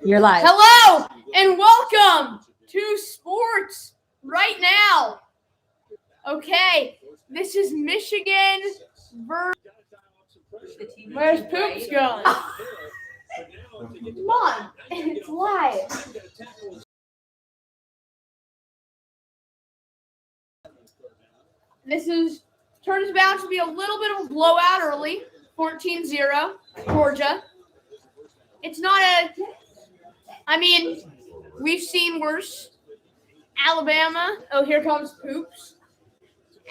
You're live. Hello and welcome to Sports Right Now. Okay, this is Michigan versus. Where's Poops going? Come on, it's live. Turns out to be a little bit of a blowout early, 14-0, Georgia. It's not we've seen worse. Alabama, here comes Poops.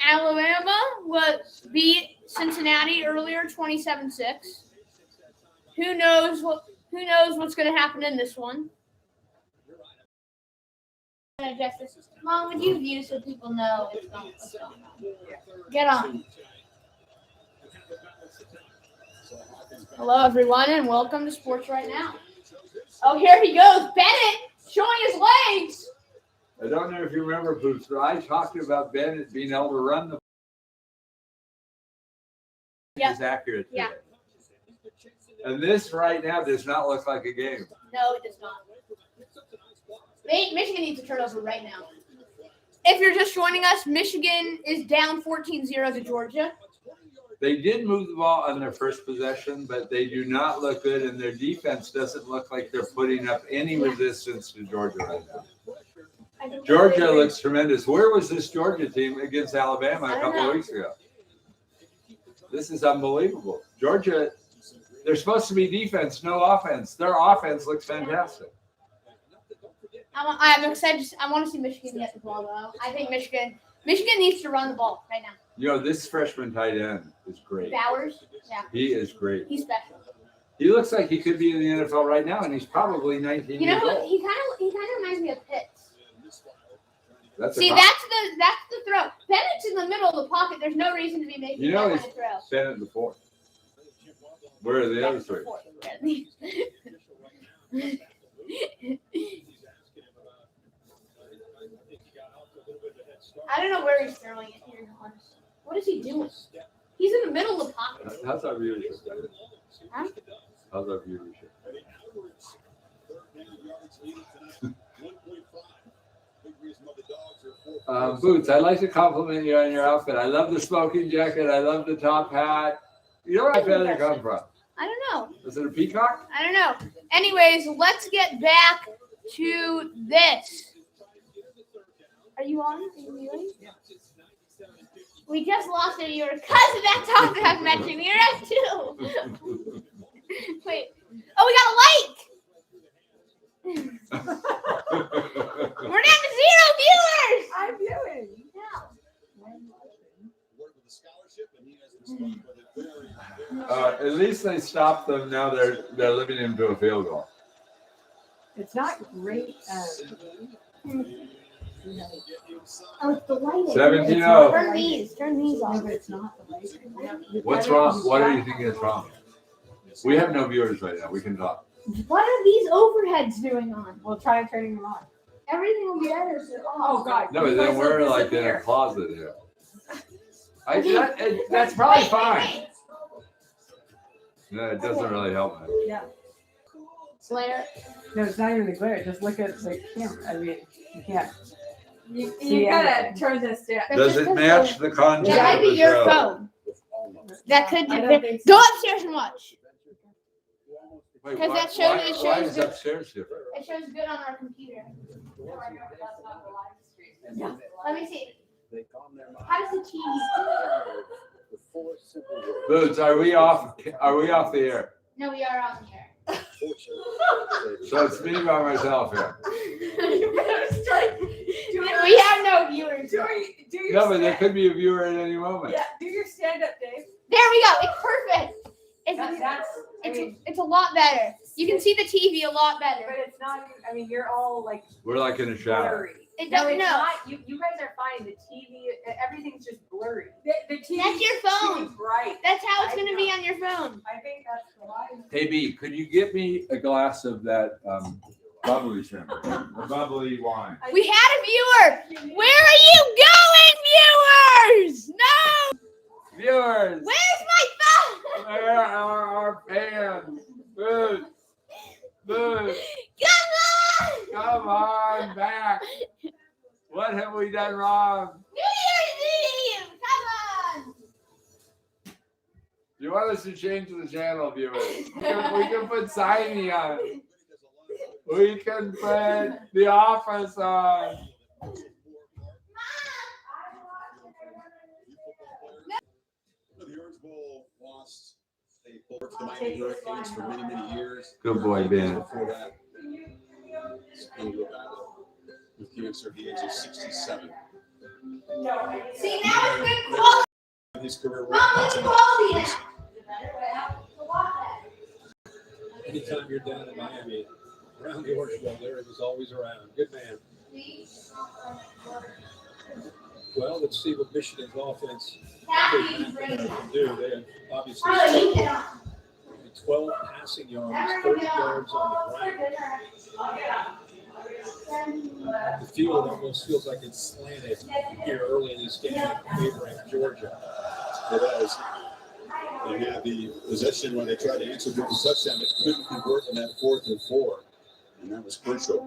Alabama beat Cincinnati earlier, 27-6. Who knows what's going to happen in this one? Mom, would you view so people know what's going on? Get on. Hello, everyone, and welcome to Sports Right Now. Oh, here he goes, Bennett, showing his legs. I don't know if you remember, Boots, but I talked about Bennett being able to run the is accurate today. Yeah. And this right now does not look like a game. No, it does not. Michigan needs a turnover right now. If you're just joining us, Michigan is down 14-0 to Georgia. They did move the ball on their first possession, but they do not look good, and their defense doesn't look like they're putting up any resistance to Georgia right now. Georgia looks tremendous. Where was this Georgia team against Alabama a couple of weeks ago? This is unbelievable. Georgia, they're supposed to be defense, no offense. Their offense looks fantastic. I'm excited. I want to see Michigan get the ball, though. I think Michigan needs to run the ball right now. You know, this freshman tight end is great. Bowers? Yeah. He is great. He's special. He looks like he could be in the NFL right now, and he's probably 19 years old. He kind of reminds me of Pitts. That's the throw. Bennett's in the middle of the pocket. There's no reason to be making that kind of throw. Bennett the fourth. Where are the other three? I don't know where he's throwing it here. What is he doing? He's in the middle of the pocket. How's our viewership? Huh? How's our viewership? Boots, I'd like to compliment you on your outfit. I love the smoking jacket. I love the top hat. You know where that feather come from? I don't know. Is it a peacock? I don't know. Anyways, let's get back to this. Are you on? Are you viewing? We just lost a viewer because of that top that I mentioned. You're at 2. Wait. Oh, we got a like. We're down to 0 viewers. I'm viewing. At least they stopped them. Now they're living into a field goal. It's not great. Oh, it's the lighting. 17-0. Turn these off. No, but it's not the lighting. What's wrong? What are you thinking is wrong? We have no viewers right now. We can talk. What are these overheads doing on? We'll try turning them on. Everything will be better. Oh, God. No, but then we're like in a closet here. That's probably fine. No, it doesn't really help me. Yeah. Slayer. No, it's not even the glare. Just look at the camera. I mean, you can't. You gotta turn this down. Does it match the content That might of be the your show? phone. That could I don't be. think Go so. upstairs and watch. Wait, 'Cause that shows- it why shows is good. upstairs different? It shows good on our computer. Yeah. Let me see. How does the TV? Boots, are we off? Are we off the air? No, we are on here. So it's me by myself here. You better start. We have no viewers. Do your No, but there stand- could be a viewer at any moment. Yeah, do your stand-up, Dave. There we go. It's perfect. That's It's a lot better. You can see the TV a lot better. but it's not. I mean, you're all like We're like in a shower. blurry. It No, doesn't it's know. not. You guys are fine. The TV, everything's just blurry. The TV. That's your phone. Bright. That's how it's going to be on your phone. I think that's why. Hey B, could you get me a glass of that bubbly shrimp, or bubbly wine? We had a viewer. Where are you going, viewers? No. Viewers, Where's my phone? where are our fans? Boots, boots. Go What have we done wrong? New Year's Eve! Come on! You want us to change the channel, viewers? We can put Simey on. We can put The Office on. The Orange Bowl lost a bowl to the Miami Hurricanes for many, many years. Good boy, Ben. Before that, into a battle with cancer at the age of 67. See, now it's good quality. His career Mom, it's quality. Anytime you're down in Miami, around the Orange Bowl, there it was always around. Good man. Well, let's see what Michigan's offense can do. They have obviously 12 passing yards, 30 yards on the ground. The field almost feels like it's slanted here early in this game, favoring Georgia. It is. They had the possession when they tried to answer the touchdown, but couldn't convert in that 4th and 4. And that was crucial.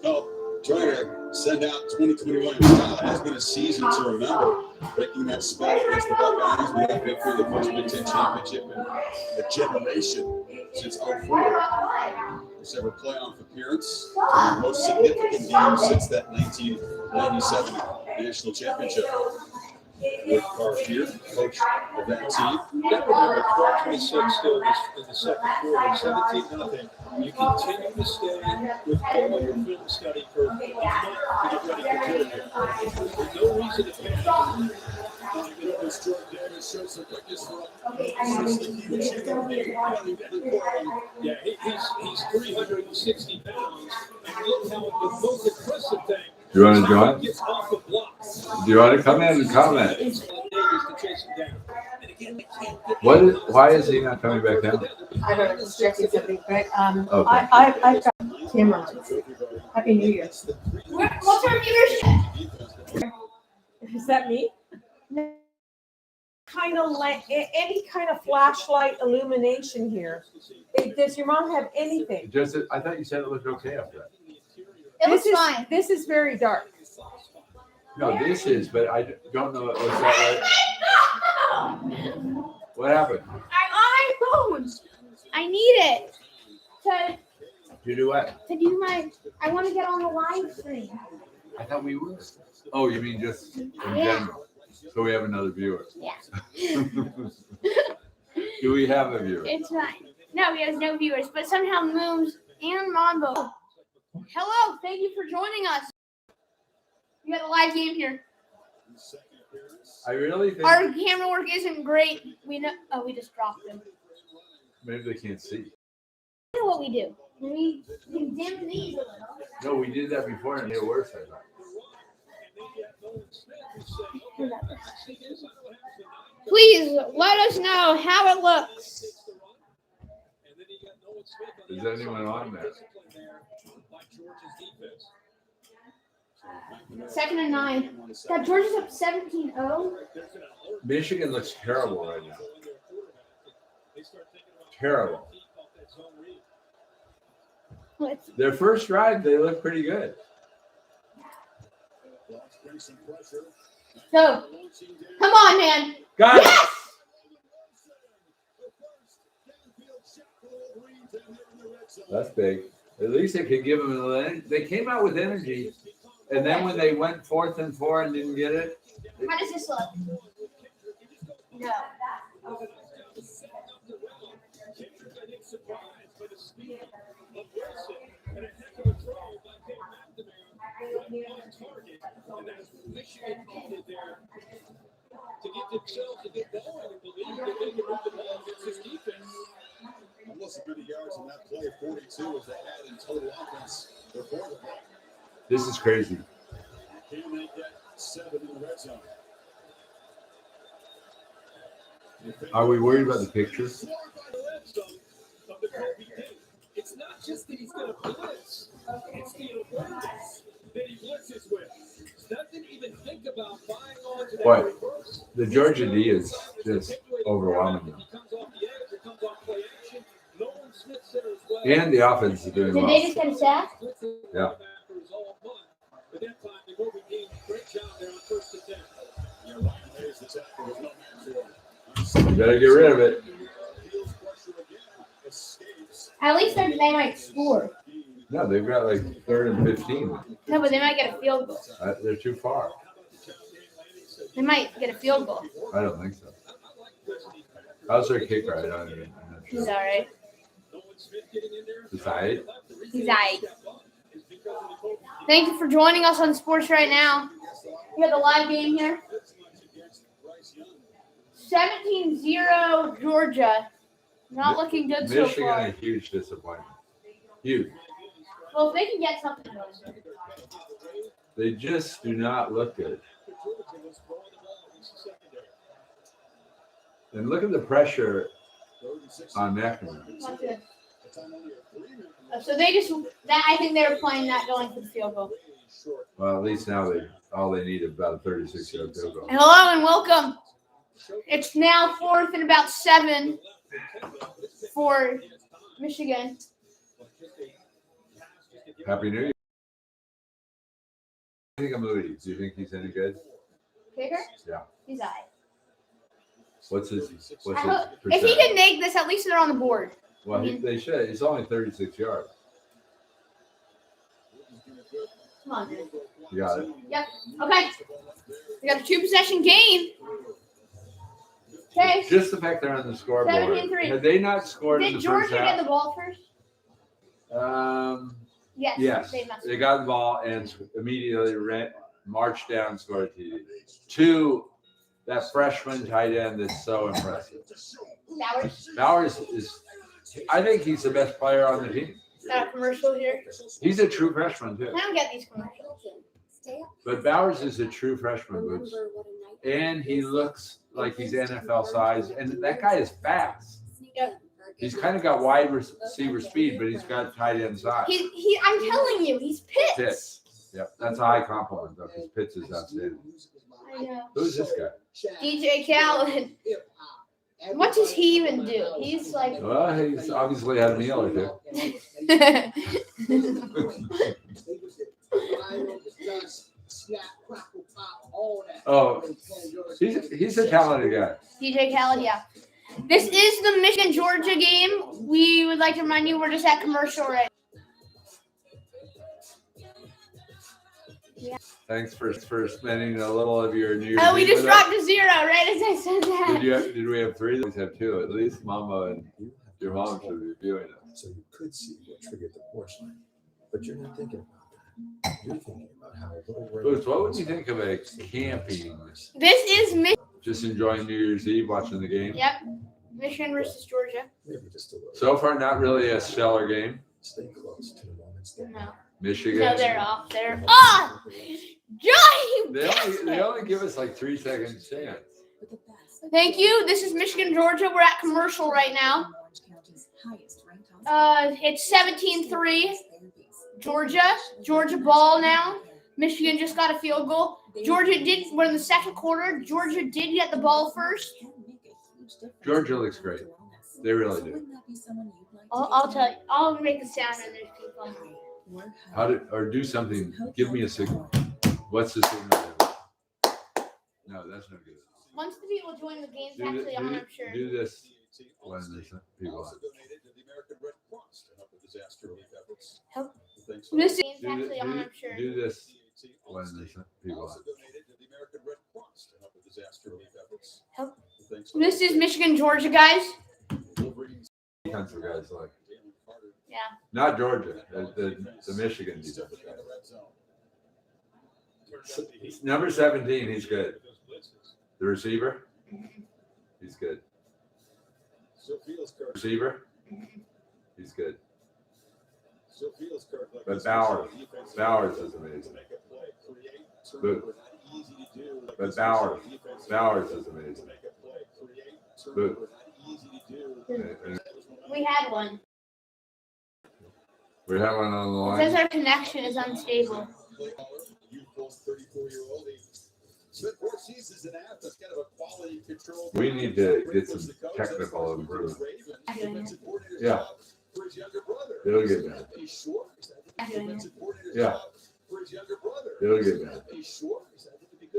Well, trying to send out 2021 has been a season to remember, breaking that spell against the Buckeyes. We have been through the first Big Ten championship in a generation since 04. First ever playoff appearance, the most significant game since that 1997 national championship. With Carr here, coach of that team. That remember 12-26 still in the second quarter, 17-0. You continue to stay with all of your film study for a month to get ready for Georgia. There's no reason to panic. Yeah, he's 360 pounds, and look how the most impressive thing. Do you want to join? Gets off the blocks. Do you want to come in and comment? Why is he not coming back down? I don't know, just checking something quick. Okay. I've got camera. Happy New Year. What's our viewership? Is that me? Kind of like any kind of flashlight illumination here. Does your mom have anything? Just, I thought you said it looked okay up there. It was fine. This is very dark. No, this is, but I don't know. Was that right? What happened? I'm on my phone. I need it You do what? to do my. I want to get on the live stream. I thought we were. Oh, you mean just in Yeah. general? So we have another viewer. Yeah. Do we have a viewer? It's fine. No, we have no viewers, but somehow Mooms and Monbo. Hello, thank you for joining us. We got a live game here. I really think Our camera work isn't great. We know. Oh, we just dropped them. maybe they can't see. You know what we do? We dim these a little. No, we did that before and it worse, I thought. Please let us know how it looks. Is anyone on there? 2nd and 9. God, Georgia's up 17-0. Michigan looks terrible right now. Terrible. Their first drive, they look pretty good. So, come on, man. Got it. Yes! That's big. At least they could give them a little. They came out with energy, and then when they went 4th and 4 and didn't get it. How does this look? No. To get themselves to get going and believe that they can move the ball against this defense. Almost as many yards in that play, 42 as they had in total offense before the play. This is crazy. Can they get 7 in the red zone? Are we worried about the pictures? It's not just that he's going to blitz. It's the awareness that he blitzes with. Doesn't even think about buying on to that What? reverse. The Georgia D is just overwhelming them. He comes off the edge, it comes off play action. Nolan Smith center as well. And the offense is doing Did well. they just get a sack? Yeah. You better get rid of it. At least they might score. No, they've got like 3rd and 15. No, but they might get a field goal. They're too far. They might get a field goal. I don't think so. How's their kicker? I don't even. I'm not He's sure. all right. Is that it? He's all right. Thank you for joining us on Sports Right Now. We have the live game here. 17-0 Georgia. Not looking good so Michigan, far. a huge disappointment. Huge. Well, if they can get something going. They just do not look good. And look at the pressure on McNamara. Not good. So they just I think they were playing that going for the field goal. Well, at least now all they need is about a 36-yard field goal. Hello and welcome. It's now 4th and about 7 for Michigan. Happy New Year. I think I'm Moody. Do you think he's any good? Kicker? Yeah. He's all right. What's his If he percentage? can make this, at least they're on the board. Well, they should. It's only 36 yards. Come on, dude. You got it. Okay. We got a 2-possession game. Okay. Just the fact they're on the scoreboard. 17-3. Had they not scored in Did the first Georgia get the half? ball first? Yes. Yes. They got the ball and immediately marched down and scored a TD. 2, that freshman tight end is so impressive. Bowers is, I think he's the best player on the team. Got a commercial here. He's a true freshman, too. I don't get these commercials. But Bowers is a true freshman, Boots. And he looks like he's NFL size. And that guy is fast. Yep. He's kind of got wide receiver speed, but he's got tight end size. I'm telling you, he's Pitts. Pitts. Yep, that's a high compliment, though, because Pitts is outstanding. I know. Who's this guy? DJ Khaled. What does he even do? He's like. Well, he's obviously had a meal or two. Oh, he's a talented guy. DJ Khaled, yeah. This is the Michigan Georgia game. We would like to remind you we're just at commercial right. Thanks for spending a little of your New Year's Oh, we Eve just with us. dropped a 0 right as I said that. Did we have 3? We always have 2. At least Mama and your mom should be viewing us. So you could see what triggered the porch light, but you're not thinking about that. You're thinking about how a little Boots, what would you think of a camping? This is Michigan. Just enjoying New Year's Eve, watching the game. Yep. Michigan versus Georgia. maybe just a little. So far, not really a stellar game. Stay close to the moments that No. Michigan. No, they're off. They're off. Johnny, They only give us like 3 seconds chance. Thank you. This is Michigan, Georgia. We're at commercial right now. It's 17-3. Georgia ball now. Michigan just got a field goal. We're in the second quarter. Georgia did get the ball first. Georgia looks great. They really do. I'll tell you. I'll make a sound and there's people. Do something. Give me a signal. What's the signal? No, that's not good. Once the people join the game's actually on, I'm sure. Do this when there's people on. Help. This is Do actually on, I'm sure. this when there's people on. Help. This is Michigan, Georgia, guys. Defensive guys like. Yeah. Not Georgia. The Michigan defense guys. Number 17, he's good. The receiver, he's good. Receiver, he's good. But Bowers is amazing. But Bowers is amazing. We had one. We have one on the It says line. our connection is unstable. We need to get some technical improvement. Yeah. It'll get better. Yeah. It'll get better.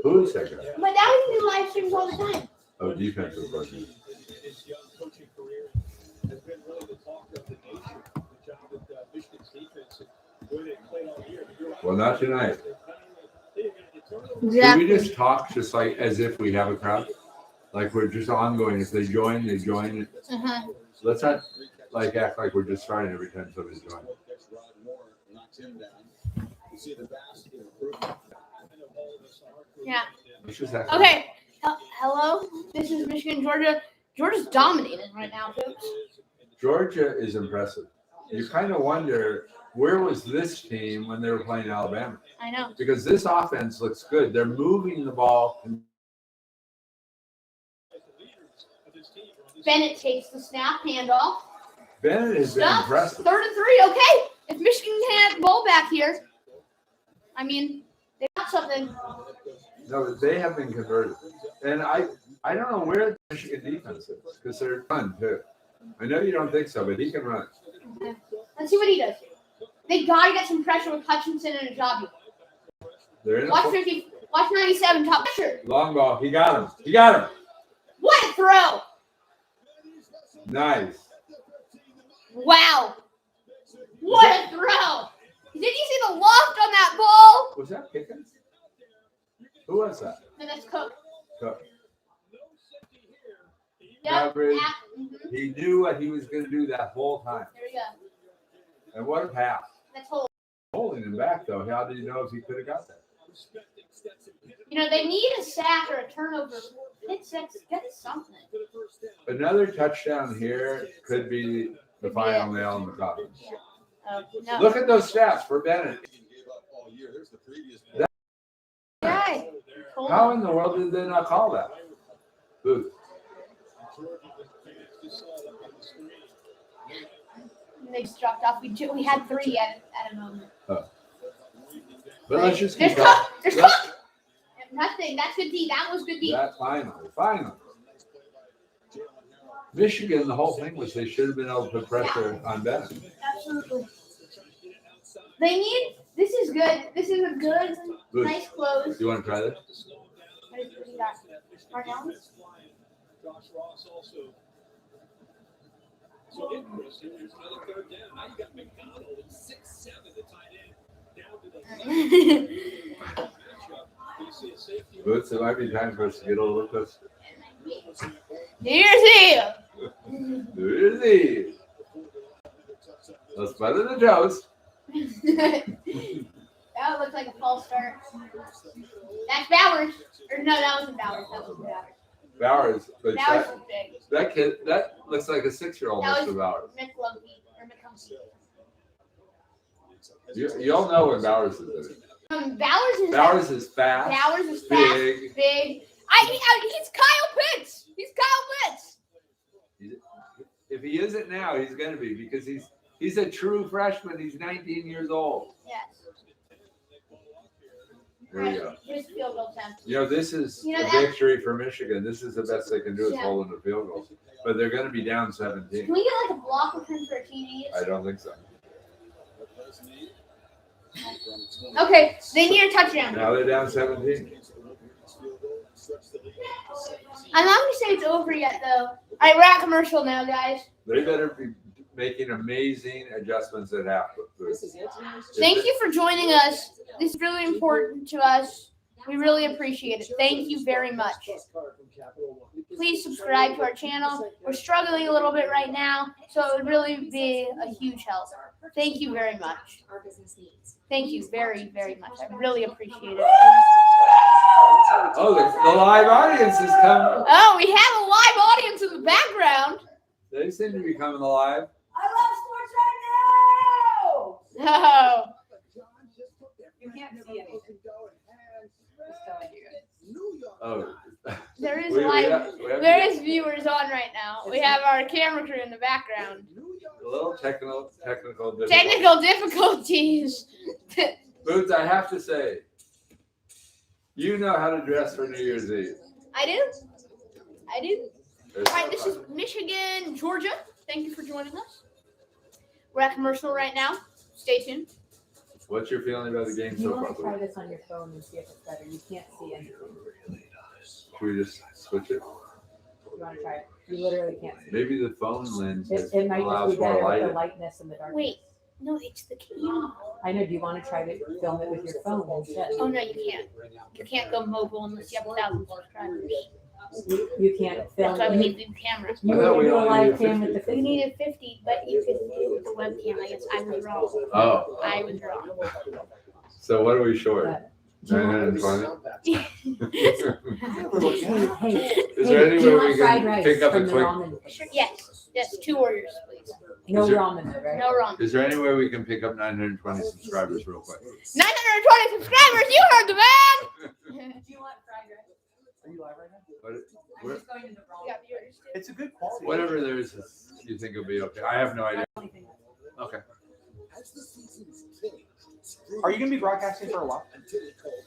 Who is that guy? But now we can do live streams all the time. Oh, defensive rookie. his young coaching career has been really the talk of the nation. The job that Michigan's defense and the way they played all year. Well, not tonight. Can Exactly. we just talk just like as if we have a crowd? Like we're just ongoing. If they join, they join. Uh-huh. Let's not like act like we're just starting every time somebody's joining. Yeah. Let's just act Okay. Hello. This is Michigan, Georgia. Georgia's dominating right now, folks. Georgia is impressive. You kind of wonder where was this team when they were playing Alabama? I know. Because this offense looks good. They're moving the ball. Bennett takes the snap, handoff. Bennett has been Stuff. impressive. 3rd and 3. Okay. If Michigan can have the ball back here, I mean, they got something. No, they have been converted. And I don't know where the Michigan defense is because they're fun too. I know you don't think so, but he can run. Okay. Let's see what he does. They got to get some pressure with Hutchinson and Ajabu. They're in Watch a 50. Watch 97. Top pressure. long ball. He got him. He got him. What a throw. Nice. Wow. What a throw. Did you see the loft on that ball? Was that Pickens? Who was that? No, that's Cook. Cook. Yep. Average. Mhm. He knew what he was going to do that whole time. There we go. And what a pass. That's whole. Holding him back, though. How did you know if he could have got that? You know, they need a sack or a turnover. Hit six. Get something. Another touchdown here could be the final nail in the coffin. No. Look at those stats for Bennett. Guy. How in the world did they not call that? Booth. They just dropped off. We had 3 at a moment. But let's just There's keep going. Cook. There's Cook. Nothing. That's good D. That was good D. That finally. Michigan, the whole thing was they should have been able to put pressure on Bennett. Absolutely. They need. This is good. This is a good, Booth. nice close. Do you want to try this? What is he got? Marnell? Josh Ross also. So interesting. There's another 3rd down. Now you got McDonald at 6'7", the tight end, down to the matchup. You see a safety. Boots, it might be time for us to get a little closer. Here's he. Here's he. Let's butter the toast. That looks like a false start. That's Bowers. Or no, that wasn't Bowers. That wasn't Bowers. Bowers, but Bowers was big. that kid, that looks like a 6-year-old That Mr. was Bowers. McLumpy or McCumpy. You all know when Bowers is in it. Bowers Bowers is is fast, Bowers is fast, big. big. He's Kyle Pitts. He's Kyle Pitts. If he isn't now, he's going to be because he's a true freshman. He's 19 years old. Yes. There you go. Here's the field goal attempt. You know, this is You know a that- victory for Michigan. This is the best they can do is Yeah. holding the field goal. But they're going to be down 17. Can we get like a block return for TDs? I don't think so. Okay, they need a touchdown. Now they're down 17. I'm not gonna say it's over yet though. All right, we're at commercial now, guys. They better be making amazing adjustments at half. Thank you for joining us. This is really important to us. We really appreciate it. Thank you very much. Please subscribe to our channel. We're struggling a little bit right now, so it would really be a huge help. Thank you very much. Thank you very, very much. I really appreciate it. Oh, the live audience is coming. Oh, we have a live audience in the background. They seem to be coming alive. Oh, You can't see anything. Just telling you guys. Oh, there is we live. have There is viewers on right now. We have our camera crew in the background. a little technical difficulty. Technical difficulties. Boots, I have to say, you know how to dress for New Year's Eve. I do. There's All right, no this fun. is Michigan, Georgia. Thank you for joining us. We're at commercial right now. Stay tuned. What's your feeling about the game You so want far? to try Boots? this on your phone and see if it's better. You can't see anything. Should we just switch it? you want to try it. You literally can't see. Maybe the phone lens It might allows just be more better with the light. lightness and the darkness. Wait, no, it's the camera. I know. Do you want to try to film it with your phone instead? Oh no, you can't. You can't go mobile unless you have 1,000 subscribers. You can't film That's why we it. need the camera. You I thought were we doing a only live needed cam with the We 50. needed 50, but you could do it with the webcam. I guess I was wrong. Oh, I was wrong. so what are we short? Do you want- 920? Hey, Is there any do you way want we fried can rice pick up from a the quick? ramen? Sure, yes, 2 orders, please. No Is there- ramen though, right? No wrong. Is there any way we can pick up 920 subscribers real quick? 920 subscribers. You heard the man. Do you want fried rice? Are you live right now? What- I'm Where- just going to the wrong. Yeah, yours too. It's a good quality. Whatever there is, you think will be okay. I have no idea. Okay. Are you gonna be broadcasting for a while?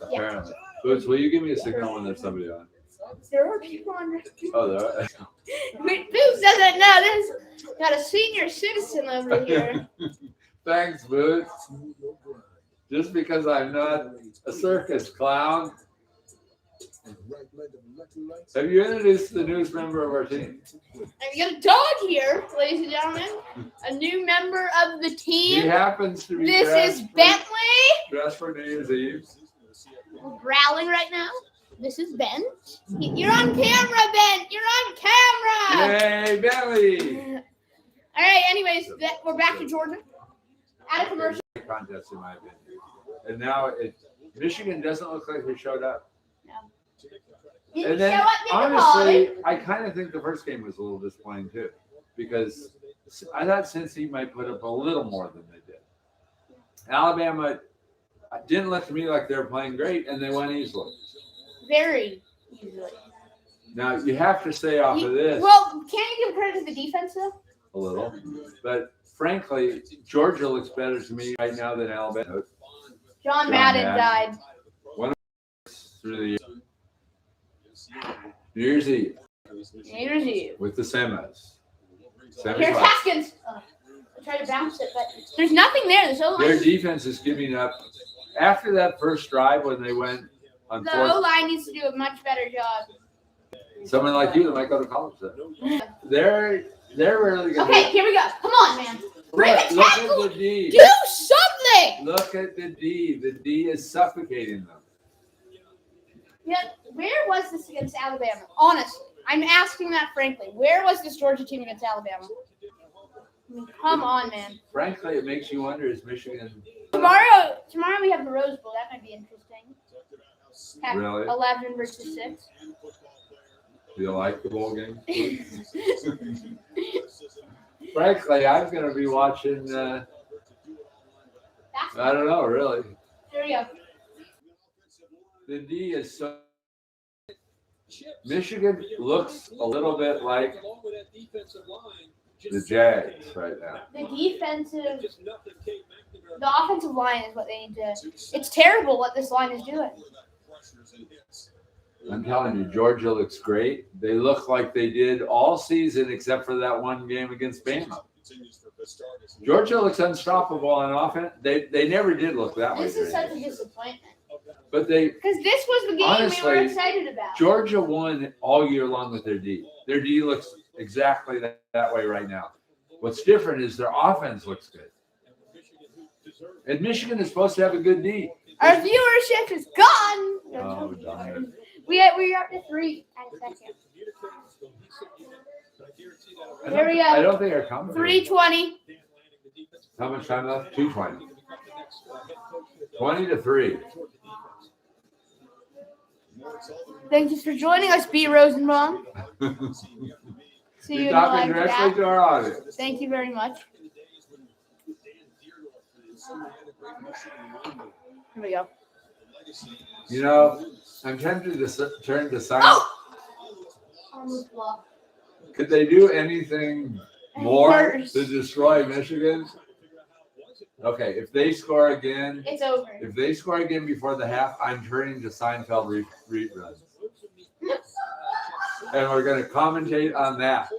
Apparently. Boots, will you give me a signal when there's somebody on? There are people on. Oh, there. Wait, Boots doesn't know this. Got a senior citizen over here. Thanks, Boots. Just because I'm not a circus clown. Have you introduced the newest member of our team? And we got a dog here, ladies and gentlemen. A new member of the He team. happens to be This is dressed Bentley. dressed for New Year's Eve. We're growling right now. This is Ben. You're on camera, Ben. You're on camera. Yay, Bentley! All right. Anyways, we're back to Georgia. At a commercial. Contest, in my opinion. And now Michigan doesn't look like they showed up. Didn't And then, show up in the hallway. honestly, I kind of think the first game was a little disappointing too, because I thought Cincy might put up a little more than they did. Alabama didn't look to me like they were playing great, and they won easily. Very easily. Now you have to say off of this Well, can't you give credit to the defense though? a little, but frankly, Georgia looks better to me right now than Alabama. John Madden died. Through the New Year's Eve New Year's Eve. with the semis. Here's Haskins. I tried to bounce it, but there's nothing there. There's O Their line. defense is giving up. After that first drive when they went on The fourth, O line needs to do a much better job. someone like you that might go to college then. They're really going Okay, here we go. Come on, man. Break a Look tackle. at the D. Do something. Look at the D. The D is suffocating them. Yeah, where was this against Alabama? Honestly, I'm asking that frankly. Where was this Georgia team against Alabama? I mean, come on, man. Frankly, it makes you wonder, is Michigan Tomorrow we have the Rose Bowl. That might be interesting. Have Really? 11 versus 6. do you like the bowl game? Frankly, I'm going to be watching, I don't know, really. There we go. The D is so. Michigan looks a little bit like the Jags right now. The offensive line is what they need to. It's terrible what this line is doing. I'm telling you, Georgia looks great. They look like they did all season except for that one game against Bama. Georgia looks unstoppable on offense. They never did look that way. This is such a disappointment. But they Because this was the game we Honestly, were excited about. Georgia won all year long with their D. Their D looks exactly that way right now. What's different is their offense looks good. And Michigan is supposed to have a good D. Our viewership is gone. Oh, darn it. We're up to 3 and second. Here we I go. don't think our commentators. 3:20. How much time left? 2:20. 20-3. Thank you for joining us, B. Rosenbaum. See you You're in the talking live directly chat. to our audience. Thank you very much. Here we go. You know, I'm tempted to turn to science. Oh! Almost blocked. Could they do anything more Worse. to destroy Michigan? Okay, if they score again, It's over. if they score again before the half, I'm turning to Seinfeld rerun. And we're going to commentate on that.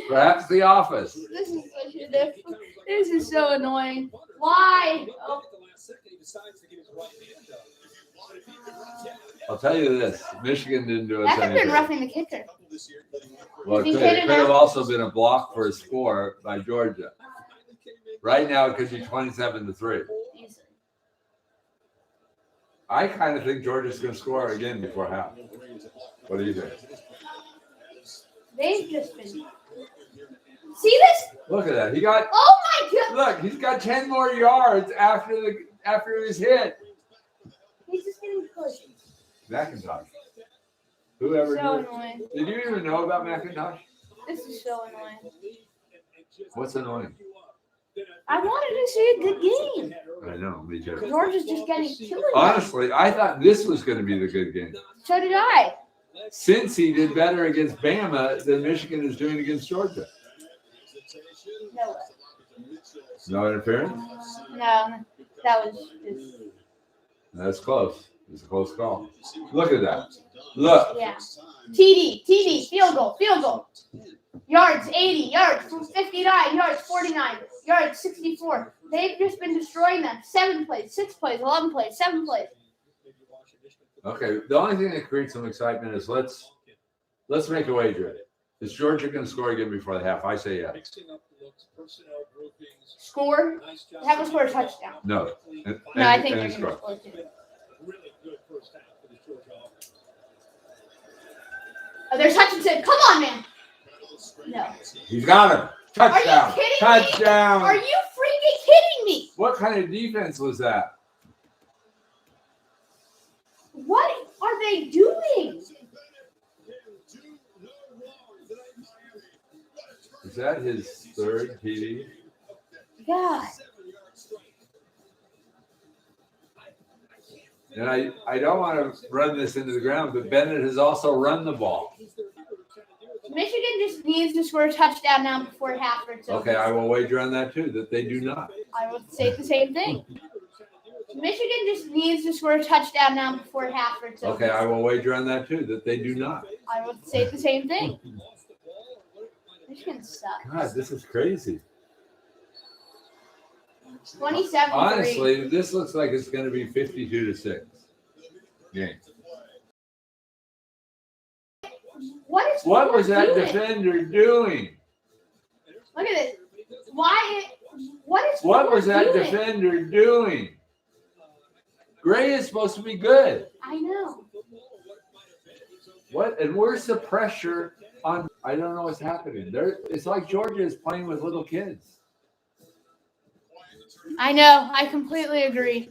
Perhaps The Office. This is such a difficult. This is so annoying. Why? Oh, I'll tell you this: Michigan didn't do us That could have been anything. roughing the kicker. Well, He it hit it could have out. also been a block for a score by Georgia. Right now, it could be 27-3. Easily. I kind of think Georgia's going to score again before half. What do you think? They've just been. See this? Look at that. He got. Oh my god! Look, he's got 10 more yards after he was hit. He's just getting pushed. McIntosh. Whoever So knew. annoying. Did you even know about McIntosh? This is so annoying. What's annoying? I wanted to see a good game. I know, me too. Georgia's just getting killed. Honestly, I thought this was going to be the good game. So did I. Since he did better against Bama than Michigan is doing against Georgia. No way. No interference? No, that was just. That's close. It's a close call. Look at that. Look. Yeah. TD, field goal. Yards 80, yards 59, yards 49, yards 64. They've just been destroying them. 7 plays, 6 plays, 11 plays, 7 plays. Okay, the only thing that creates some excitement is let's make a wager. Is Georgia going to score again before the half? I say yes. Score? Have a score a touchdown. No. No, I think and they're going to score. score too. Oh, there's Hutchinson. Come on, man. No. He's got him. Touchdown. kidding me? Touchdown. Are you freaking kidding me? What kind of defense was that? What are they doing? Is that his third TD? God. And I don't want to run this into the ground, but Bennett has also run the ball. Michigan just needs to score a touchdown now before half or so. Okay, I will wager on that too, that they do not. I would say the same thing. Michigan just needs to score a touchdown now before half or so. Okay, I will wager on that too, that they do not. I would say the same thing. Michigan sucks. God, this is crazy. 27-3. Honestly, this looks like it's going to be 52-6 game. What was that doing? defender doing? Look at this. Why? What Was that doing? defender doing? Gray is supposed to be good. I know. What? And where's the pressure on? I don't know what's happening. It's like Georgia is playing with little kids. I know. I completely agree.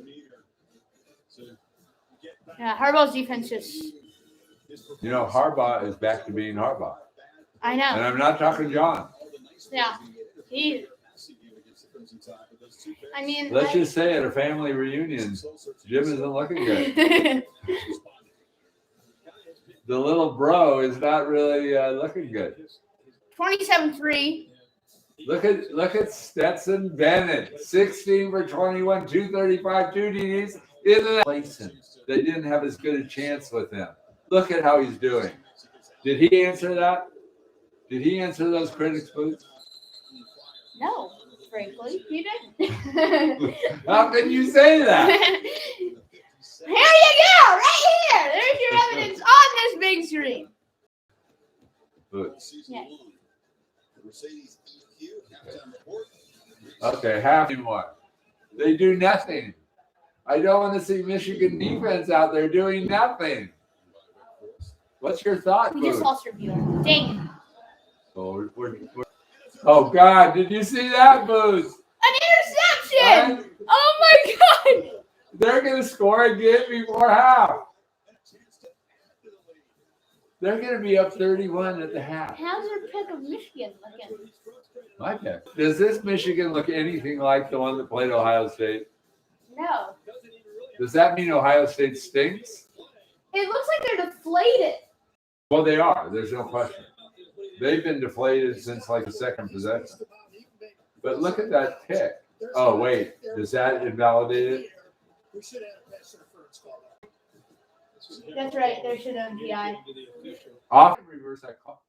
Yeah, Harbaugh's defense just. You know, Harbaugh is back to being Harbaugh. I And know. I'm not talking John. Yeah. He. I mean. Let's just say at a family reunion, Jim isn't looking good. The little bro is not really looking good. 27-3. Look at Stetson Bennett, 16 for 21, 235, 2 DDs. Isn't that Clayton? They didn't have as good a chance with him. Look at how he's doing. Did he answer that? Did he answer those critics' boots? No, frankly, he didn't. How can you say that? Here you go, right here. There's your evidence on this big screen. Boots. Yeah. Okay, half more. They do nothing. I don't want to see Michigan defense out there doing nothing. What's your thought, We just Boots? lost our viewer. Dang it. Oh, oh, God, did you see that, Boots? An interception! Oh my God! They're going to score again before half. They're going to be up 31 at the half. How's your pick of Michigan looking? My pick. Does this Michigan look anything like the one that played Ohio State? No. Does that mean Ohio State stinks? It looks like they're deflated. Well, they are. There's no question. They've been deflated since like the second possession. But look at that pick. Oh, wait. Does that invalidate it? That's right. There should have been PI. Often reverse that call.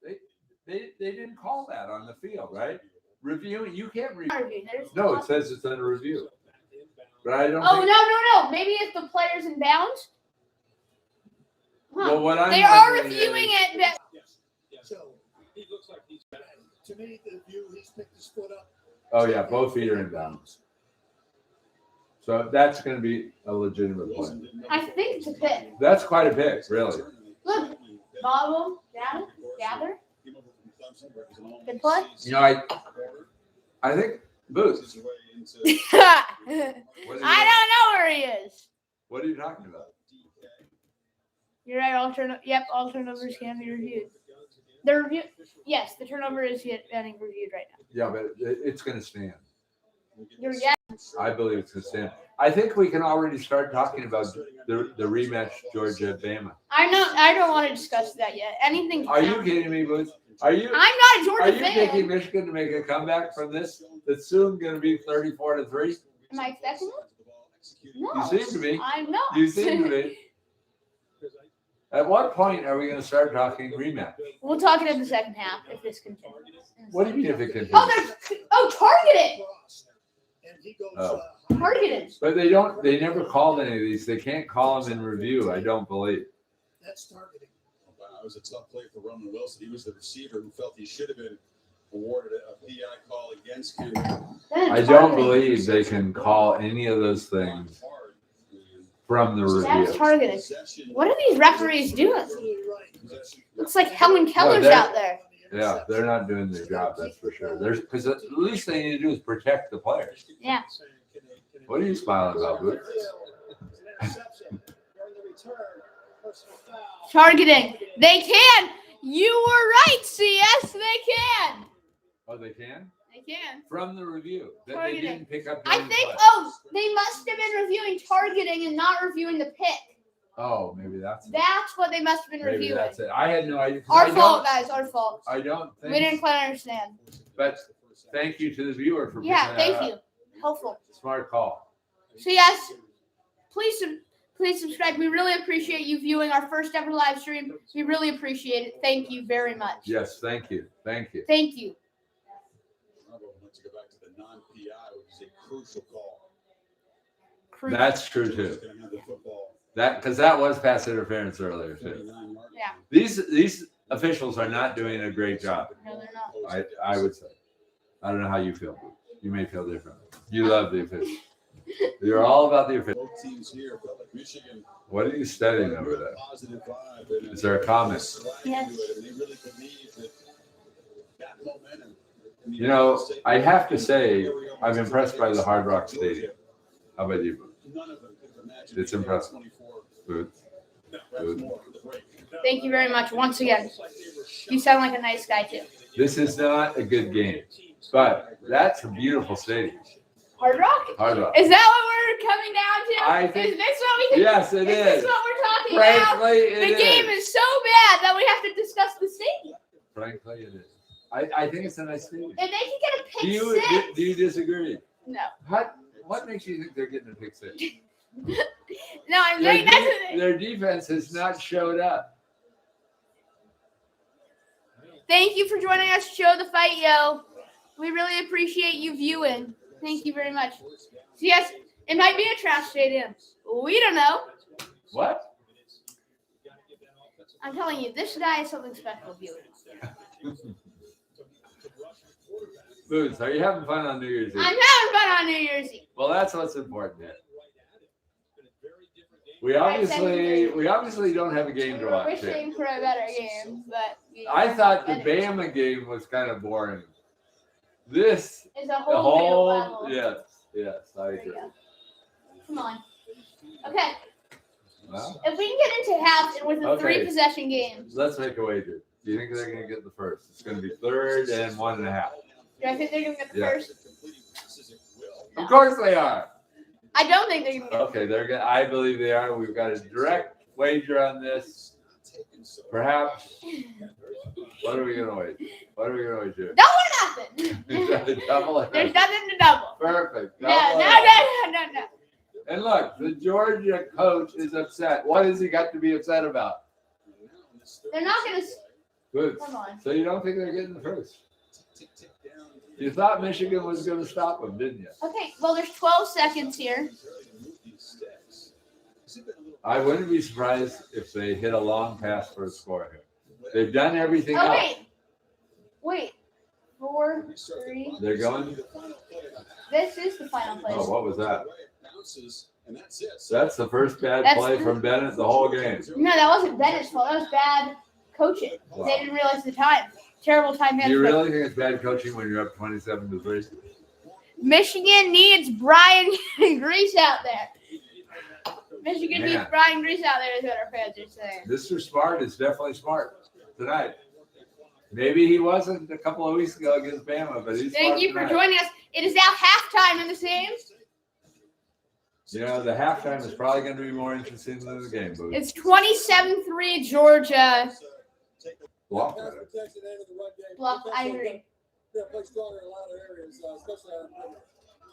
They didn't call that on the field, right? Review. You can't review. No, it says it's under review. But I don't Oh, think, no. Maybe if the player's in bounds, Well, what I'm They are wondering reviewing is- it. But So he looks like he's back. To me, the view, he's picked his foot up. Oh yeah, both feet are in bounds. So that's going to be a legitimate play. I think it's a pick. That's quite a pick, really. Look, bobble, gather. Good play. You know, I think Boots. I What are you, don't know where he is. What are you talking about? You're right. All turnovers can be reviewed. Yes, the turnover is getting reviewed right now. Yeah, but it's going to stand. You're I believe it's going to stand. I think we can already start talking about the rematch Georgia-Bama. I don't want to discuss that yet. Anything. Are you kidding me, Boots? Are you? I'm not a Are Georgia you fan. taking Michigan to make a comeback from this? That's soon going to be 34-3. Am I expecting it? No. You seem to be. I'm not. You seem to be. At what point are we going to start talking rematch? We'll talk it in the second half if this continues. What do you mean if it continues? Targeted. Oh. Targeted. But they don't. They never called any of these. They can't call them in review. I don't believe. That's targeting. It was a tough play for Roman Wilson. He was the receiver who felt he should have been awarded a PI call against him. I don't believe they can call any of those things from the That's review. targeted. What are these referees doing? Looks like Helen Keller's they're- out there. Yeah, they're not doing their job. That's for sure. There's because the least they need to do is protect the players. Yeah. What are you smiling about, Boots? Targeting. They can. You were right, CS. They can. Oh, they can They can. from the review that they Targeting. didn't pick up. I during think. play. Oh, they must have been reviewing targeting and not reviewing the pick. Oh, maybe that's it. That's what they must have been Maybe reviewing. that's it. I had no idea. 'cause Our I don't- fault, guys. Our fault. I don't think. We didn't quite understand. But thank you to the viewer for Yeah. picking Thank that you. up. Helpful. Smart call. So yes, please subscribe. We really appreciate you viewing our first ever live stream. We really appreciate it. Thank you very much. Yes, thank you. Thank you. Thank you. Let's go back to the non-PI, which is a crucial call. That's true too. He's gonna have the football That because that was pass interference earlier too. 29 yards. Yeah. These officials are not doing a great job. No, they're not. I would say. I don't know how you feel. You may feel differently. You love the officials. You're all about the officials. Both teams here felt like Michigan. What are you studying over there? Positive vibe. And Is there a comment? Yes. And they really believe that momentum. You know, I have to say, I'm impressed by the Hard Rock Stadium. How about you, None of them could imagine. It's impressive. 24. Boots? That's more for the break. Thank you very much once again. You sound like a nice guy too. This is not a good game, but that's a beautiful stadium. Hard Rock? Hard Rock. Is that what we're coming down to? I think- Is this what we can? Yes, it Is is. this what we're talking about? Frankly, The it game is. is so bad that we have to discuss the stadium. Frankly, it is. I think it's a nice stadium. If they can get a pick Do you six. do you disagree? No. What makes you think they're getting a pick six? No, I'm Their, saying that's their defense has not showed up. Thank you for joining us, Show the Fight, yo. We really appreciate you viewing. Thank you very much. So yes, it might be a trash stadium. We don't know. What? I'm telling you, this guy is something special viewing. Boots, are you having fun on New Year's I'm Eve? having fun on New Year's Eve. Well, that's what's important. Here. We obviously don't have a game to We're watch. Here. wishing for a better game, but I thought the Bama game was kind of boring. This, It's a the whole new whole, level. yes, I There you agree. go. Come on. Okay, Well, if we can get into halves and with a Okay. 3 possession game, let's make a wager. Do you think they're going to get the first? It's going to be 3rd and 1.5. do I think they're going to get the Yeah. first? Of course they are. I don't think they're going to get Okay, they're going. I believe they are. We've got a direct wager on this. Perhaps. What are we going to wage? What are we going to wager? double or nothing. Is that a double? There's nothing to double. Perfect. No. Double. And look, the Georgia coach is upset. What has he got to be upset about? They're not going to. Good. Come on. So you don't think they're getting the first? You thought Michigan was going to stop them, didn't you? Okay, well, there's 12 seconds here. I wouldn't be surprised if they hit a long pass for a score here. They've done everything Oh, else. wait. 4, 3. They're going. This is the final place. Oh, what was that? And that's it. That's the first bad That's- play from Bennett the whole game. No, that wasn't Bennett's fault. That was bad coaching. Wow. They didn't realize the time. Terrible time Do you management. really think it's bad coaching when you're up 27-3? Michigan needs Brian Grease out there. Michigan needs Man. Brian Grease out there is what our fans are saying. Mr. Smart is definitely smart tonight. Maybe he wasn't a couple of weeks ago against Bama, but he's Thank smart you for tonight. joining us. It is now halftime in this game. You know, the halftime is probably going to be more interesting than the game, Booth. It's 27-3 Georgia. Block Pass it. protection and in the run game. Bluff, I agree. Yeah, play stronger in a lot of areas, especially out of the middle.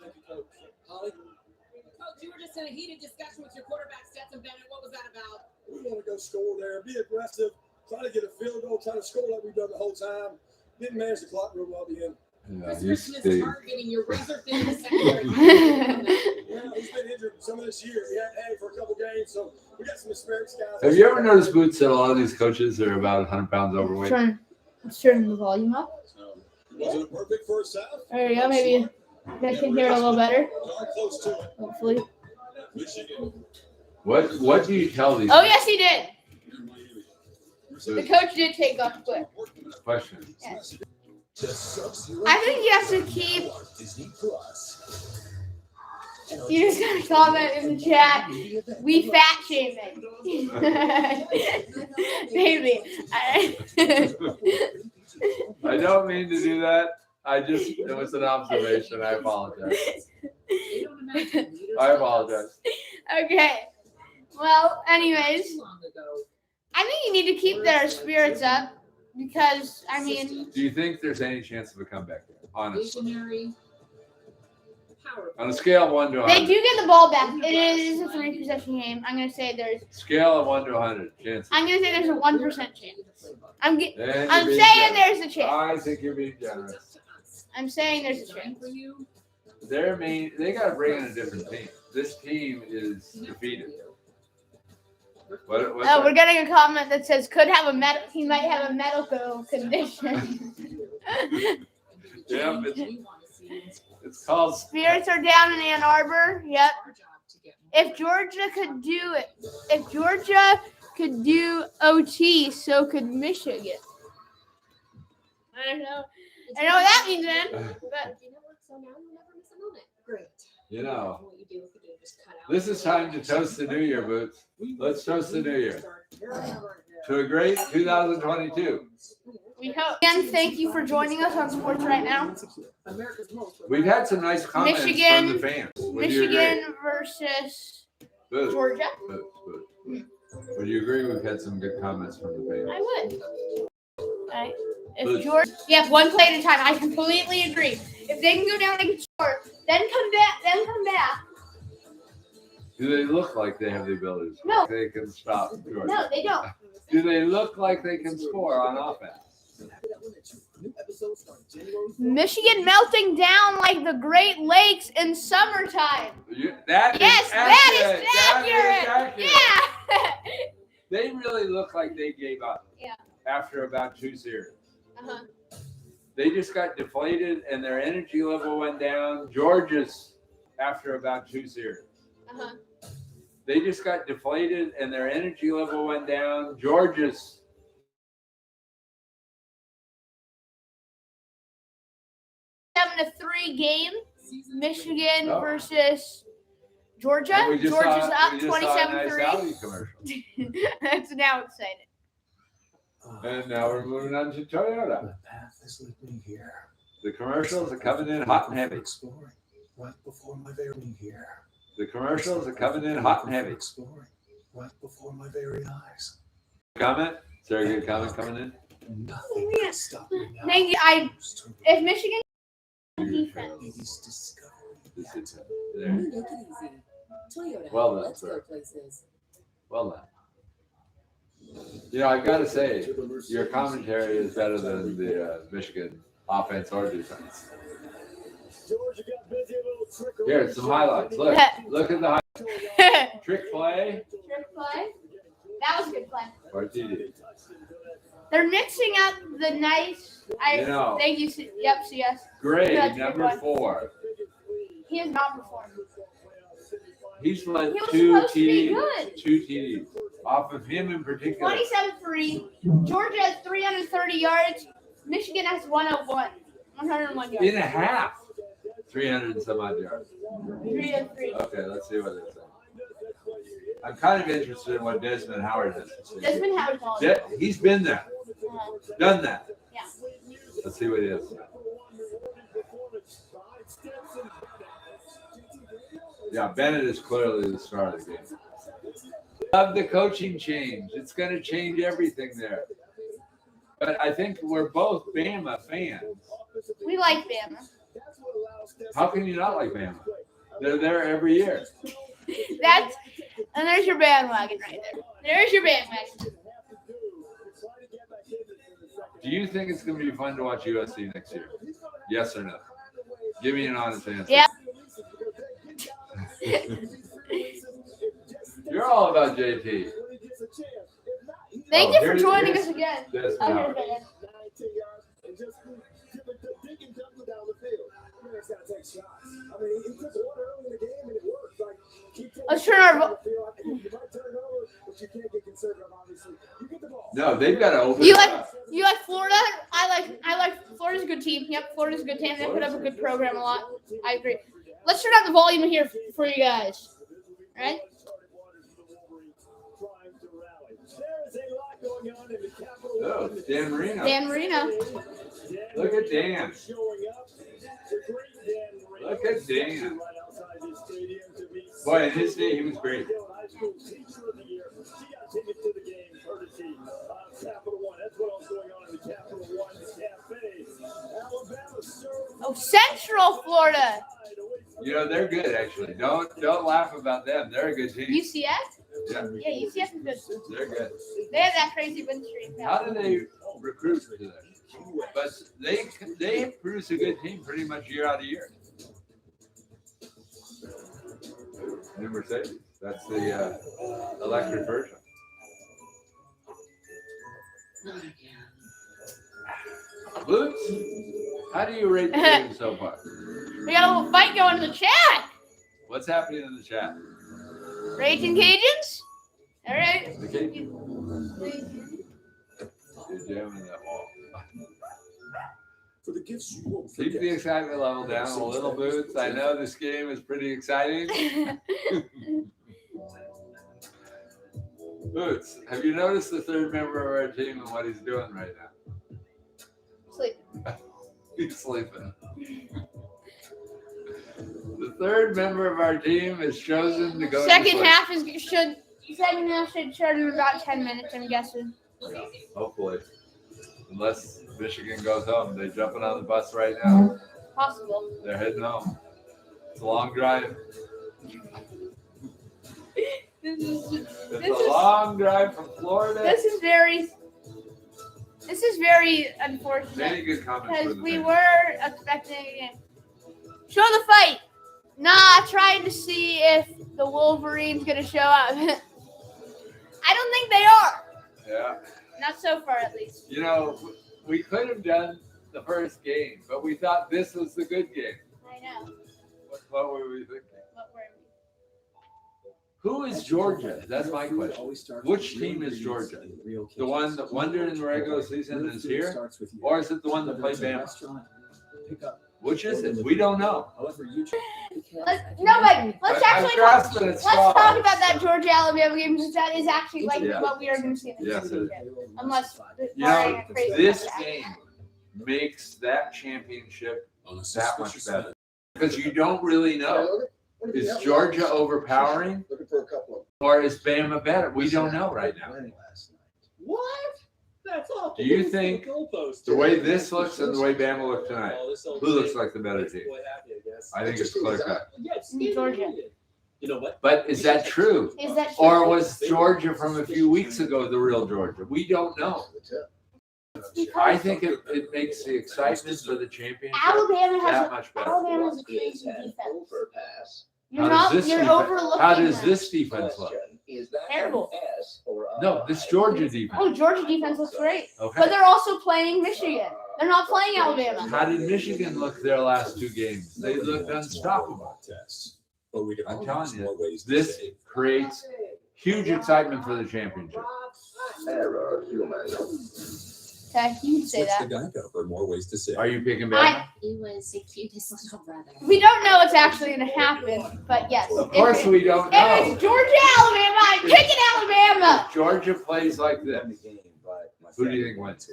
Thank you, Coach. Holly? Coach, you were just in a heated discussion with your quarterback, Stetson Bennett. What was that about? We want to go score there, be aggressive, try to get a field goal, try to score like we've done the whole time. Didn't manage the clock real well at the end. Yeah, Chris he's Christian is Steve. targeting your razor thin secondary. Well, he's been injured some of this year. He had for a couple games, so we got some experienced guys. Have you ever noticed, Boots, that a lot of these coaches are about 100 pounds overweight? Let's turn the volume up. Wasn't it perfect first half? There you go. Maybe you guys can hear it a little better. Darn close to it. Hopefully. Michigan. What do you tell these Oh, yes, he did. and Miami. The coach did take off quick. Question. Yes. Just Sub-Zero I think you have to keep. Disney Plus. You just got to comment in the chat. We fat shaming. Maybe. I don't mean to do that. It was an observation. I apologize. I apologize. Okay. Well, anyways, I think you need to keep their spirits up because, I mean, Do you think there's any chance of a comeback? Honestly. Visionary, powerful. On a scale of 1 to they 100. do get the ball back. It is a 3-possession game. I'm gonna say there's a 1% chance. I'm saying there's a chance. I think you're being generous. I'm saying there's a chance. For you, They got to bring in a different team. This team is defeated. What's Oh, that? we're getting a comment that says he might have a medical condition. Yep, it's called. Spirits are down in Ann Arbor. Yep. our job to get If Georgia could do OT, so could Michigan. I don't know. I know what that means, man. But You know what? So now you'll never miss a moment. Great. You know, What you do with it, just cut out. this is time to toast the new year, Boots. Let's toast the new year to a great 2022. we hope. Again, thank you for joining us on Sports Right Now. We've had some nice comments Michigan- from the fans. Would you agree? Michigan versus Boots, Georgia. Boots. Would you agree we've had some good comments from the fans? I would. Right. If Boots. Georgia, yeah, one play at a time. I completely agree. If they can go down and score, then come back. Do they look like they have the abilities? No. They can stop Georgia. No, they don't. Do they look like they can score on offense? Michigan melting down like the Great Lakes in summertime. That is accurate. Yeah. They really look like they gave up. Yeah. After about 2 series. Uh-huh. They just got deflated and their energy level went down. Georgia's after about 2 series. Uh-huh. They just got deflated and their energy level went down. Georgia's 7-3 game. Michigan Oh. versus Georgia. and we just Georgia's saw, up we just saw a nice 27-3. Audi commercial. That's now exciting. And now we're moving on to Toyota. The path is leading here. The commercials are coming in hot and heavy. Exploring right before my very here. The commercials are coming in hot and heavy. Exploring right before my very eyes. Comment? Is there a good comment coming in? Nothing Yeah. can stop me now. Thank you. If Michigan defense. It is discovery. This is it. We There. make it easy. Toyota. Well done, Let's sir. go places. Well done. You know, I've got to say, your commentary is better than the Michigan offense or defense. Georgia got busy a little Here, some highlights. Look at the trick play. Trick play. That was a good play. Or TD. They're mixing up the nice. Thank you. Yep. CS. Great. That's Number 4. He has not performed. He's led He was 2 supposed to be TDs. good. 2 TDs. Off of him in particular. 27-3. Georgia has 330 yards. Michigan has 101 yards. In a half. 300 and some odd yards. 303. Okay, let's see what it says. I'm kind of interested in what Desmond Howard has to say. Desmond Howard's on. He's been there. Done that. Yeah. Let's see what it is. Yeah, Bennett is clearly the star of the game. Love the coaching change. It's going to change everything there. But I think we're both Bama fans. We like Bama. How can you not like Bama? They're there every year. And there's your bandwagon right there. There's your bandwagon. Do you think it's going to be fun to watch USC next year? Yes or no? Give me an honest answer. Yeah. You're all about JT. Thank you for joining us again. This Oh, let's turn our. No, they've got to open You it like up. Florida? I like Florida's a good team. Yep, Florida's a good team. They put up a good program a lot. I agree. Let's turn up the volume here for you guys. All right? Oh, Dan Marino. Dan Marino. Look at Dan. Look at Dan. Boy, in his day, he was great. Oh, Central Florida. You know, they're good, actually. Don't laugh about them. They're a good team. UCF? Yeah, Yeah, UCF is good. they're good. They have that crazy win streak. How do they recruit for that? But they produce a good team pretty much year out of year. New Mercedes. That's the electric version. Boots, how do you rate the game so far? We got a little fight going in the chat. What's happening in the chat? Raging Cajuns? All right. The Cajuns? You're jamming that wall. For the gifts you won't Keep forget. the excitement level down a little, Boots. I know this game is pretty exciting. Boots, have you noticed the third member of our team and what he's doing right now? Sleep. He's sleeping. The third member of our team has chosen to go to Second sleep. half should start in about 10 minutes, I'm guessing. Yeah, hopefully. Unless Michigan goes home. They're jumping on the bus right now. Possible. They're heading home. It's a long drive. It's a long drive from Florida. This is very unfortunate. Many good comments for Because the we fans. were expecting it. Show the fight. Nah, trying to see if the Wolverines gonna show up. I don't think they are. Yeah. Not so far, at least. You know, we could have done the first game, but we thought this was the good game. I know. What were we thinking? What were Who is Georgia? That's my question. Which team is Georgia? The one that won during the regular season and is here? Or is it the one that played Bama? Which is it? We don't know. Let's actually talk about that Georgia Alabama game because that is actually like Yeah. what we are going to see. Yes, it is. Unless You know, this game makes that championship that much better. Because you don't really know. Is Georgia overpowering Looking for a couple or is Bama better? We don't know right now. What? That's all. Do you think the way this looks and the way Bama looked tonight, who looks like the better team? I think it's clear cut. Yes, Georgia. You know what? But is that true? Is that true? Or was Georgia from a few weeks ago the real Georgia? We don't know. I think it makes the excitement for the championship Alabama that has much better. Alabama's a crazy defense. You're How not. does this You're defense- overlooking. How does them. this defense look? Terrible? No, this Georgia defense. Oh, Georgia defense looks great, but Okay. they're also playing Michigan. They're not playing Alabama. How did Michigan look their last two games? They looked unstoppable. But we can I'm all telling use you, more ways to this say, creates huge excitement for the championship. Okay, you can say switch to that. Geico for more ways to say. Are you picking Bama? He was the cutest little brother. We don't know what's actually going to happen, but yes. Of course we don't If know. it's Georgia, Alabama, I'm picking Alabama. If Georgia plays like this, who do you think wins?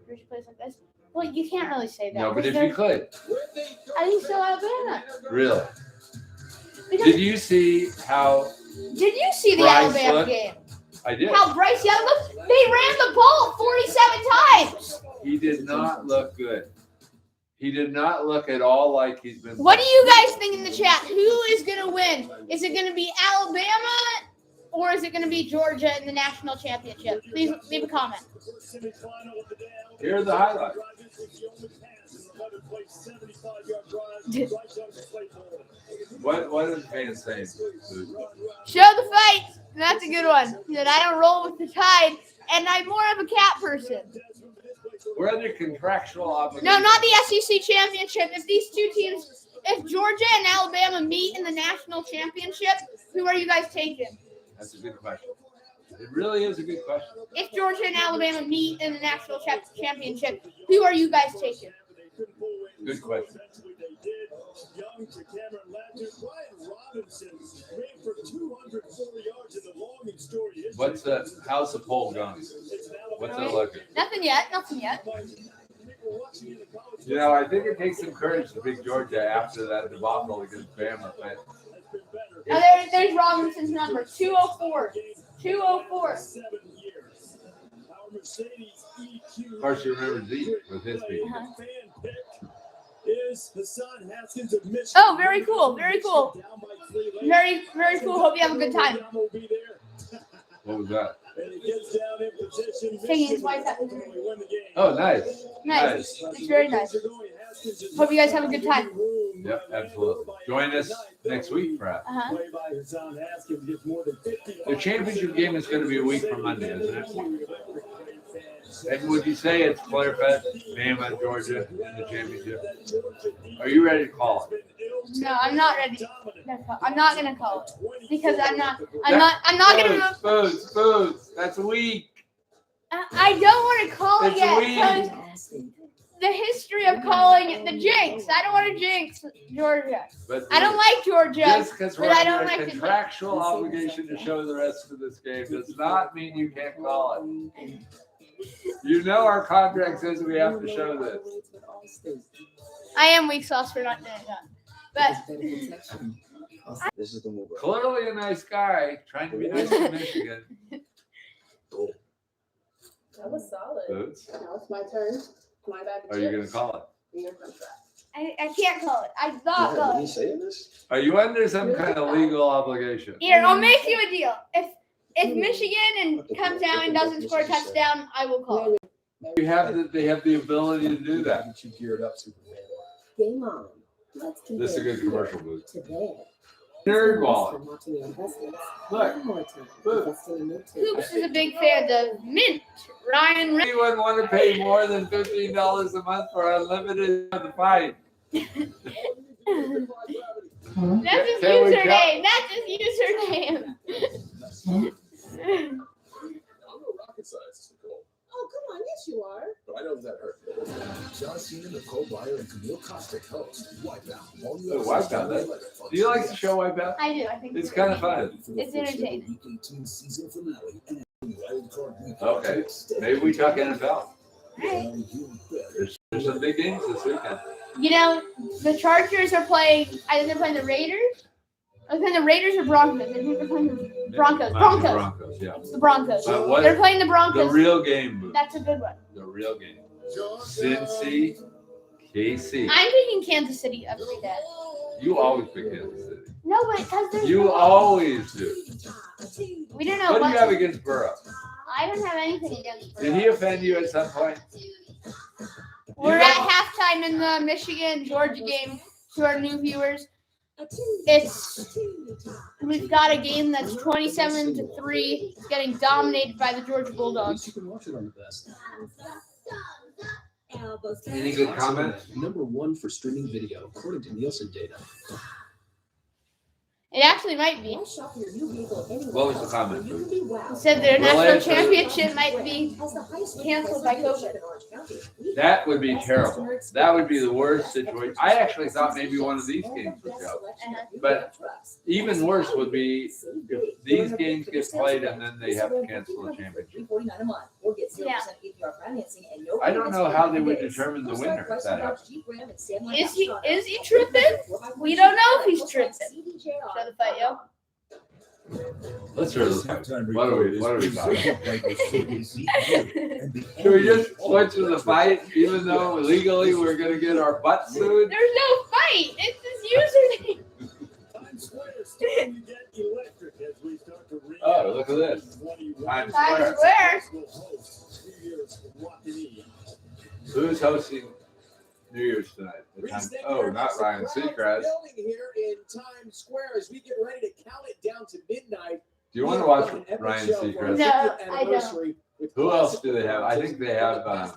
Georgia plays like this. Well, you can't really say that. No, but if because you could, I think still Alabama. really. Because Did you see how did you see the Bryce Alabama looked? game? I did? How Bryce Young looked? They ran the ball 47 times. He did not look good. He did not look at all like he's been. What do you guys think in the chat? Who is going to win? Is it going to be Alabama or is it going to be Georgia in the national championship? Please leave a comment. Here are the highlights. What is the fans saying? Show the fight. That's a good one. He said, I don't roll with the tide, and I'm more of a cat person. We're under contractual obligation. No, not the SEC championship. If these two teams, if Georgia and Alabama meet in the national championship, who are you guys taking? That's a good question. It really is a good question. If Georgia and Alabama meet in the national championship, who are you guys taking? Good question. How's the poll going? What's it looking? Nothing yet. Nothing yet. You know, I think it takes some courage to pick Georgia after that debacle against Bama. But Now there's Robinson's number 204. 204. of course, you remember Zeke with his beat. Oh, very cool. Very cool. Very, very cool. Hope you have a good time. What was that? Taking his wife out. Oh, nice. Nice. It's very nice. Hope you guys have a good time. Yep, absolutely. Join us next week, perhaps. Uh-huh. The championship game is going to be a week from Monday, isn't it? And would you say it's Flare Fest, Bama, Georgia in the championship? Are you ready to call it? No, I'm not ready. I'm not gonna call it because I'm not gonna. Foods. That's a week. I don't want to call it It's yet weak. because the history of calling it the jinx. I don't want to jinx Georgia. But I don't like Georgia, just because we're but I don't under like a the contractual obligation to show the rest of this game does not mean you can't call it. You know our contract says we have to show this. I am weak sauce for not doing that. But This is the move. Clearly a nice guy trying to be nice to Michigan. That was solid. Foods. Now it's my turn. My bag of Are you going to chips. call it? And your french fries. I can't call it. I thought call it. saying this? Are you under some kind of legal obligation? Here, I'll make you a deal. If Michigan comes out and doesn't score a touchdown, I will call it. They have the ability to do that. Get you geared up, Superman. Game on. Let's This is a good commercial, Booth. Today. Nerd wallet. Look, Hoops is a big fan of Mint. Ryan Reynolds. anyone want to pay more than $15 a month for unlimited of the fight? That's his Can we username. That's his username. I'm no rocket scientist, Nicole, Oh, come on. Yes, you are. but I know that hurt. John Cena, Nicole Byer, and Camille Kostick host Wipeout. All you Oh, Wipeout, Do you like the show Wipeout? I do. I think It's kind of fun. It's entertaining. Okay, maybe we talk NFL. Right. There's some big games this weekend. You know, the Chargers are playing. I think they're playing the Raiders. They're playing the Raiders or Broncos. I think they're playing the Broncos. Broncos, yeah. It's the Broncos. What- They're playing the The Broncos. real game, Booth. That's a good one. The real game. Cincy, KC. I'm picking Kansas City every day. You always pick Kansas City. No, but because there's You always do. we don't know What do what. you have against Burrow? I don't have anything against Did Burrow. he offend you at some point? We're at halftime in the Michigan-Georgia game. To our new viewers, we've got a game that's 27-3, getting dominated by the Georgia Bulldogs. You can watch it on the best. Any good comments? Number one for streaming video, according to Nielsen data. It actually might be. What was the comment? It said their Well, national it's- championship might be canceled by COVID. That would be terrible. That would be the worst situation. I actually thought maybe one of these games would go. But even worse would be if these games get played and then they have to cancel the championship. Yeah. I don't know how they would determine the winner if that happens. Is he tripping? We don't know if he's tripping. Show the fight, yo. Let's hear the fight. What are we talking? Should Should we just switch to the fight, even though legally we're gonna get our butts sued? There's no fight. It's his username. Times Square is starting to get electric as we start to read. Oh, look at this. Times Square. Square. Will host New Year's Rockin' Eve. Who's hosting New Year's tonight? Oh, not Ryan Seacrest. Building here in Times Square as we get ready to count it down to midnight. Do you want to watch Ryan Seacrest? No, I don't. Who else do they have? I think they have 5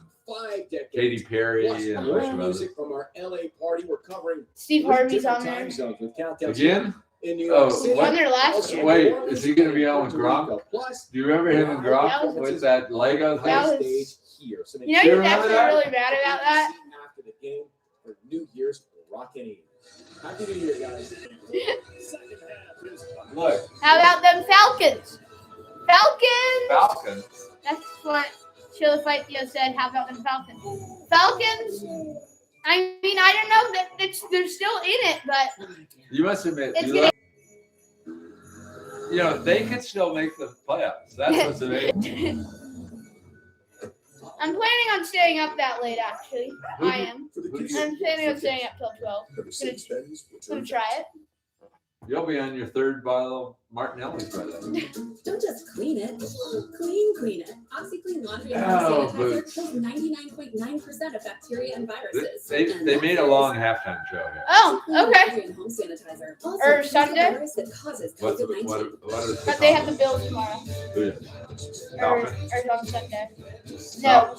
decades. Katy Perry Plus, and a more bunch of others. music from our LA party. We're covering Steve Harvey's different on there. time zones with countdowns Again? in New York Oh, City. Won there last year. Wait, is he gonna be on with Gronk? Plus, Do you remember him and Gronk with that Lego That thing? was- stage here. So You know You who's remember actually that? really mad about that? after the game for New Year's Rockin' Eve. Happy New Year, guys. Second half is Look, How about them Falcons? Falcons! Falcons. That's what Show the Fight Theo said. How about them Falcons? Falcons? I mean, I don't know that they're still in it, but You must admit, It's you know, they could still make the playoffs. That's what's amazing. I'm planning on staying up that late, actually. I am. For the Who- kids, I'm planning on staying up till 12. the Mercedes-Benz will Gonna turn try it. You'll be on your third bottle of Martinelli's by then. Don't just clean it. Clean it. OxyClean laundry and Oh, hand sanitizer boots. kills 99.9% of bacteria and viruses. They made a long halftime show here. Oh, okay. And home sanitizer. Or Sunday. That causes What's COVID-19. what is But they have the Bills tomorrow. Who is it? Or Dolphins? on Sunday. No.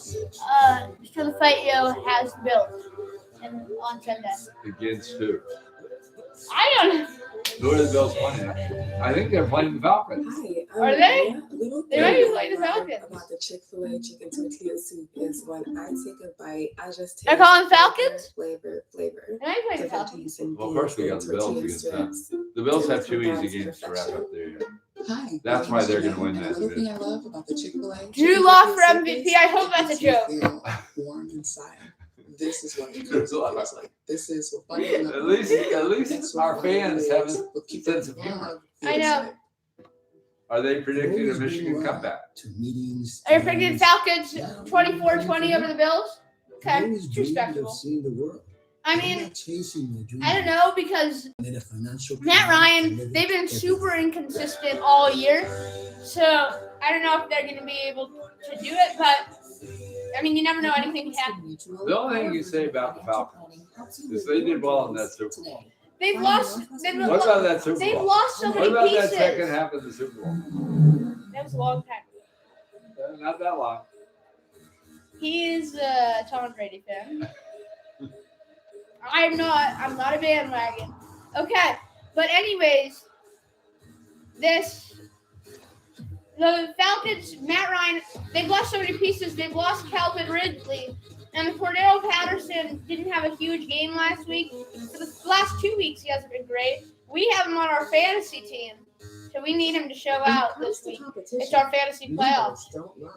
Show the Fight Yo has the Bills. And on Sunday. Against who? I don't know. Who are the Bills playing? I think they're playing the Falcons. Hi, Are they? Little They might be thing playing the I love Falcons. about the Chick-fil-A chicken tortilla soup is when I take a bite, I just They're taste calling Falcons? flavor. They might play the Different Falcons. taste in Well, of course we got beans the Bills and against tortilla them. strips. The Bills have two Different easy games to wrap perfection. up their year. Hi. That's why they're gonna win that Another division. thing I love about the Chick-fil-A Drew chicken Lock tortilla for soup MVP. is I hope it that's a makes me joke. feel warm inside. This is what it Drew feels Lock. like. This is what bundling up At with least That's what our fans have a will keep the sense of humor. love I know. feels Are they predicting a Michigan comeback? To meetings. Are you predicting Falcons 24-20 over the Bills? Okay, it's respectable. Seeing the world. I I'm mean, not chasing my dream. I don't know because Made a financial Matt plan Ryan, to live they've been every super inconsistent all year. So I don't know if they're going to be able to do it, but I mean, you never know. Anything can happen. The only thing you say about the Falcons is they did well in that Super Bowl. They've lost. What about that Super They've Bowl? lost so What many about pieces. that second half of the Super Bowl? That was a long time. Not that long. He is a Tom Brady fan. I'm not a bandwagon. Okay, but anyways, the Falcons, Matt Ryan, they've lost so many pieces. They've lost Calvin Ridley, and Cordero Patterson didn't have a huge game last week. For the last 2 weeks, he hasn't been great. We have him on our fantasy team, so we need him to show out this week. It's our fantasy playoffs. Don't lie.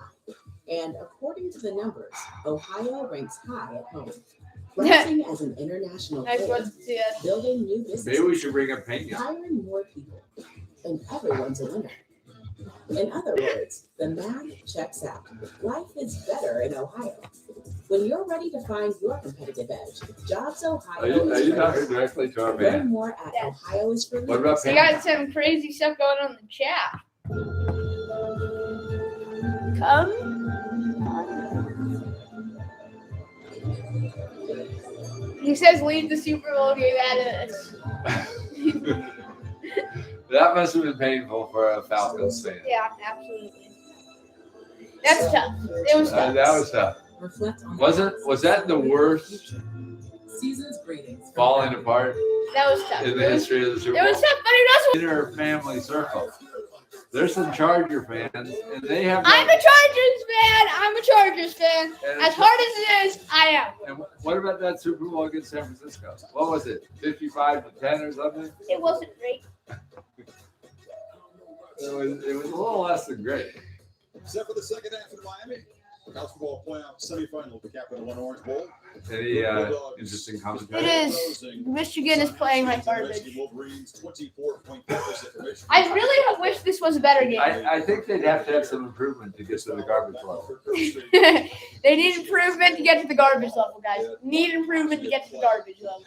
And according to the numbers, Ohio ranks high at home. Rising as an international Nice player, one, Tia. building new businesses, Maybe we should bring up Pena. hiring more people, and everyone's a winner. In other words, the math checks out. Life is better in Ohio. When you're ready to find your competitive edge, Jobs Ohio Are you is for talking you. directly to our Learn man? more at Yes. ohioisforleaders. What about We Pena? got some crazy stuff going on in the chat. He says leave the Super Bowl game at us. That must have been painful for a Falcons fan. Yeah, absolutely. That's tough. It was tough. That was tough. Was that the worst Season's greetings. falling apart That was tough. in the history of the Super It Bowl? was tough, but it also. Inner family circle. There's some Charger fans, and they have. I'm a Chargers fan. I'm a Chargers fan. And As hard as it is, I am. And what about that Super Bowl against San Francisco? What was it? 55-10 or something? It wasn't great. It was a little less than great. Except for the second half in Miami. College football playoff semifinal, the Capital One Orange Bowl. Any interesting commentary? It is. Michigan is playing like garbage. Wolverines 24-point deficit for Michigan. I really wish this was a better game. I think they'd have to have some improvement to get to the garbage level. They need improvement to get to the garbage level, guys. Need improvement to get to the garbage level.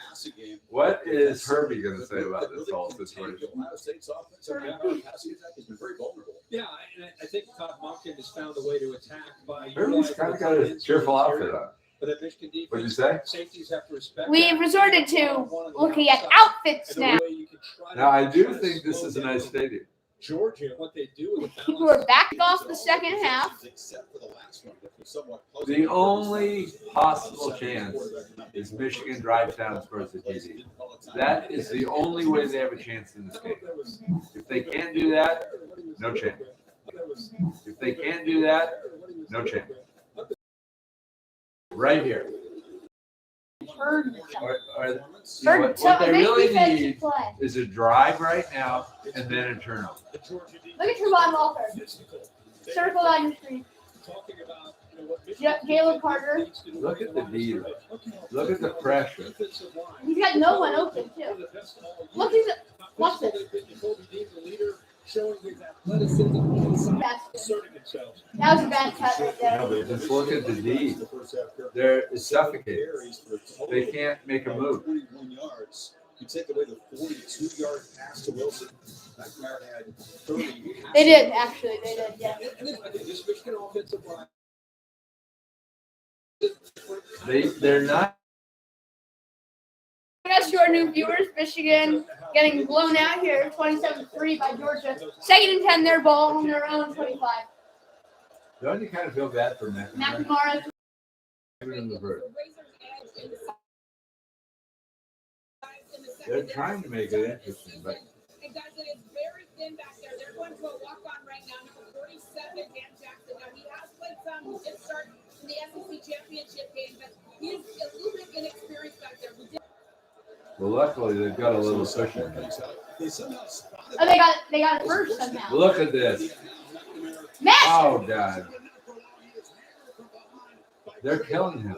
What is Herbie going to say about this whole situation? Ohio State's offensive passing attack has been very vulnerable. Yeah, and I think Todd Monken has found a way to attack by. Herbie's kind of got a cheerful outfit on. But that Michigan defense, What did you say? safeties have to respect. We that. resorted to looking at outfits And the now. way you can try to Now, I do try to think this slow is a down nice stadium. Georgia, what they do with the People are back off the second half. Except for the last one, which was somewhat close. The only possible chance is Michigan drives down scores the TD. That is the only way they have a chance in this game. If they can't do that, no chance. If they can't do that, no chance. Right here. Bird. What they really defensive need play. is a drive right now and then a turnover. Look at Trevon Walker. Circle on your screen. Jalen Carter. Look at the D. Look at the pressure. He's got no one open, too. Look, watch this. Showing his athleticism, asserting himself. That was a bad cut right there. No, but just look at the D. They're suffocated. They can't make a move. 41 yards. You take away the 42-yard pass to Wilson. McNair had 30. They did, actually. They did, yeah. And then I think this Michigan offensive line. They're not. As to our new viewers, Michigan getting blown out here, 27-3 by Georgia. Second and 10, their ball on their own 25. Don't you kind of feel bad for McNamara? McNamara. In the bird. They're trying to make it interesting, but And guys, it is very thin back there. They're going to a walk-on right now, number 47, Dan Jackson. Now, he has played some. He did start in the SEC championship game, but he's a little bit inexperienced back there. well, luckily they've got a little cushion. Oh, they got it first somehow. Look at this. Matt! Oh, God. They're killing him.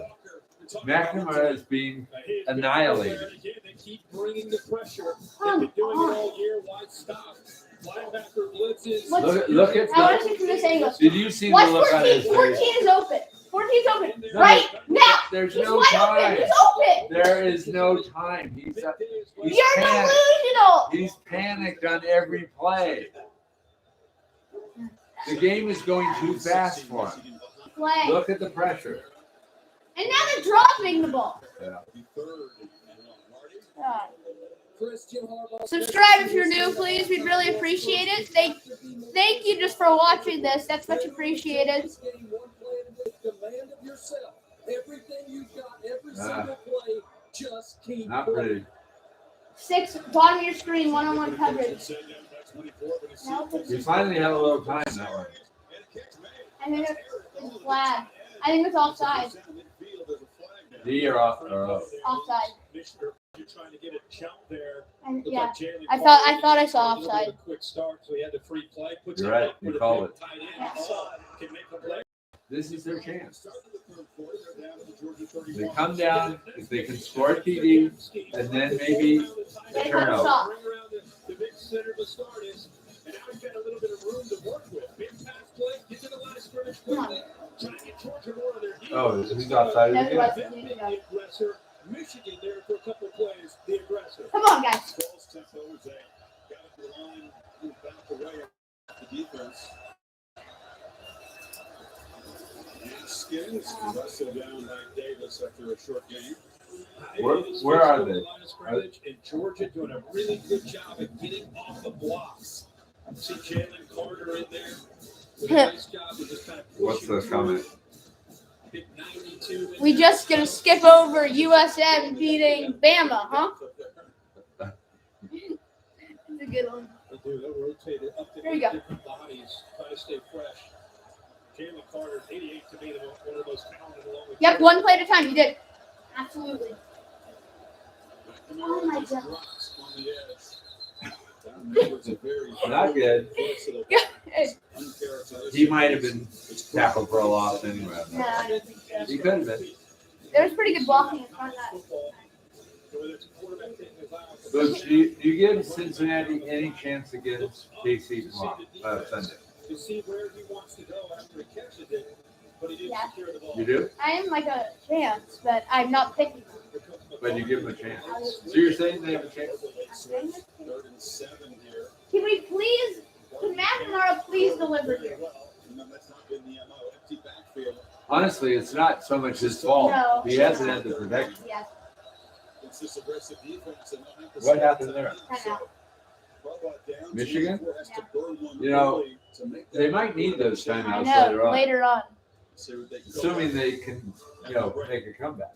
McNamara is being annihilated. They keep bringing the pressure. They've been doing it all year. Why stop? Linebacker blitzes. Look at I want to see from this angle. Did you see the Watch look on 14. his face? 14 is open. 14 is open. No, Right now. There's He's no wide time. open. He's open. There is no time. He's You're panicked. delusional. He's panicked on every play. The game is going too fast for him. Play. Look at the pressure. And now they're dropping the ball. Yeah. God. Subscribe if you're new, please. We'd really appreciate it. Thank you just for watching this. That's much appreciated. Not pretty. 6, bottom of your screen, one-on-one coverage. You finally have a little time that way. I think it's flag. I think it's offside. D or off or off. Offside. You're trying to get a jump there. And, Looked yeah, like Jalen I thought I Carter saw had a little bit offside. of a quick start, so he had the free play. Puts You're it right. up You with a called big it. tight end. Can make a play. This is their chance. They come down, if they can score a TD, and then maybe a They turnover. stop. Bring around the big center to start is, and now he's got a little bit of room to work with. Big pass play, get to the line of scrimmage quickly. Trying to get Georgia more of their heat. Oh, he's outside That's again. what- Them being the aggressor. Michigan there for a couple of plays, the aggressor. Come on, guys. Falls tempo as they got up the line, moved back away off the defense. Skins wrestled down by Davis after a short game. Where are they? And Georgia doing a really good job of getting off the blocks. See Jalen Carter in there with a nice job of just kind of What's the comment? Big 92 in We there. just gonna skip over USM beating Bama, huh? It's a good one. They do. They'll rotate it up to There you go. different bodies, try to stay fresh. Jalen Carter, 88 to me, one of the most talented along with Yep, one play at a time. You did. Absolutely. Oh my God. On the edge. Down there was a very Not good. uncharacteristic. He might have been tackled for a loss anyway. No, I don't think so. He could have been. There was pretty good blocking in front of that. But do you give Cincinnati any chance against KC tomorrow, Sunday? To see where he wants to go after he catches it, but he didn't Yeah. secure the ball. You do? I am like a chance, but I'm not picking. But you give them a chance. So you're saying they have a chance? Third and 7 here. Can we please, can McNamara please deliver here? That's not been the MO. Empty backfield. Honestly, it's not so much his fault. No. He hasn't had the protection. Yeah, It's this aggressive defense. And no emphasis What happened there? I know. Michigan? Has to burn one You know, early to make that They might need those I timeouts know. later on, Later on. see what they can go assuming back. they can, make a comeback.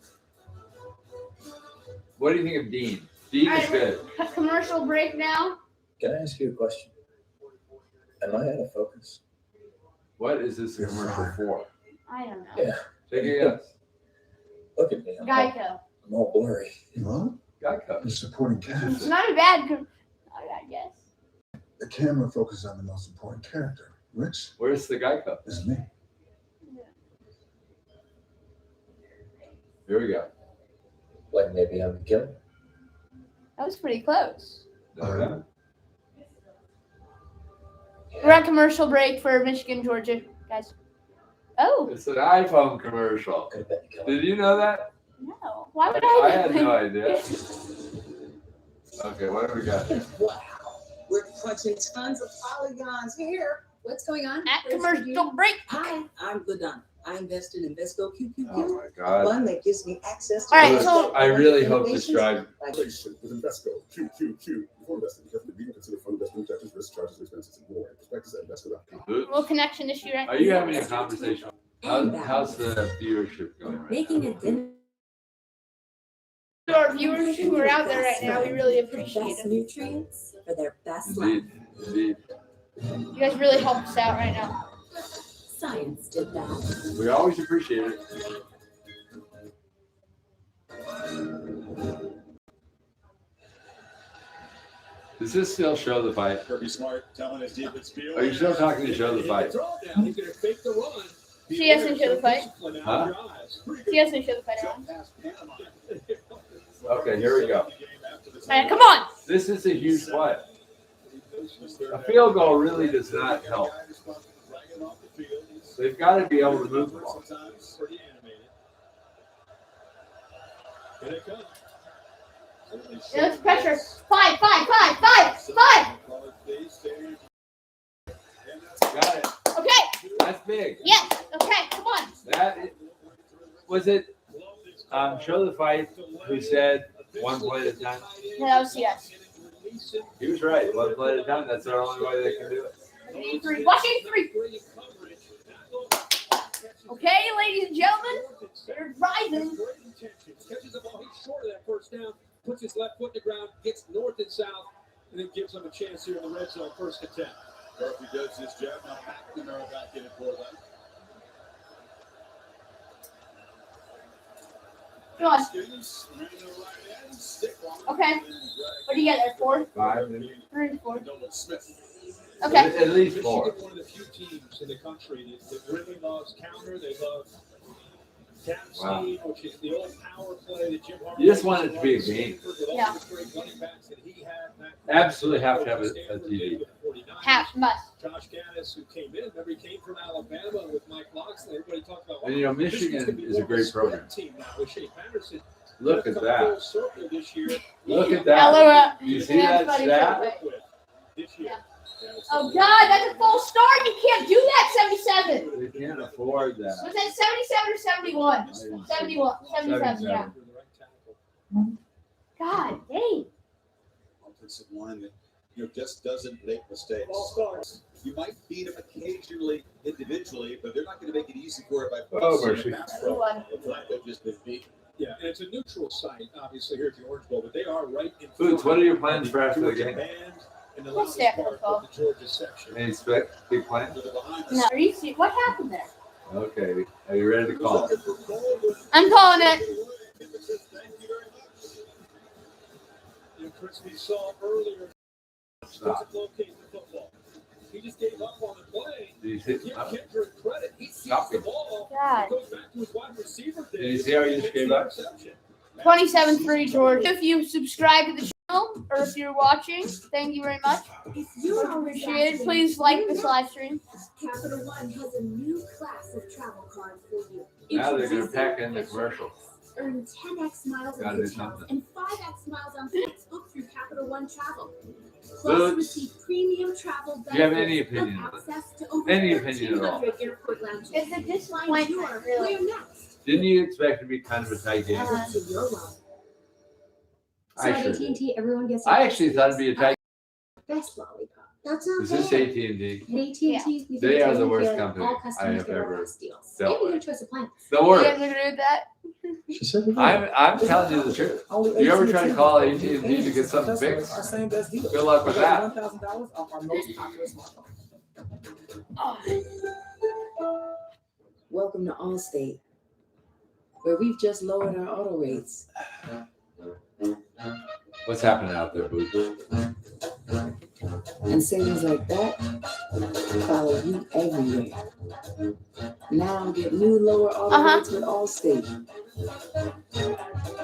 What do you think of Dean? Dean is good. Commercial break now. Can I ask you a question? Am I out of focus? What is this a commercial for? I don't know. Yeah. Take a guess. Look at me. Geico. I'm all blurry. Huh? Geico. The supporting It's character. not a bad. I guess. The camera focuses on the most important character, which Where's the Geico? is me. Here we go. Like maybe I'm the killer. That was pretty close. Okay. We're on commercial break for Michigan, Georgia, guys. Oh It's an iPhone commercial. Could have been the killer. Did you know that? no! Why would I I? had no idea. Okay, what do we got here? Wow, we're crunching tons of polygons here. What's going on? At commercial break. Hi, I'm Ladonna. I invested in Vesco QQQ, Oh my a God. fund that gives me access to. All right, so- I really hope this drive. Relationship with Invesco. QQQ. Before investing, carefully read and consider fund investment objectives, risk, charges, expenses, and more. Prospectus at Invesco.com. Little connection issue right Are you having a conversation? How's the viewership going right Making now? a dinner. To our viewers who are out there right now, we really appreciate Best it. nutrients for their best life. Indeed, indeed. You guys really help us out right now. Science did that. We always appreciate it. Does this still show the fight? Kirby Smart telling his defense field. Are you still talking to show the fight? Drawdown, he's gonna fake the run. See us and show the fight. Huh? See us and show the fight around. Okay, here we go. All right, come on. This is a huge play. A field goal really does not help. They've got to be able to move the ball. Sometimes Pretty animated. Here they come. Yeah, let's pressure. Five. Got it. Okay. That's big. Yes. Okay. Come on. Was it Show the Fight who said one play at a time? Yeah, that was yes. He was right. One play at a time. That's the only way they can do it. Watch 83. Okay, ladies and gentlemen, they're rising. Catches the ball, he's short of that first down, puts his left foot in the ground, gets north and south, and then gives them a chance here in the red zone, first attempt. Murphy does his job. Now McNamara back in it for them. Come on. Students ran the right end, stick on it, Okay. and drag What do you get there? 4? 5. 3, 4. Nolan Smith. Okay. At least 4. Michigan, one of the few teams in the country that really loves counter. They love tap Wow. scheme, which is the old power play that Jim Harbaugh. You just want it to be a game. Yeah. Absolutely have to have a TV. Must. Josh Gaddis, who came in, remember he came from Alabama with Mike Loxley. Everybody talked about. And, you know, Michigan is a great program. Team now with Shea Patterson. Look at that. Full circle this year. Look at Hello, that. You see that buddy, stat? This year. Yeah. Oh God, that's a false start. You can't do that. 77. They can't afford that. Was that 77 or 71? 71. 77. Yeah. God dang. Offensive line that just doesn't make mistakes. You might beat them occasionally individually, but they're not going to make it easy for it by mercy. the pass pro. The fact they've just been beat. Yeah, and it's a neutral site, obviously, here at the Orange Bowl, but they are right in Boots, what are your plans for after the game? In the We'll loudest stay at part football. of the Georgia section. Any big plans? No. Are you serious? What happened there? Okay. Are you ready to call? I'm calling it. Chris, we saw earlier, doesn't locate the football. He just gave up on the play. Did you see? Give Kendrick credit. He sees Stop the it. ball. God. Goes back to his wide receiver. Did you see how he just gave up? 27-3 Georgia. If you subscribe to the channel or if you're watching, thank you very much. Much appreciated. Please like this live stream. Capital One has a new class of travel cards for you. Now they're going to pack in the commercial. Earn 10x miles on Gotta do hotels something. and 5x miles on flights booked through Capital One Travel. Plus, Boots, receive premium travel benefits. do you have any opinion with on it? access to over Any opinion at all? 1,300 airport lounges. It's a disappointment, really. Where next? Didn't you expect it to be kind of a tight game? To your love. So I at sure did. AT&T, everyone gets I actually thought it'd be a tight. best lollipop. That's not Is this bad. AT&T? At AT&T, we They think are the taking worst care of company all I customers have get our ever best deals. dealt And we with. get a choice of plans. The You worst. guys agree with that? She said we I'm telling you the truth. You ever try to call AT&T to get something fixed? Our same best deal. Good luck with that. $1,000 off our most popular smartphone. Welcome to Allstate, where we've just lowered our auto rates. What's happening out there, Boots? And savings like that follow you everywhere. Now get new lower auto rates with Allstate.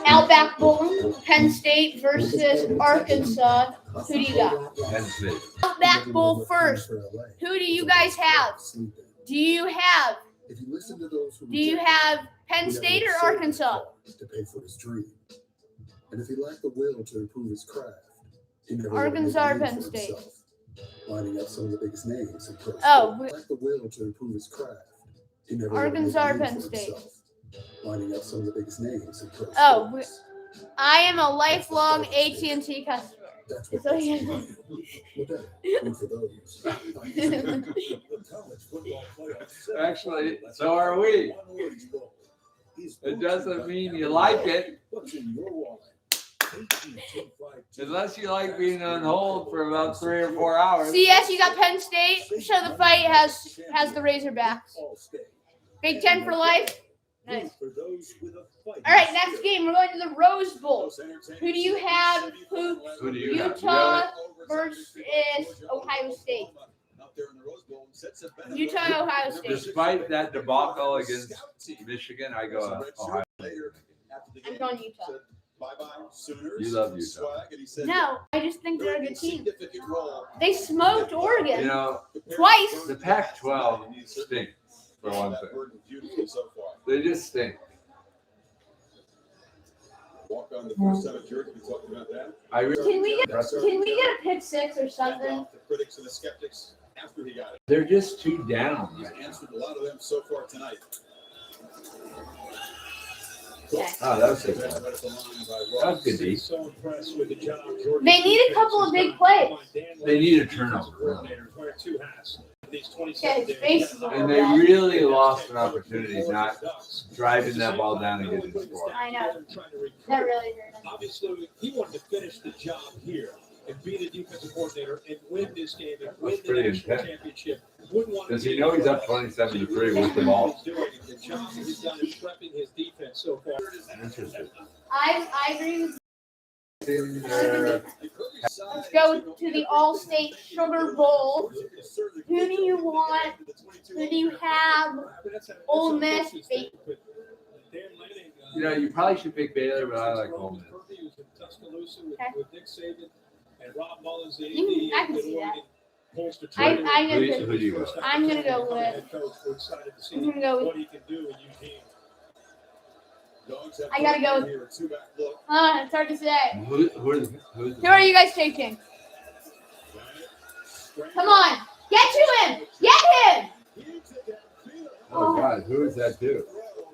Outback Bowling, Penn State versus Arkansas. Who do you got? Penn State. Outback Bowl first. Who do you guys have? Do you have If you listen to those who Penn State or Arkansas? to pay for his dream, and if he lacked the will to improve his craft, he never Arkansas or would have made a name Penn for State? himself, lining up some of the biggest names in pro Oh, sport. He lacked the will to improve his craft. He never Arkansas or would have made a Penn name for State? himself, lining up some of the biggest names in pro Oh, sports. I am a lifelong AT&T customer. That's It's what okay. Well, then, root for those. Actually, so are we. It doesn't mean you like it. What's in your wallet? Unless you like being on hold for about 3 or 4 hours. CS, you got Penn State. Show the fight has the Razorbacks. Big Ten for life. Nice. All right, next game. We're going to the Rose Bowl. Who do you have? Who do you have? Utah versus Ohio State. Utah, Ohio State. Despite that debacle against Michigan, I go Ohio. I'm going Utah. You love Utah. No, I just think they're a good team. They smoked Oregon You know, twice. the Pac-12 stinks, for one thing. They just stink. Walk on the first time at church, we talked about that. Can we get a pick six or something? The critics and the skeptics after he got it. They're just too down. He's answered a lot of them so far tonight. Oh, that was good. That was good, D. So impressed with the job Georgia They need a couple of big plays. They need a turnover. coordinators wear two hats. These Yeah, 27 his days. face is And they really lost an opportunity not driving that ball down and getting the score. I know. That really hurt him. Obviously, he wanted to finish the job here and be the defensive coordinator and win this game and win That's the pretty national intense. championship. Wouldn't want to Does he know he's up 27-3 with the ball? He's doing the job that he's done is prepping his defense so far. Interesting. I agree with Uh, Let's go to the All-State Sugar Bowl. Who do you want? Who do you have? Ole Miss. You know, you probably should pick Baylor, but I like Ole Miss. With Nick Saban and Rob Mullins, the I can see that. I'm Who do you got? I'm gonna go with. I'm gonna go with. what he can do in Eugene. I gotta go with. It's hard to say. Who Who are you guys taking? Come on. Get to him. Get him. Oh God, who is that to?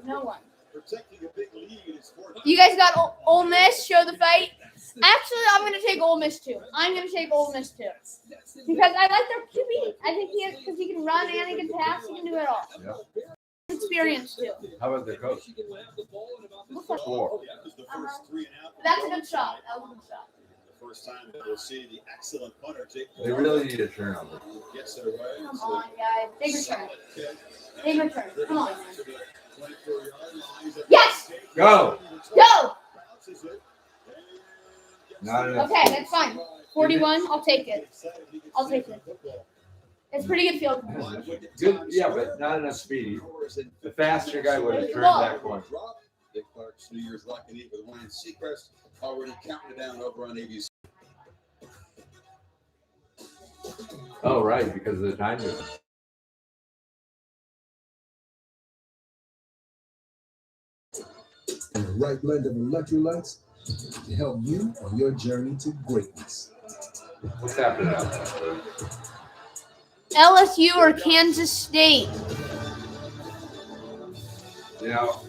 No one. Protecting a big lead is for You guys got Ole Miss. Show the fight. Actually, I'm going to take Ole Miss too. Because I like their QB. I think because he can run and he can pass. He can do it all. Yeah. Experience too. How about the coach? 4. That's a good shot. That was a good shot. the first time that we'll see the excellent punter take. They really need a turnover. Gets it away. Come on, guys. Big return. Big return. Come on. Yes! Go! Go! Not enough. Okay, that's fine. 41, I'll take it. I'll take it. It's pretty good field goal. Good, yeah, but not enough speed. The faster guy would have turned that corner. Dick Clark's New Year's Lucky League with Ryan Seacrest already counting it down over on ABC. Oh, right, because of the time difference. And the right blend of electrolytes to help you on your journey to greatness. What's happening out there? LSU or Kansas State? You know,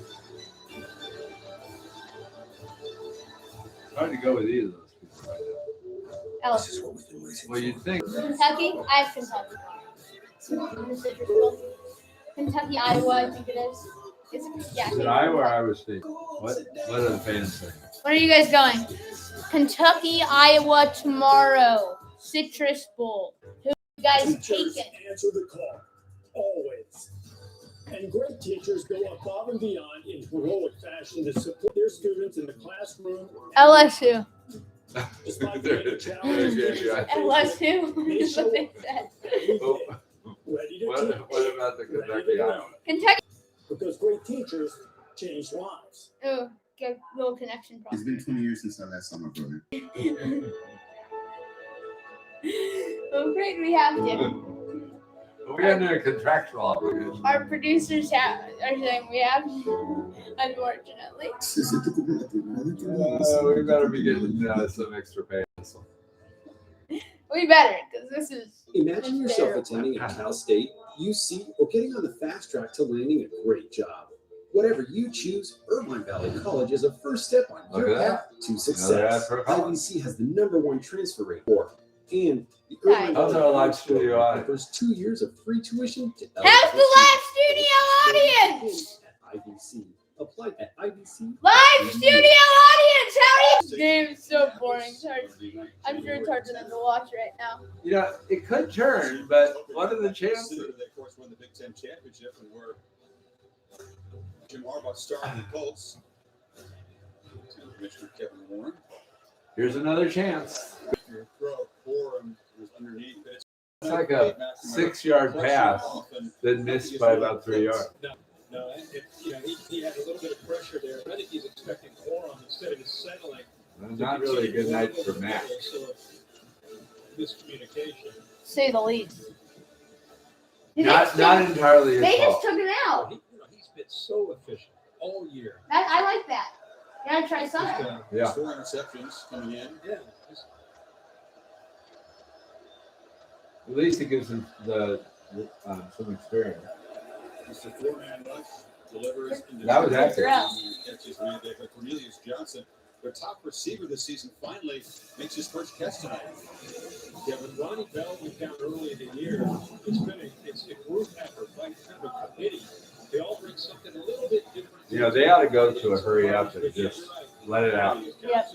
hard to go with either of those people right now. LSU. Well, you'd think. Kentucky? I have Kentucky. Kentucky, Iowa, I think it is. Yeah. Is it Iowa or Iowa State? What are the fans saying? When are you guys going? Kentucky, Iowa tomorrow. Citrus Bowl. Who you guys taking? Answer the call, always. And great teachers go above and beyond in heroic fashion to support their students in the classroom. LSU. LSU is what they said. What about the Kentucky, Iowa? Kentucky. Because great teachers change lives. Oh, get a little connection It's problem. been 20 years since I last saw my brother. I'm afraid we have to. We under a contractual obligation. Our producers are saying we have to, unfortunately. We better be getting some extra pay. We better, because this is. Imagine yourself attending at Cal State, UC, or getting on the fast track to landing a great job. Whatever you choose, Irvine Valley College is a first step on Look your at path to Another ad success. for college. IVC has the #1 transfer rate for, and the Irvine How's Valley our live College studio program audience? offers 2 years of free tuition to How's the live studio audience? at IVC. Apply at IVC. Live studio audience, how are you? Game's so boring. I'm sure it's hard for them to watch right now. You know, it could turn, but what are the chances? They, of course, won the Big Ten championship and were Jim Harbaugh starting the Colts. Commissioner Kevin Warren. Here's another chance. Your throw for him was underneath. But It's like a 6-yard pass that missed by about 3 yards. No, he had a little bit of pressure there. I think he's expecting Corum instead of just settling. Not really a good night for Matt. Miscommunication. Say the least. Not entirely his They just fault. took it out. He's been so efficient all year. I like that. You gotta try something. Yeah. 4 interceptions coming in. Yeah. At least it gives him some experience. Mr. 4-man rush delivers. That was accurate. Catches made there, but Cornelius Johnson, their top receiver this season, finally makes his first catch tonight. Yeah, with Ronnie Bell, we found early in the year, it's a group effort, like kind of a committee. They all bring something a little bit different. You know, they ought to go to a hurry up and just let it out. Yep.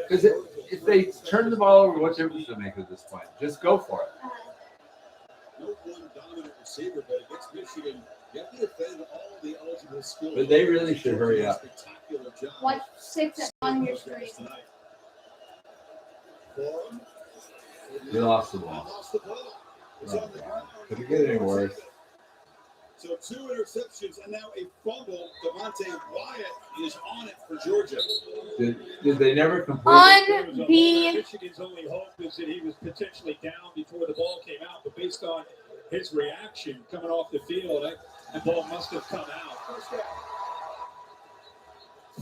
Because if they turn the ball over, what difference does it make at this point? Just go for it. No one dominant receiver, but against Michigan, you have to defend all the eligible skills. But they really should hurry up. Spectacular job. Watch 6 on your screen. They lost the ball. Lost the ball. It's on the ground. Could it get any worse? So 2 interceptions and now a fumble. Devontae Wyatt is on it for Georgia. Did they never complete? Michigan's only hope is that he was potentially down before the ball came out, but based on his reaction coming off the field, that ball must have come out.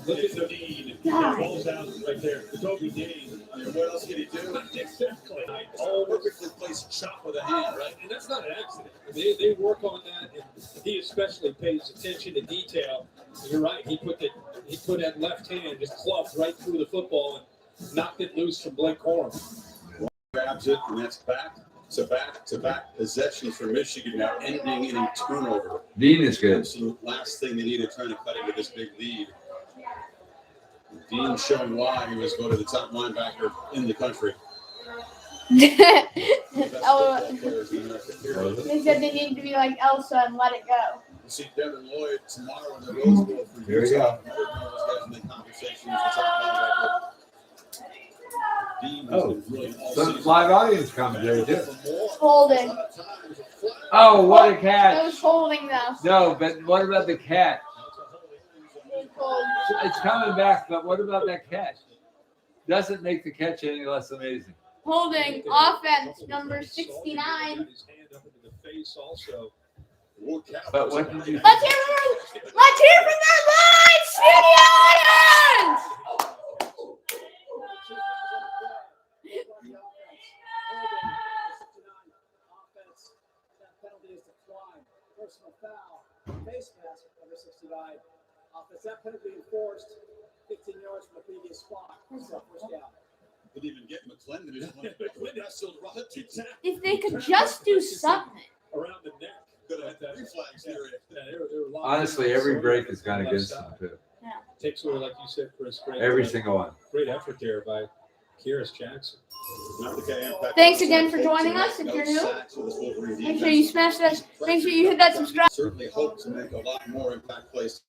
Look at the Dean. That ball's out right there. Kobe Dean. I mean, what else can he do? Exactly. Oh, perfectly placed chop with a hand, right? And that's not an accident. They work on that, and he especially pays attention to detail. You're right. He put that left hand just clubbed right through the football and knocked it loose from Blake Corum. Grabs it, and that's back-to-back possessions for Michigan now, ending in a turnover. Dean is good. Absolute last thing they needed, trying to cut into this big lead. Dean showing why he was voted the top linebacker in the country. Oh, they said they need to be like Elsa and let it go. You see Devin Lloyd tomorrow in the Rose Bowl for Here we Utah. go. Another one of those guys in the conversations. The top linebacker. Dean has been brilliant all Some season. live audience commentary too. Holding. Oh, what a It catch! was holding though. No, but what about the catch? It was holding. It's coming back, but what about that catch? Doesn't make the catch any less amazing. Holding offense number 69. Got his hand up into the face also. But what did you? Let's hear from the live studio audience. Penalty is declined. Personal foul. Face mask number 69. Offense that penalty enforced 15 yards from the previous spot. So first down. Didn't even get McClendon. McClendon wrestled right to tap. If they could just do something. Around the neck. Could have had 3 flags here. Honestly, every break has gone against them too. Takes away, like you said, Chris. Every single one. Great effort there by Kyrus Jackson. Thanks again for joining us. If you're new, make sure you smash that. Make sure you hit that subscribe. Certainly hope to make a lot more impact plays.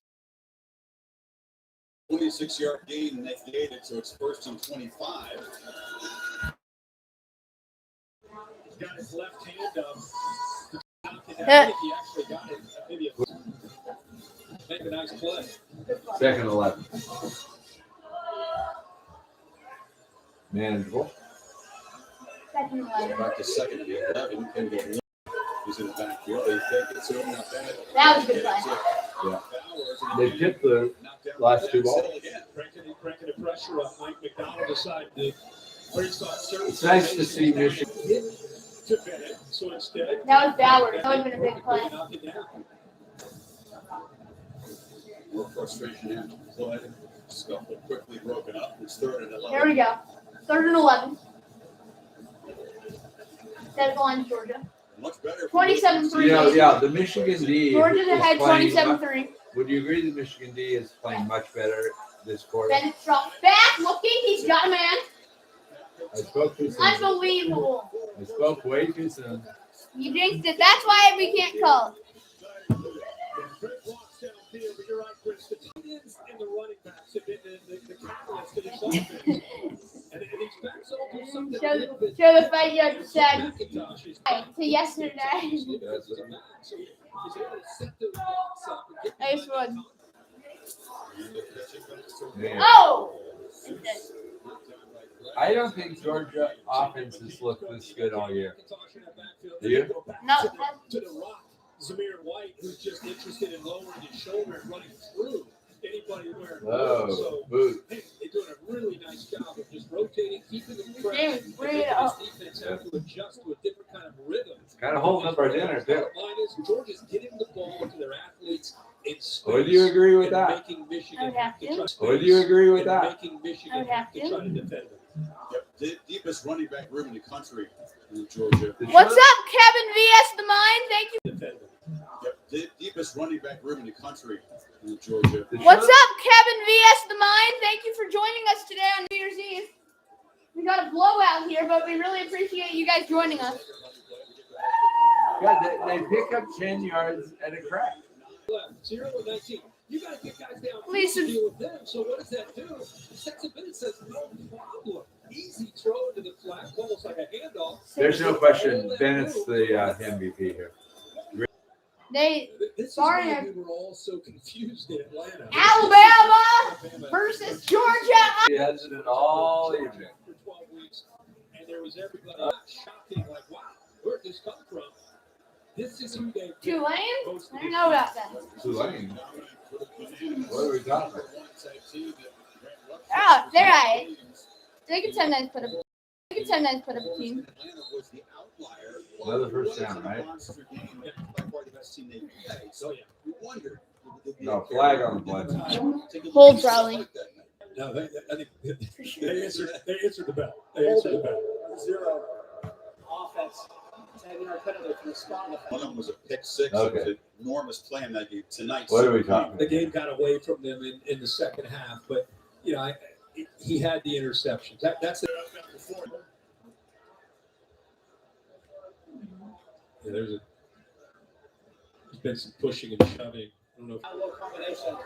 26-yard gain negated, so it's 1st and 25. He's got his left hand up. If he actually got it, maybe make a nice play. Second 11. Manageable. Second 11. Back to second and 11. Can get he's in the backfield. They take it to him. Not bad. That was a good play. Yeah. They tipped the last 2 balls. Cranking the pressure up. Mike McDonald decided to It's nice to see Michigan. To Bennett. So instead, That was Bauer. That would have been a big play. knock it down. More frustration after the play. Scuffle quickly broken up. It's 3rd and 11. There we go. 3rd and 11. Dead line, Georgia. Much better. 27-3. Yeah, the Michigan D. Georgia's is ahead playing 27-3. Would you agree the Michigan D is playing much better this quarter? Bennett dropped back. Looking. He's got a man. I spoke too soon. Unbelievable. I spoke way too soon. You jinxed it. That's why we can't call. You're right, Chris. The tight ends and the running backs have been the catalyst to this offense. And these backs all do something a little bit. Show the fight you said McIntosh is to yesterday. so he's able to set those blocks up and get Nice one. Man. Oh! I don't think Georgia offense has looked this good all year. Do you? No. To the rock, Zamir White, who's just interested in lowering his shoulder and running through anybody wearing Oh, so boot. hey, they're doing a really nice job of just rotating, keeping them fresh. James, and bring making it up. this defense have to adjust to a different kind of rhythm. Kind of holding up our dinner too. Bottom line is Georgia's getting the ball to their athletes in space. Would you agree with and that? Making I Michigan would have have to to. try to Would you agree with and that? Making I Michigan would have have to to. try to defend them. Yep. Deepest running back room in the country in Georgia. What's up, Kevin VS The Mind? Thank you. Defend them. Yep. Deepest running back room in the country in Georgia. What's up, Kevin VS The Mind? Thank you for joining us today on New Year's Eve. We got a blowout here, but we really appreciate you guys joining us. God, they pick up 10 yards at a crack. 0-19. You got to get guys down Please to deal with them. So what does that do? Sexton Bennett says no problem. Easy throw into the flat, almost like a handoff. There's no question. Bennett's the MVP here. They This is Sorry, why we were all so confused in Atlanta. Alabama versus Georgia. He has it all evening. For 12 weeks, and there was everybody shocking, like, wow, where'd this come from? This is who they Tulane? I don't know about that. Tulane. What are we talking about? Oh, they're right. They can sometimes put up. They can sometimes put up a team. Another first down, right? No, flag on the play. Hold probably. No, I think they answered the bell. They answered the bell. 0 offense. 10-yard penalty from the spot. One of them was a pick six. Okay. It was an enormous play in that game tonight. What are we talking? The game got away from them in the second half, but he had the interceptions. That's it. Yeah, there's been some pushing and shoving. I don't know. Combination.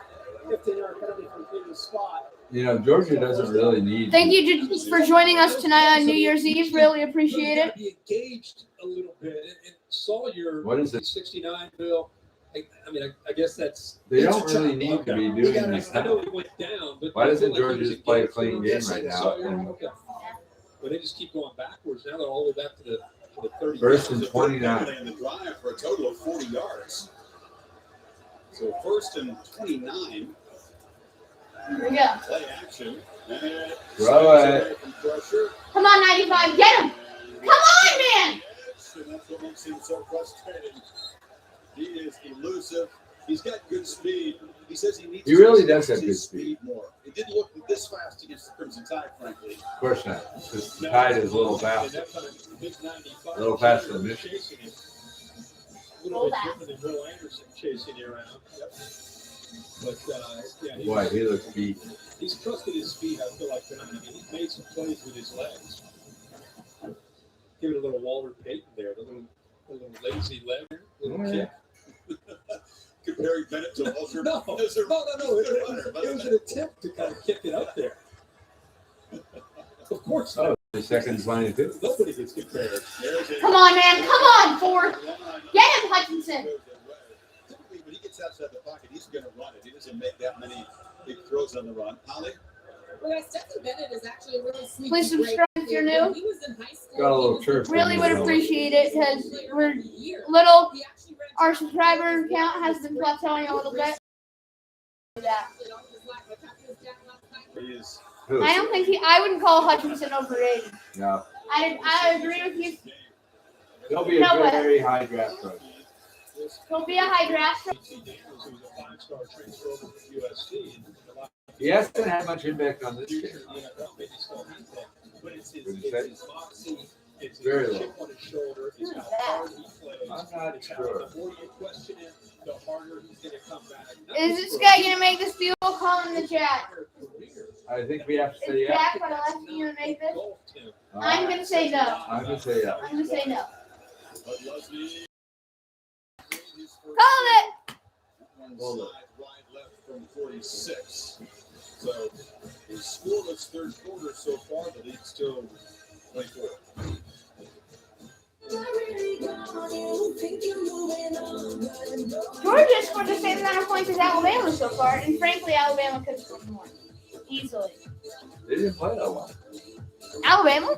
15-yard penalty from previous spot. Georgia doesn't really need. Thank you for joining us tonight on New Year's Eve. Really appreciate it. Be engaged a little bit and saw your What is it? 69 bill. I guess that's. They don't really need to be doing this. I know it went down, but Why doesn't Georgia just play a clean game right now? But they just keep going backwards. Now they're all the way back to the 30. First and 29. In the drive for a total of 40 yards. So first and 29. Here we go. Play action. Throw it. Come on, 95. Get him. Come on, man. And that's what makes him so frustrating. He is elusive. He's got good speed. He says he needs. He really does have good speed. More. It didn't look this fast against the Crimson Tide, frankly. Of course not. Because the Tide is a little faster. A little faster than Michigan. A little bit different than Will Anderson chasing you around. But Boy, he looks beat. He's trusted his feet. I feel like tonight. He's made some plays with his legs. Give it a little Walter Payton there, a little lazy leg, little kick. Comparing Bennett to Walter. No. It was an attempt to kind of kick it up there. Of course not. The second 22. Nobody gets compared. Come on, man. Come on, Ford. Get him, Hutchinson. Typically, when he gets outside the pocket, he's going to run it. He doesn't make that many big throws on the run. Holly? Well, Stetson Bennett is actually a really sneaky. Please subscribe if you're new. He was in high school. Got a little church. Really would appreciate it because we're little. Our subscriber count has been plateauing a little bit. I don't think I wouldn't call Hutchinson overrated. No. I agree with you. He'll be a very high draft pick. He'll be a high draft pick. He hasn't had much impact on this game. It's very low. low. I'm not sure. The more you question him, the harder he's going to come back. Is this guy gonna make this field goal? Call in the chat. I think we have to Is say yeah. Jack gonna let you gonna make this? I'm gonna say no. I'm gonna say yeah. I'm gonna say no. Call it. One side wide left from 46. So he's scoreless third quarter so far, but he's still 24. Georgia scored the same amount of points as Alabama so far, and frankly, Alabama could have scored more easily. They didn't play that well. Alabama?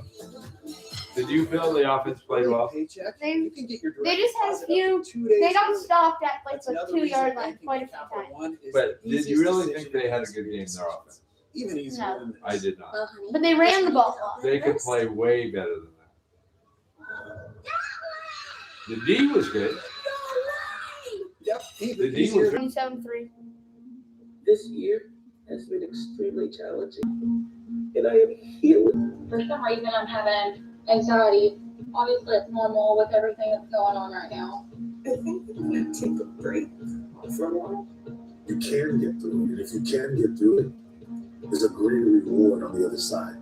Did you feel the offense played well? They just had a few. They got stopped at like the 2-yard line quite a few times. But did you really think they had a good game in their offense? Even easier No. than I did not. But they ran the ball a lot. They could play way better than that. The D was good. Yep. The D was good. 27-3. This year has been extremely challenging, and I am healing. For some reason, I'm having anxiety. Obviously, it's normal with everything that's going on right now. I think that I'm going to take a break for a while. You can get through it, and if you can get through it, there's a great reward on the other side.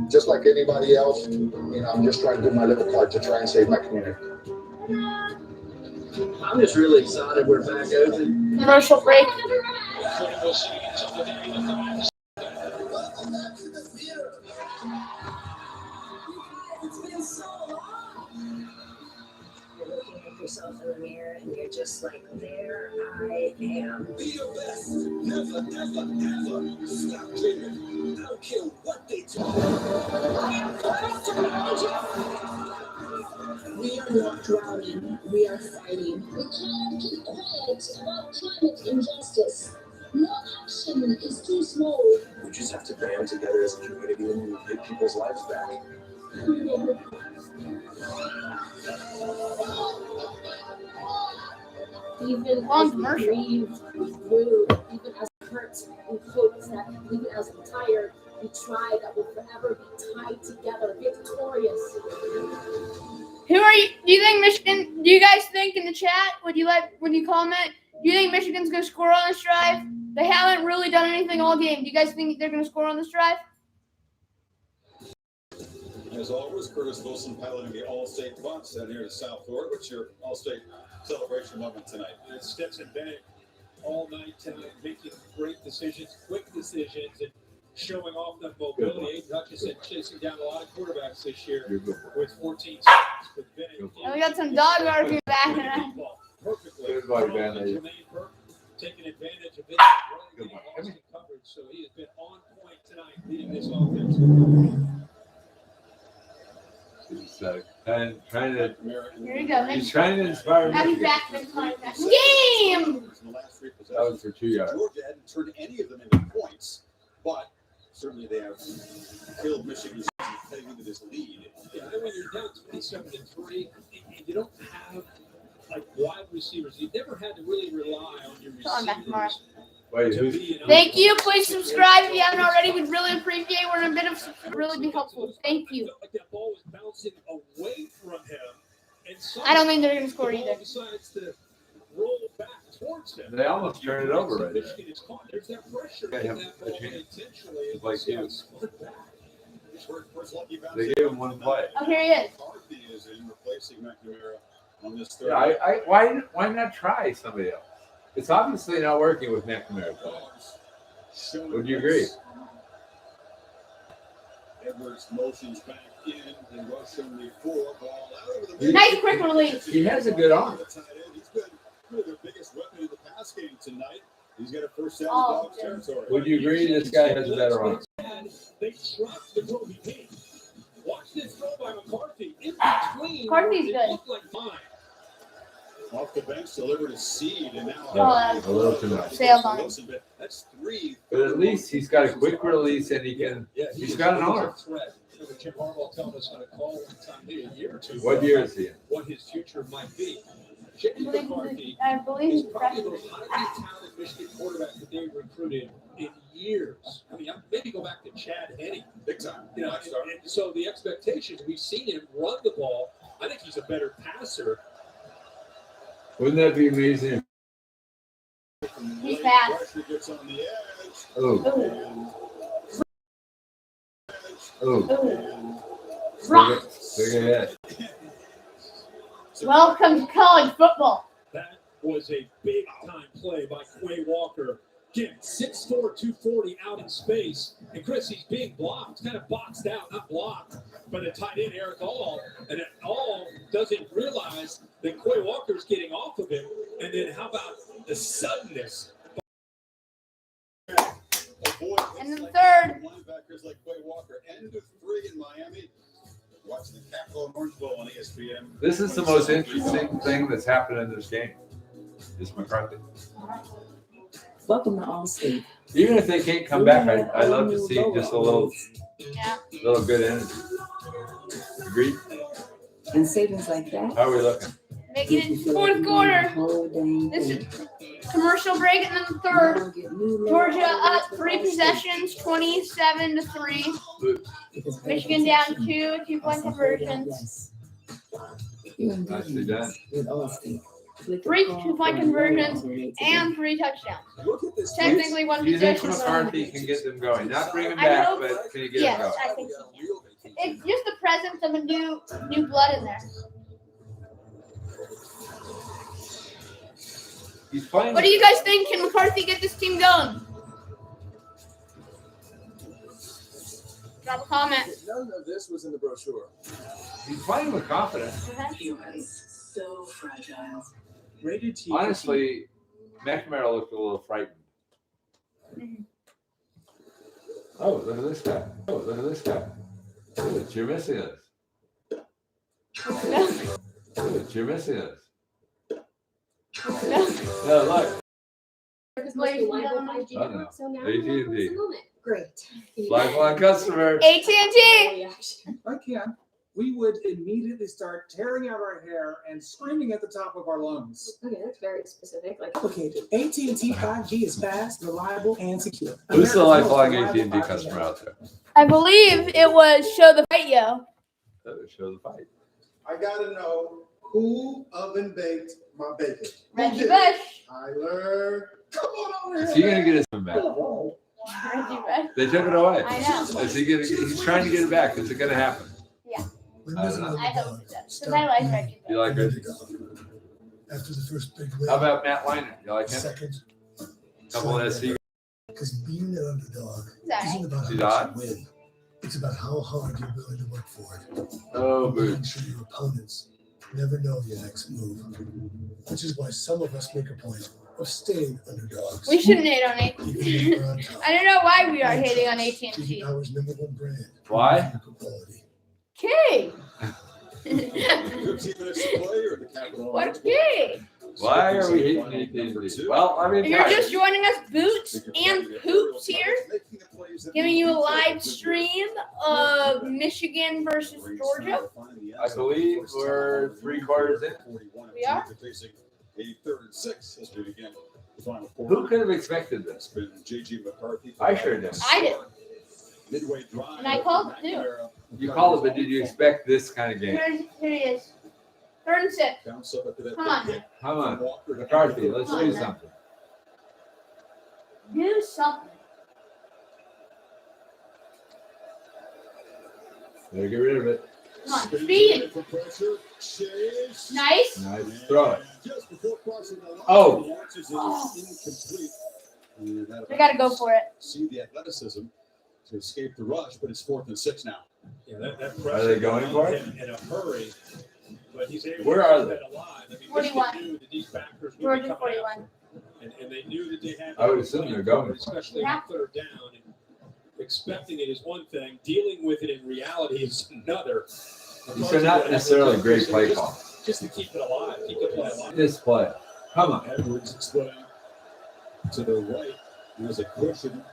Just like anybody else, I'm just trying to do my little part to try and save my community. I'm just really excited we're back open. Commercial break. It's been so long. You're looking at yourself in the mirror and you're just like, there I am. Be your best. Never, ever, ever stop dreaming. I don't care what they do. We are not drowning. We are fighting. We can't keep quiet about climate injustice. No action is too small. We just have to band together as a community and get people's lives back. Even Long as we commercial. grieve, we grew, even as we hurt, we hoped that even as we're tired, we try that we'll forever be tied together, victorious. Who are you? Do you think Michigan? Do you guys think in the chat? When you comment? Do you think Michigan's gonna score on this drive? They haven't really done anything all game. Do you guys think they're gonna score on this drive? As always, Curtis Wilson piloting the All-State bus out here to South Florida. What's your All-State celebration moment tonight? And Stetson Bennett all night tonight, making great decisions, quick decisions, and showing off that mobility. Aiden Hutchinson chasing down a lot of quarterbacks this year with 14 sacks. But Bennett, And we got some dog barking back tonight. perfectly. Good boy, Ben. Jermaine Burke taking advantage of it, running the Austin coverage. So he has been on point tonight, leading this offense. He's trying to. Here you go. He's trying to inspire Happy Michigan. back game. That was for 2 yards. Georgia hadn't turned any of them into points, but certainly they have killed Michigan's heading into this lead. Yeah, and when you're down 27-3, you don't have like wide receivers. You never had to really rely on your receivers. Wait, to who's? be an Thank you. Please subscribe if you haven't already. We'd really appreciate. We're in a bit of really be helpful. Thank you. Like that ball was bouncing away from him, and I don't think they're gonna score the ball either. decides to roll back towards him. They almost turned it over right there. Michigan is caught. There's that pressure. They in have that a ball chance. intentionally. It's like you. Split back. They gave him one play. Oh, here he is. McCarthy is in replacing McNamara on this third. Yeah, why not try somebody else? It's obviously not working with McNamara. Would you agree? Edwards motions back in and rushing the 4 ball out over the Nice quick release. He has a good arm. He's been really their biggest weapon in the pass game tonight. He's got a first down Oh, in Dogs territory. Would you agree this guy has a better arm? They dropped the throw he made. Watch this throw by McCarthy. In between. McCarthy's it good. looked like mine. Off the bench, delivered a seed, and now Oh, A little too much. Sailed on him. Wilson, but that's 3. But at least he's got a quick release and he can. Yeah, He's got an arm. Threat. Remember Jim Harbaugh telling us on a call one time, maybe a year or two. What year is he in? What his future might be. Jimmy McCarthy I believe is he's probably the freshman. most highly talented Michigan quarterback that they've recruited in years. I mean, maybe go back to Chad Henne. Big time. You know, and so the expectations, we've seen him run the ball. I think he's a better passer. Wouldn't that be amazing? He's fast. Pressure gets on the edge. Oh, Ooh. oh, Rock. big ahead. Welcome to college football. That was a big time play by Quay Walker. Again, 6'4", 240 out in space. And Chris, he's being blocked, kind of boxed out, not blocked, but a tight end, Eric All. And All doesn't realize that Quay Walker's getting off of him. And then how about the suddenness? And the third. Linebackers like Quay Walker. End of 3 in Miami. Watch the Capital and Orange Bowl on ESPN. This is the most interesting thing that's happened in this game. Is McCarthy. Welcome to All-State. Even if they can't come back, I'd love to see just a little good energy. Agreed? And savings like that. How are we looking? Making it to fourth quarter. This is commercial break and then the third. Georgia up 3 possessions, 27-3. Michigan down 2, 2-point conversions. Nicely done. 3 2-point conversions and 3 touchdowns. Technically 1 Do you think possession. McCarthy can get them going? Not bring them I back, hope- but can you get Yes, them going? I think so. It's just the presence of a new blood in there. He's playing. What do you guys think? Can McCarthy get this team going? Drop a comment. None of this was in the brochure. He's playing with confidence. Humans, so fragile. Rated T. Honestly, McNamara looked a little frightened. Oh, look at this guy. Oh, look at this guy. Look at, you're missing us. Look at, you're missing us. No, look. Because most reliable 5G I don't network, so now AT&T. we're in the moment. Great. Lifeline customer. AT&T. I can. We would immediately start tearing out our hair and screaming at the top of our lungs. Okay, that's very specific. Like, Complicated. AT&T 5G is fast, reliable, and secure. Who's the America's most Lifeline reliable AT&T 5G customer network. out there? I believe it was Show the Fight Yo. That would show the fight. I gotta know who oven baked my bacon. Reggie Bush. Tyler, come on over here. Is he gonna get his back? Reggie Bush. They took it away. I know. Is he gonna? He's trying to get it back. Is it gonna happen? Yeah. I don't know. I hope it does. Because I like Reggie Bush. You like Reggie? After the first big win. How about Matt Leinart? You like him? Second. Couple of SC. Because being an underdog Sorry. isn't about He's how odd. much you win. It's about how hard you're willing to work for it. Oh, And making boo. sure your opponents never know your next move. Which is why some of us make a point of staying underdogs. We shouldn't hate on Even when AT&T. we're on top. I don't know why we are hating on J.D. AT&T. Power's #1 brand. Why? Quality. Okay. 15 minutes to play or the Capital What Orange? okay? Why are we hating AT&T? Well, I mean, If you're just joining us, Boots and Poops here, giving you a live stream of Michigan versus Georgia. I believe we're 3/4 in. We are? Facing a 3rd and 6 as we begin the final Who quarter. could have expected this? It's been J.G. McCarthy. I sure did. I did. Midway drive. And I called it too. You called it, but did you expect this kind of game? Here he is. 3rd and 6. Bounce up after that Come on. big hit. Come on, Walker to McCarthy, let's Come do on, man. something. Do something. Better get rid of it. Come on. Speed. For pressure. Chase. Nice. Nice throw it. Just before crossing the line, Oh. he launches it. It's incomplete. And that We got to go for it. See the athleticism to escape the rush, but it's 4th and 6 now. Yeah, that Are pressure they going for it? in a hurry, but he's able Where to are keep they? it alive. I mean, 41. Michigan knew that these backers would be Georgia coming 41. after, and they knew that they had. I would assume they're going for it. especially Yeah. on 3rd down. And expecting it is one thing; dealing with it in reality is another. These are not necessarily great play calls. Just to keep it alive, keep the play alive. This play. Come on. Edwards explained to the right. There's a cushion.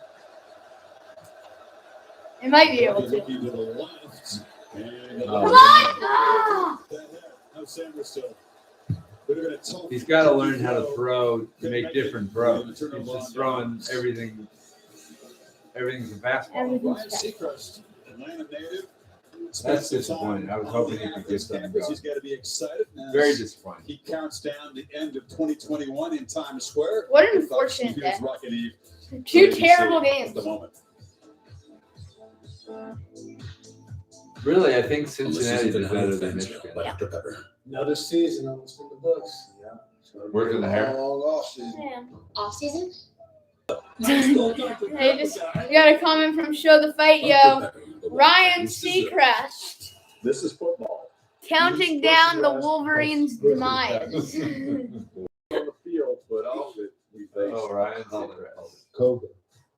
It might be able to. Looking to the left. And Oh. Come on! Ah! Now Sanders still. Could have been a tough- He's got to learn how to throw to make different throws. He's just throwing everything. Everything's a fastball. Ryan Seacrest, Atlanta native. That's disappointing. I was hoping he could get something Campus, going. he's got to be excited. as Very disappointing. He counts down the end of 2021 in Times Square. What an The Bucks unfortunate Here's day. Rocket Eve. 2 terrible At games. the moment. Really, I think Cincinnati is better than Michigan. Another season almost in the books. Working the hair. Long off season. Yeah. off season? Hey, just we got a comment from Show the Fight Yo. Ryan Seacrest This is football. counting down the Wolverines' demise. On the field, but off it, we face. Oh, Ryan Seacrest. COVID.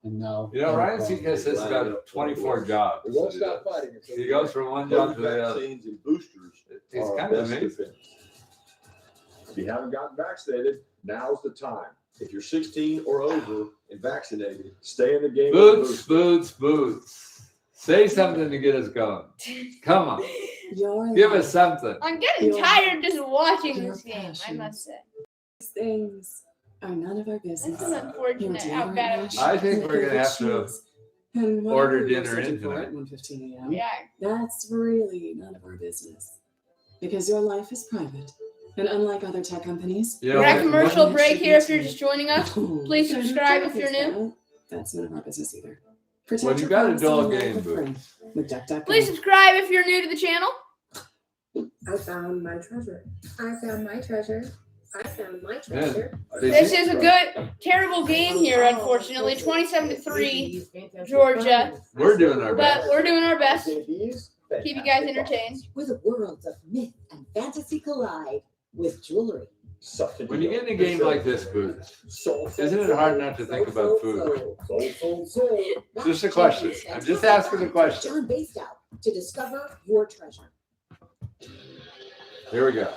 And now. You know, Ryan Seacrest has about 24 jobs. We won't stop fighting. until He goes from one job to the other. Vaccines and boosters. It's are kind of best amazing. defense. If you haven't gotten vaccinated, now's the time. If you're 16 or over and vaccinated, stay in the game. with the Boots. Say something to get us going. Come on. Give us something. I'm getting tired just watching this game, I must say. Things are none of our business. This is unfortunate how bad I think we're gonna have to And why order are we dinner such a in poor tonight. at 1:15 a.m.? Yeah. That's really none of our business. Because your life is private. And unlike other tech companies, Yeah, We're at what- commercial what break should here be if you're just joining us. Please So subscribe your if you're job is new. That's none of our business either. Well, Protect you your got a privacy dull and life game, for free Boots. with Duck.com. Please subscribe if you're new to the channel. I found my treasure. I found my treasure. I found my Yeah. treasure. This is a good, terrible game here, unfortunately. 27-3, Georgia. We're doing our But best. we're doing our best. Keep you guys entertained. Where the worlds of myth and fantasy collide with jewelry. When you get in a game like this, Boots, isn't it hard not to think about food? Just a question. I'm just asking the question. John Bastow to discover your treasure. Here we go.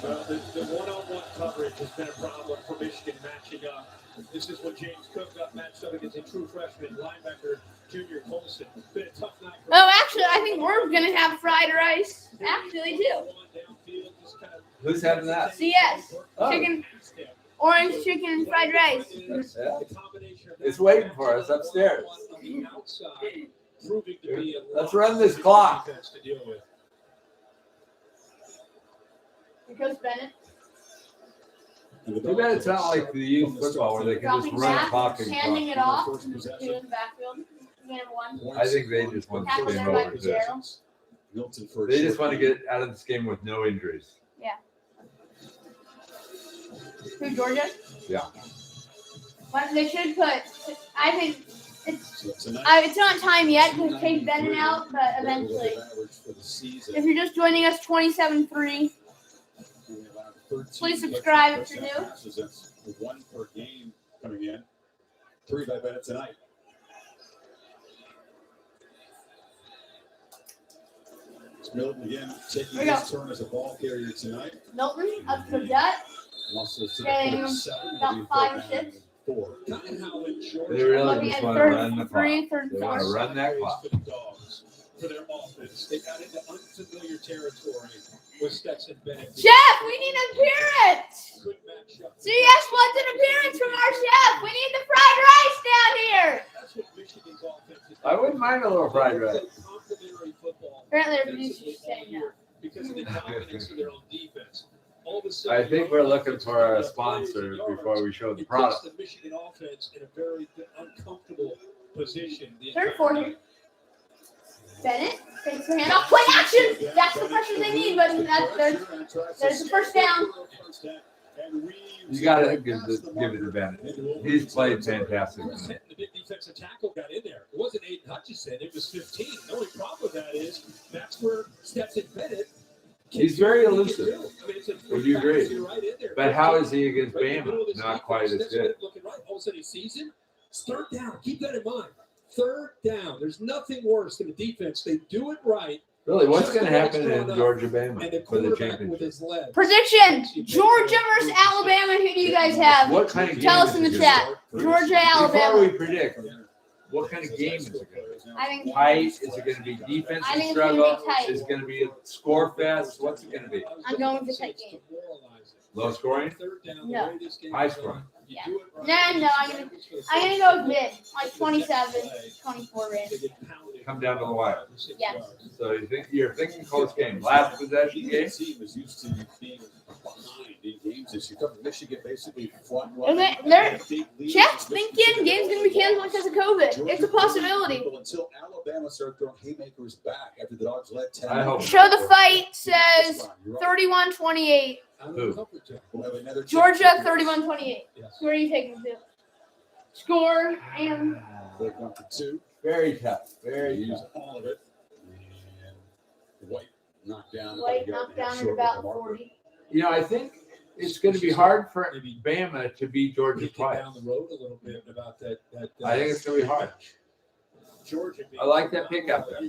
Well, the one-on-one coverage has been a problem for Michigan matching up. This is when James Cook got matched up against a true freshman linebacker, Junior Colson. Been a tough night for Oh, actually, I think we're gonna have fried rice. Actually, too. Who's having that? CS. Oh. Chicken, orange chicken and fried rice. Yeah. It's waiting for us upstairs. Let's run this clock. Here goes Bennett. Too bad it's not like the youth football where they can just Dropping run a back, clock and handing it clock. off to the backfield. Game one. I think they just want Tackle this game there by over. Gerald. They just want to get out of this game with no injuries. Yeah. Who, Georgia? Yeah. But they should put. I think it's not time yet to take Bennett out, but eventually. If you're just joining us, 27-3. Please subscribe if you're new. That's 1 per game coming in. 3 by Bennett tonight. It's Milton again taking Here we his turn as a ball carrier tonight. Milton up for Jett. Also to Getting the 7, about 5 or 6. 4. They really Looking just at want to third run the and clock. three, third and They want to four. run that clock. For their offense, they got into unfamiliar territory with Stetson Bennett. Chef, we need an appearance. CS wants an appearance from our chef. We need the fried rice down here. That's what Michigan's offense is. I wouldn't mind a little fried rice. Complementary football. Apparently, their producer's saying no. Because of the dominance of their own defense. All of a I sudden, think we're looking for a sponsor before we show the it puts product. the Michigan offense in a very uncomfortable position. The Third entire quarter. game. Bennett takes the handoff. Play action. That's the pressure they need, but there's the first down. You got to give it to Bennett. He's played fantastic. The big defensive tackle got in there. It wasn't Aiden Hutchinson. It was 15. The only problem with that is that's where Stetson Bennett. He's very elusive. I mean, it's a Would you agree? right in there. But how is he against Right in the middle Bama? of this Not quite defense. as good. Looking right. All of a sudden he sees him. It's third down. Keep that in mind. Third down. There's nothing worse than a defense. They do it right. Really, what's Just going to the way it's happen in drawn up, Georgia and Bama the for the quarterback with championship? his leg. Prediction: Georgia versus Alabama. Who do you guys have? What kind of game Tell us is in the it chat. gonna be? Georgia, Before we Alabama. predict, what kind of game is it going to be? I think. Tight? Is it going to be I defensive think it's struggle? gonna be tight. Is it going to be a score fest? What's it going to be? I'm going with the tight game. Low scoring? No. High scoring? Yeah. No. I'm gonna go with mid, like 27, 24 range. Come down to the wire. Yeah. So you're thinking close game. Last possession game? The team is used to being behind in games this year. Michigan basically front Okay, they're Chef's thinking game's gonna be canceled because of COVID. It's a possibility. Until Alabama started throwing haymakers back after the Dogs led 10. I hope. Show the fight says 31-28. Who? Georgia 31-28. Who are you taking to? Score and They've gone for 2. Very tough. Very Use tough. all of it. And White knocked down. White knocked down at about 40. You know, I think it's going to be hard for Bama to beat Georgia twice. Down the road a little bit about that. I think it's going to be hard. Georgia. I like that pick out there.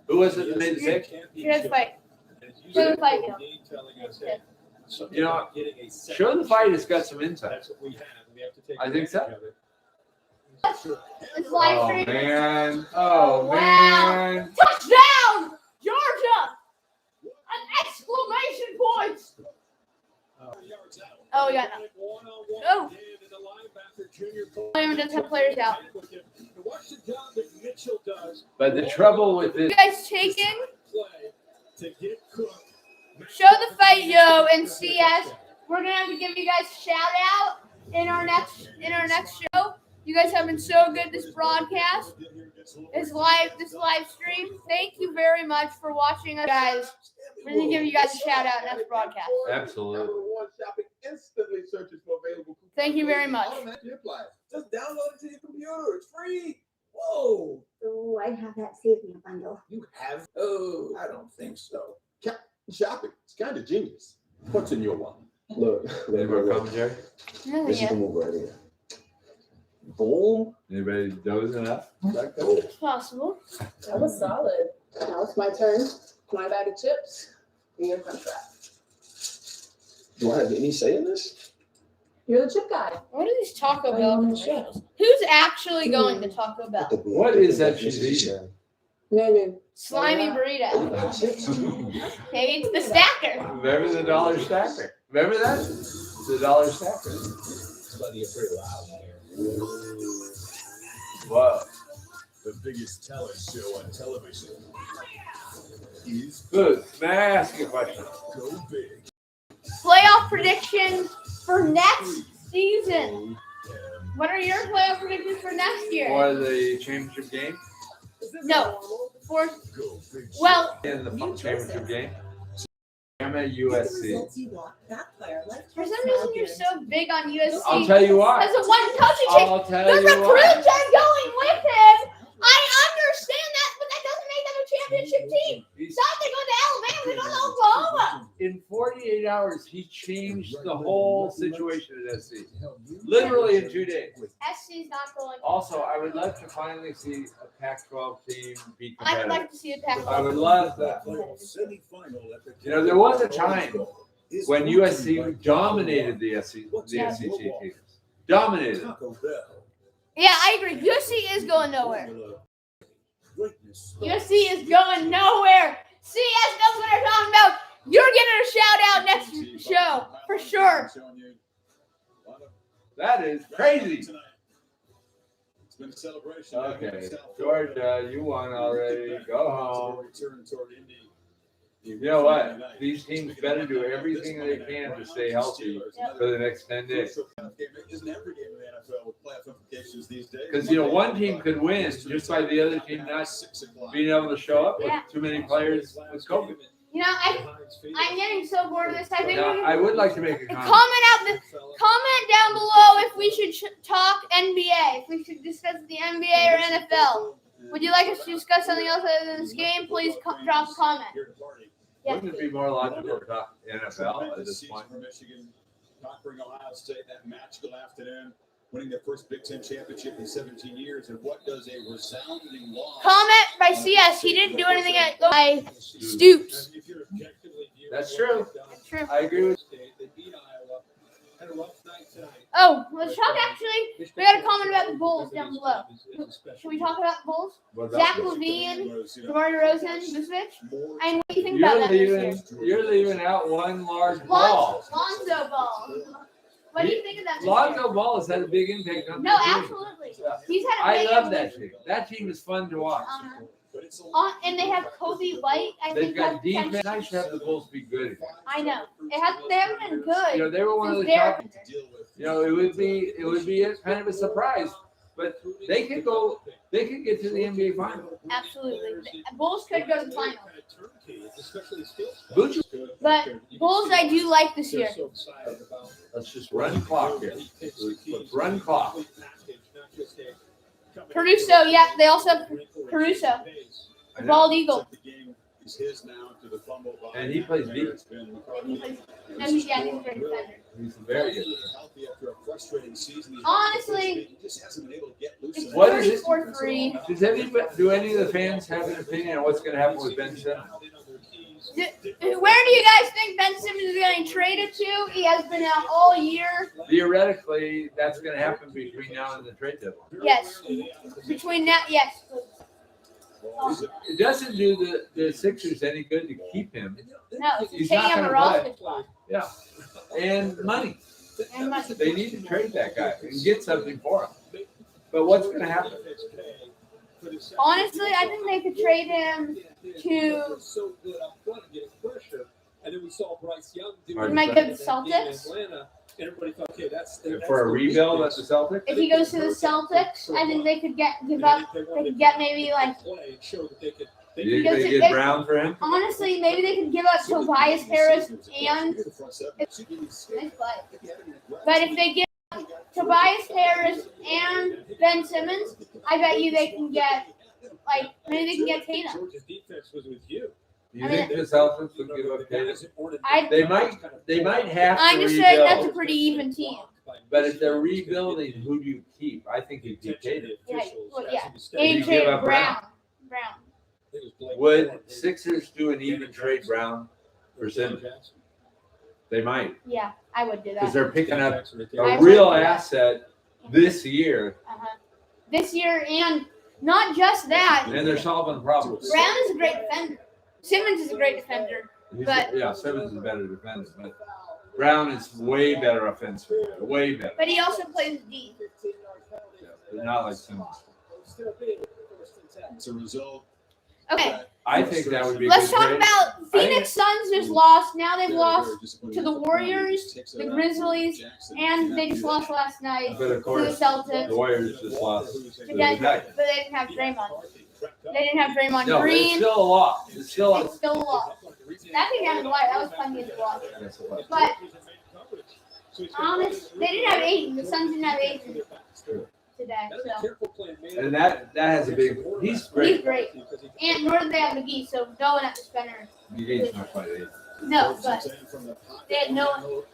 Who was it that made the pick? Show the fight. Show the fight, You know, Show the Fight has got some insight. That's what we have. We have to take I think so. advantage of it. It's live Oh, stream. man. Oh, Wow. man. Touchdown, Georgia! An exclamation point! Oh, we got no. Oh. Alabama does have players out. Watch the job that Mitchell does. But the trouble with You this, guys taking? Play to get Cook. Show the fight, yo, and CS. We're gonna have to give you guys a shout out in our next show. You guys have been so good this broadcast. This live stream. Thank you very much for watching us, guys. We're gonna give you guys a shout out next broadcast. absolutely. Thank you very much. Just download it to your computer. It's free. Whoa. Oh, I have that Save Me bundle. You have? Oh, I don't think so. Shopping. It's kind of genius. What's in your wallet? Look. Any more commentary? Nothing This is yet. the move right here. Boom. Anybody dozing up? Back there? It's possible. That was solid. Now it's my turn. My bag of chips and your crunch wrap. Do I have any say in this? You're the chip guy. What are these Taco Why Bell you on the commercials? Who's actually going to Taco Bell? What is that she's eating? Maybe. Slimy burrito. Hey, it's the stacker. Remember the dollar stacker? Remember that? The dollar stacker. It's about to get pretty loud here. Whoa. The biggest talent show on television is Good. May I ask you a question? Go Big. Playoff predictions for next season. What are your playoff predictions for next year? For the championship game? No. For Go Big. well, In the championship game? I'm at USC. for some reason you're so big on USC. I'll tell you why. As a one coaching change, I'll tell the you recruits why. are going with him. I understand that, but that doesn't make them a championship team. It's not they go to Alabama, they go to Oklahoma. In 48 hours, he changed the whole situation at SC. Literally in 2 days. SC's not going. Also, I would love to finally see a Pac-12 team be I would competitive. like to see a Pac-12. I would love that. Semifinal at the You know, there was a time when USC dominated the SEC teams. Dominated. Taco Bell. Yeah, I agree. USC is going nowhere. Greatness. USC is going nowhere. CS knows what they're talking about. You're getting a shout out next show for sure. That is crazy. It's been a celebration. Okay, Georgia, you won already. Go home. Return toward Indy. You know what? These teams better do everything they can to stay healthy for the next 10 days. Isn't every game in the NFL with playoff implications these days? Because, you know, one team could win just by the other team not being able to show up with too many players with COVID. You know, I'm getting so bored of this. I think Now, we I would like to make a comment. comment down below if we should talk NBA, if we should discuss the NBA or NFL. Would you like us to discuss something else other than this game? Please drop a comment. Yes, Wouldn't it be more logical to talk NFL at this point? For Michigan, conquering Ohio State that magical afternoon, winning their first Big Ten championship in 17 years, and what does a resounding loss? Comment by CS. He didn't do anything at by Stoops. That's true. That's true. I agree with They beat Iowa. Had a rough night tonight. Oh, let's talk actually. We got a comment about the Bulls down below. Should we talk about the Bulls? Zach LaVine, DeMar DeRozan, Vucevic? And what do you think about that this year? You're leaving out one large ball. Lonzo Ball. What do you think of that this Lonzo year? Ball has had a big impact on the No, team. absolutely. He's had a I big love impact. that team. That team is fun to watch. And they have Kobe White. I They've think got that's defense. potential. Nice to have the Bulls be good again. I know. They haven't been good. You know, they were one of the since top. Derek- You know, it would be a kind of a surprise, but they could get to the NBA final. Absolutely. The Bulls could go to the final. Bucci. But Bulls, I do like this year. Let's just run clock here. Let's run clock. Caruso, yeah, they also have Caruso, the bald eagle. Is his now to the fumble by And he plays defense. And he's a great defender. He's very good. healthy after a frustrating season. Honestly, He just hasn't been able to get loose. it's What is it? 34-3. Do any of the fans have an opinion on what's going to happen with Ben Simmons? Where do you guys think Ben Simmons is getting traded to? He has been out all year. Theoretically, that's going to happen between now and the trade deadline. Yes. Between that, yes. It doesn't do the Sixers any good to keep him. No, it's He's taking not him a gonna play. roster spot. Yeah, and money. And money. They need to trade that guy and get something for him. But what's going to happen? Honestly, I think they could trade him to. So good up front getting pressure. And then we saw Bryce Young do He might go to the Celtics. Atlanta. And everybody thought, okay, that's For a rebuild at the Celtics? If he goes to the Celtics, I think they could give up. They could get maybe like. play and show that they could. Do you think they get Brown for him? Honestly, maybe they could give up Tobias Harris and nice play. But if they give Tobias Harris and Ben Simmons, I bet you they can get maybe they can get Tatum. Georgia's defense was with you. You think the Celtics would give up Tatum? I- They might have to I'm just saying that's a rebuild. pretty even team. But if they're rebuilding, who do you keep? I think you keep Tatum. Yeah, well, yeah. You They give trade up Brown. Would Sixers do an even trade Brown for Simmons? They might, Yeah, I would do because that. they're picking up I a would real do that. asset this year, This year, and not just that. and they're solving problems. Brown is a great defender. Simmons is a great defender, but Yeah, Simmons is a better defender, but Brown is way better offensively, way better. he also plays D. But not like Simmons. As a result, Okay, I think that would be. a let's good talk trade. about Phoenix Suns just lost. Now they've lost to the Warriors, the Grizzlies, and they just lost last night But to of the course, Celtics. the Warriors just lost to the But Nuggets. they didn't have Draymond. They didn't have Draymond No, Green. it's still a lot. It's still It's still a lot. That came down to the wire. That was plenty to watch. But honest, they didn't have Aiden. The Suns didn't have Aiden today. So and that has a big. He's great. he's great. And nor did they have McGee, so no one at the center. He's not quite it. No, but they had no one. Ooh,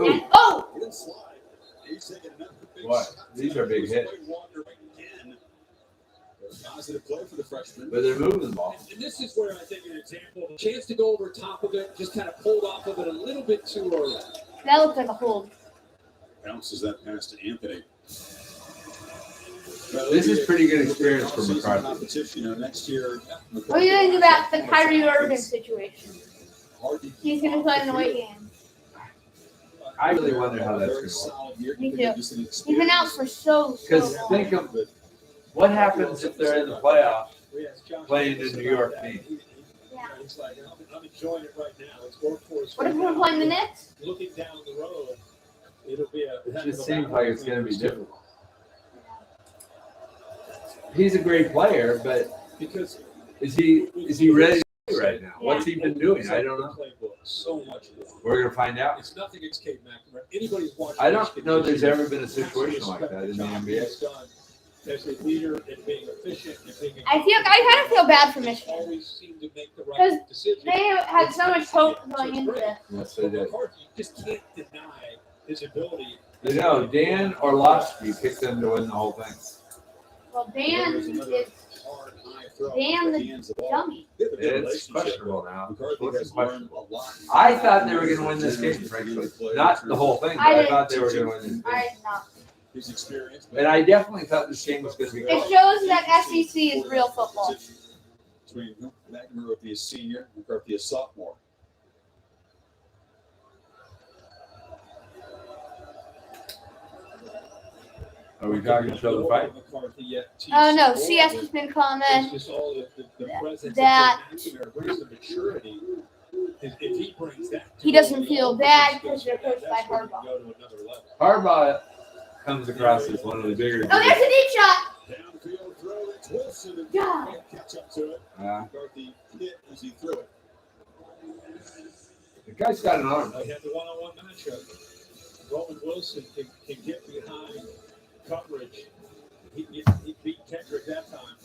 And, oh! what? These are big hits. positive play for the freshman. But they're moving the ball. And this is where I think an example, the chance to go over top of it, just kind of pulled off of it a little bit too early. That looked like a hold. Bounces that pass to Anthony. This is pretty good experience for McCarthy. Competition, next year. What do you think about the Kyrie Irving situation? He's going to play in the away game. I really wonder how that's going to work. Me too. He's been out for so Because long. think of what happens if they're in the playoffs playing the New York team. He's like, I'm enjoying it right now. It's workforce. What if we're playing the Knicks? Looking down the road, it'll be a. It just seems like it's going to be difficult. He's a great player, but because is he ready to play right now? What's he been doing? I don't know. So much. We're gonna find out. It's nothing against Kate McNamara. Anybody's watching. I don't know there's ever been a situation like that in the NBA. As a leader and being efficient and being. I kind of feel bad for Michigan Always seem to make the because right decision. they had so much hope going into this. Yes, they did. You just can't deny his ability. You know, Dan Orlovsky picked them to win the whole thing. Well, Dan's the dummy. It's questionable now. It's questionable. I thought they were going to win this game, frankly. Not the whole thing, but I thought they were going to win this I game. did not. His experience. And I definitely thought this game was going to be It close. shows that SEC is real football. Between McNamara would be a senior, McCarthy a sophomore. Are we talking show the fight? Oh no, CS has been comment that he doesn't feel bad because they're coached by Harbaugh. Harbaugh comes across as one of the bigger. Oh, there's a deep shot. God. Catch up to it. McCarthy hit as he threw it. The guy's got an arm. They had the one-on-one matchup. Roman Wilson can get behind coverage. He beat Kendrick that time.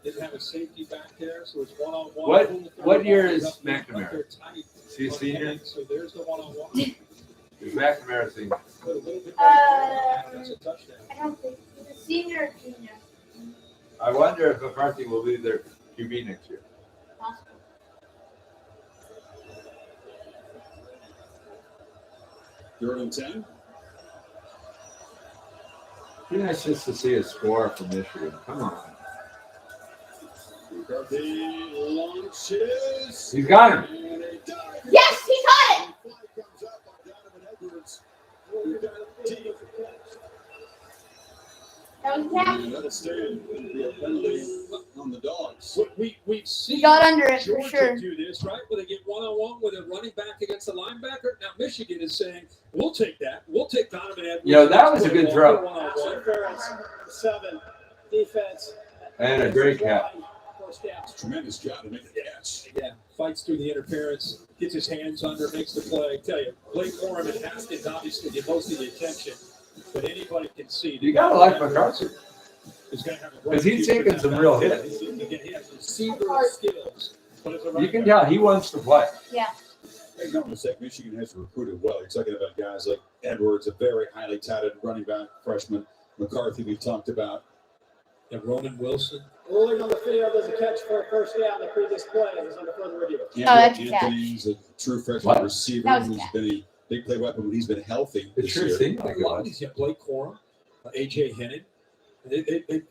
Didn't have a safety back there, so it's one-on-one. What year is McNamara? Is he a senior? So there's the one-on-one. Is McNamara a senior? That's a touchdown. I don't think he's a senior or junior. I wonder if McCarthy will be their QB next year. Third and 10. Be nice just to see a score from Michigan. Come on. McCarthy launches. He's got him. Yes, he caught it. That was that. That'll stay on the dogs. We've seen He got under it for Georgia sure. do this, right? Where they get one-on-one with a running back against a linebacker. Now Michigan is saying, "We'll take that. We'll take Donovan Edwards." Yo, that was a good throw. Interference, 7, defense. And a great catch. First down. Tremendous job to make the catch. Yeah, fights through the interference, gets his hands under, makes the play. I tell you, Blake Corum and Haskins obviously get most of the attention, but anybody can see. You gotta like McCarthy. Is going to have a Because he's taking some real hits. Again, he has receiver skills. But as a You running can back, tell he wants to play. Yeah. Make no mistake, Michigan has recruited well. You're talking about guys like Edwards, a very highly touted running back freshman. McCarthy, we've talked about. And Roman Wilson. Ruling on the field as a catch for a first down. The previous play is under further review. That's a catch. Anthony's a true freshman What? receiver That was a who's catch. been a big play weapon when he's been healthy It this sure year. seemed A like it lot of was. these, Blake Corum, AJ Henning.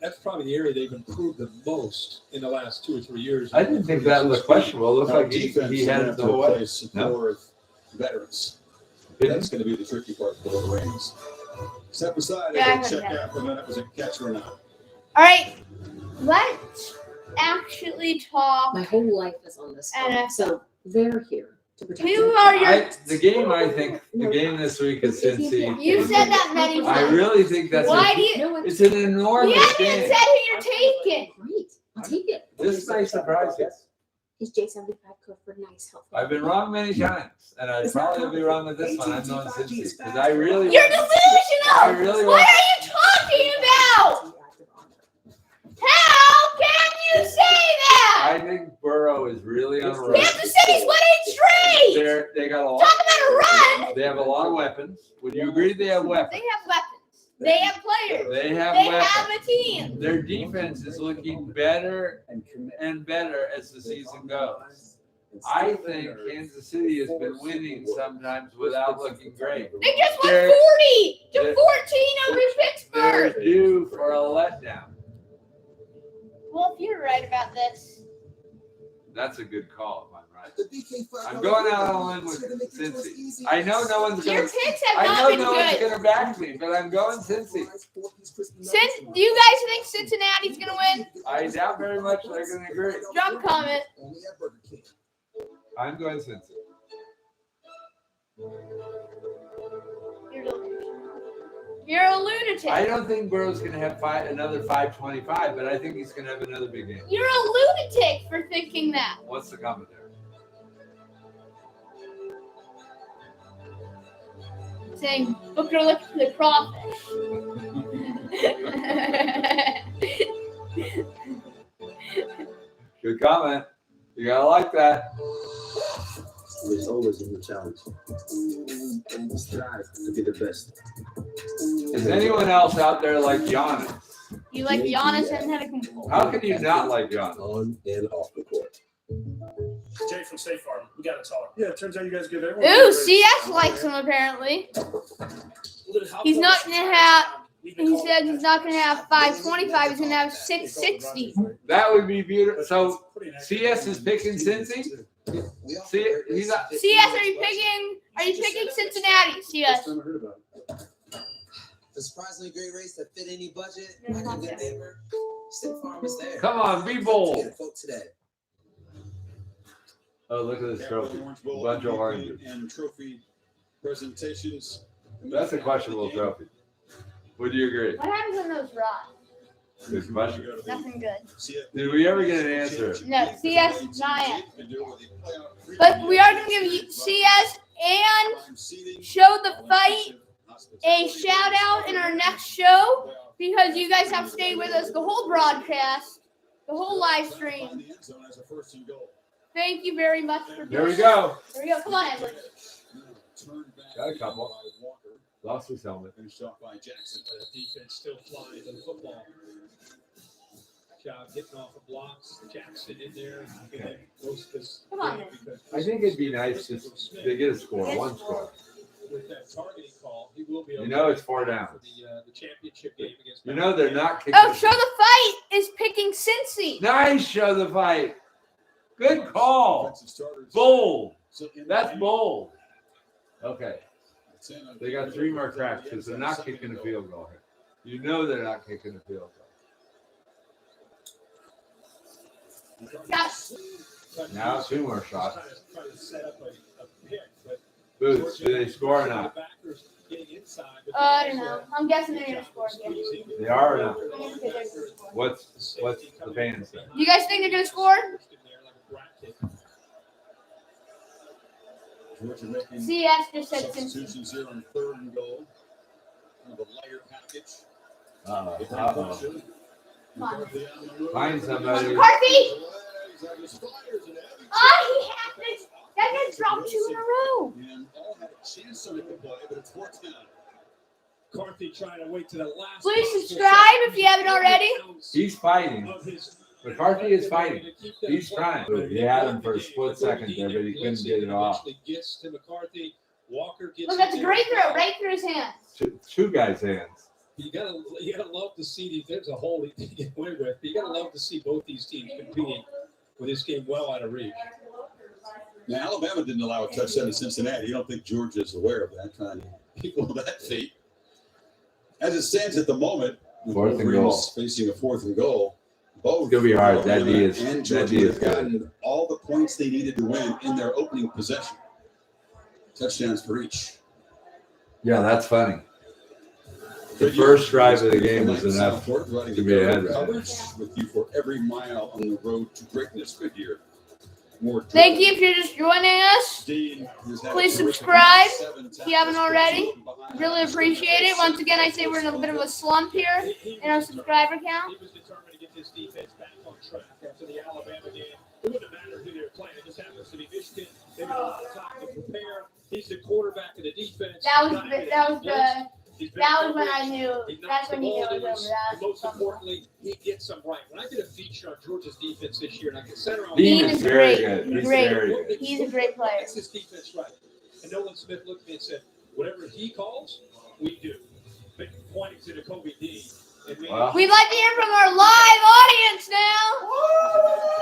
That's probably the area they've improved the most in the last 2 or 3 years. I didn't think that looked questionable. It looked Now, like he defense had gonna it the whole way. replace No. more of veterans. Didn't That's going to be the tricky part for the Raiders. Step aside Yeah, I and heard check that. out for a minute. Was it a catch or not? All right, let's actually talk. My whole life is on this And phone, so they're here to protect Who me. are your? The game this week is Cincy. You said that many I times. really think that's Why a, do you? it's an enormous You haven't even game. said who you're taking. Great, I'll take it. This may surprise you. Is J75 code for nice, healthy? I've been wrong many times, and I'd probably be wrong with this one. I'm going Cincy because I really. You're delusional. I really What want. are you talking about? How can you say that? I think Burrow is really on a roll. Kansas City's winning straight. They got a lot. Talk about a run. They have a lot of weapons. Would you agree they have weapons? They have weapons. They have players. They have They weapons. have a team. Their defense is looking better and better as the season goes. I think Kansas City has been winning sometimes without looking great. They just won They're- 40 to they're- 14 over They're Pittsburgh. due for a letdown. Well, if you're right about this, That's a good call, if I'm right. The BK5 I'm going out on a limb with Cincy. I know no one's your going to. picks have I not know been no one's good. going to back me, but I'm going Cincy. Do you guys think Cincinnati's gonna win? I doubt very much they're going to agree. Drop a comment. I'm going Cincy. You're delusional. You're a lunatic. I don't think Burrow's going to have another 525, but I think he's going to have another big game. You're a lunatic for thinking that. What's the commentary? Saying Booker look for the crawfish. Good comment. You gotta like that. There's always a new challenge. Strive to be the best. Is anyone else out there like Giannis? You like Giannis Antetokounmpo? How can you not like Giannis? On and off the court. Jay from State Farm. We got to talk. Yeah, it turns out you guys give everyone. Ooh, CS likes him apparently. He's not gonna have. He said he's not gonna have 525. He's gonna have 660. That would be beautiful. So CS is picking Cincy. See, he's not. CS, are you picking Cincinnati? CS. A surprisingly great race that fit any budget. Like a good neighbor. State Farm is there. Come on, be bold. Get a quote today. Oh, look at this trophy. A bunch of oranges. And trophy presentations. That's a questionable trophy. Would you agree? What happens when those rot? Good question. Nothing good. Did we ever get an answer? No, CS Giant. But we are gonna give you CS and Show the Fight a shout out in our next show because you guys have stayed with us the whole broadcast, the whole live stream. Thank you very much for There we go. There we go. Come on, Edward. Got a couple. Lost his helmet. Finished off by Jackson. But the defense still flies in football. Job getting off of blocks. Jackson in there. And getting most of this Come on. game because I think it'd be nice just to get a score, one score. with that targeting call, he will be You know it's 4 down. for the championship game against. You know they're not kicking. Oh, Show the Fight is picking Cincy. Nice, Show the Fight. Good call. Bold. That's bold. Okay. They got 3 more cracks because they're not kicking a field goal here. You know they're not kicking a field goal. Now 2 more shots. Trying to set up a pick, but Boots, do they score or not? I don't know. I'm guessing they're gonna score again. They are or not? I'm gonna say they're gonna score. What's the fans say? You guys think they're gonna score? Georgia making CS just said Cincy. substitutions here on 3rd and goal. Kind of a lighter package. Uh-oh. Come on. Find somebody. McCarthy! Oh, he had this. That guy dropped 2 in a row. And all had a chance to make the play, but it's 4th down. McCarthy trying to wait to the last. Please subscribe if you haven't already. He's fighting. McCarthy is fighting. He's trying. He had him for a split second there, but he couldn't get it off. Gets to McCarthy. Walker gets. Look, that's a great throw, right through his hands. Two guys' hands. You gotta love to see these. There's a hole he can get away with. You gotta love to see both these teams competing with this game well out of reach. Now, Alabama didn't allow a touchdown to Cincinnati. You don't think Georgia is aware of that, trying to equal that feat. As it stands at the moment, Fourth and goal. facing a 4th and goal. Both It's gonna be hard. That Alabama D is and that Georgia D is have good. gotten all the points they needed to win in their opening possession. Touchdowns for each. Yeah, that's funny. The first drive of the game was enough to be ahead. Coverage with you for every mile on the road to greatness. Goodyear. More Thank you if you're just joining us. Please subscribe if you haven't already. Really appreciate it. Once again, I say we're in a bit of a slump here in our subscriber count. He was determined to get this defense back on track after the Alabama game. It wouldn't matter who they're playing. It just happens to be Michigan. They've got a lot of time to prepare. He's the quarterback of the defense. That was when I knew. That's when he knew it was over. Most importantly, he gets them right. When I did a feature on Georgia's defense this year, and I can center on Dean is very good. He's very good. He's a great player. Gets his defense right. And Nolan Smith looked at me and said, "Whatever he calls, we do." But pointing to the Kobe D. Wow. We'd like to hear from our live audience now.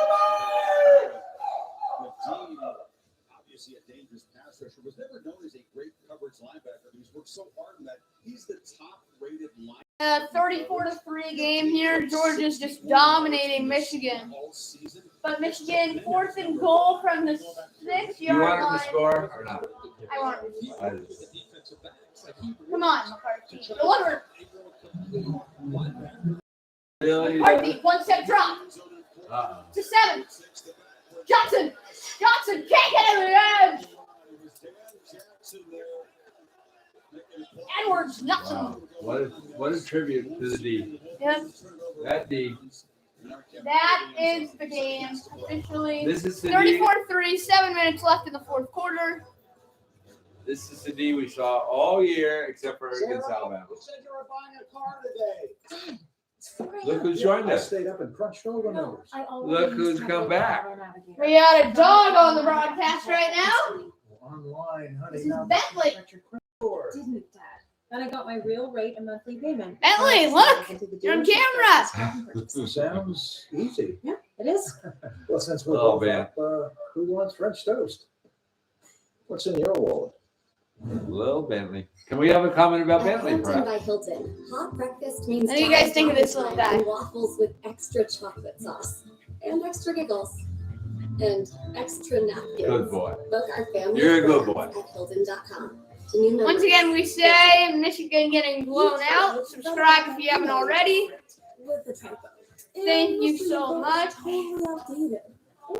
Obviously a dangerous pass rusher, was never known as a great coverage linebacker. He's worked so hard in that. He's the top-rated linebacker. 34-3 game here. Georgia's just dominating Michigan. But Michigan 4th and goal from the 6-yard You want him line. to score or not? I want him to score. I just- Come on, McCarthy. Deliver. Really? McCarthy, 1-step drop. To 7. Johnson can't get over the edge. Edwards, nothing. Wow. What a tribute to the D. Yep. That D. That is the game officially. This is the 34-3, 7 minutes left in the 4th quarter. This is the D we saw all year except for against Alabama. You said you were buying a car today. Look who's joined I us. stayed up and crunched all the numbers. Look who's come back. We got a dog on the broadcast right now. Online, honey. This is Bentley. Didn't Dad? Then I got my real rate and monthly payment. Bentley, look, you're on camera. Sounds easy. Yeah, it is. Well, since we're Oh, both man. up, who wants French toast? What's in your wallet? Little Bentley. Can we have a comment about Bentley, Hampton perhaps? by Hilton. Hot breakfast means What do you guys think of this little guy? and waffles with extra chocolate sauce and extra giggles and extra napkins. Good boy. Book our family You're a good friends boy. at Hilton.com. To new Once members, again, we say Michigan getting blown out. Subscribe if you haven't already. with the typo. Thank you so much. Totally outdated.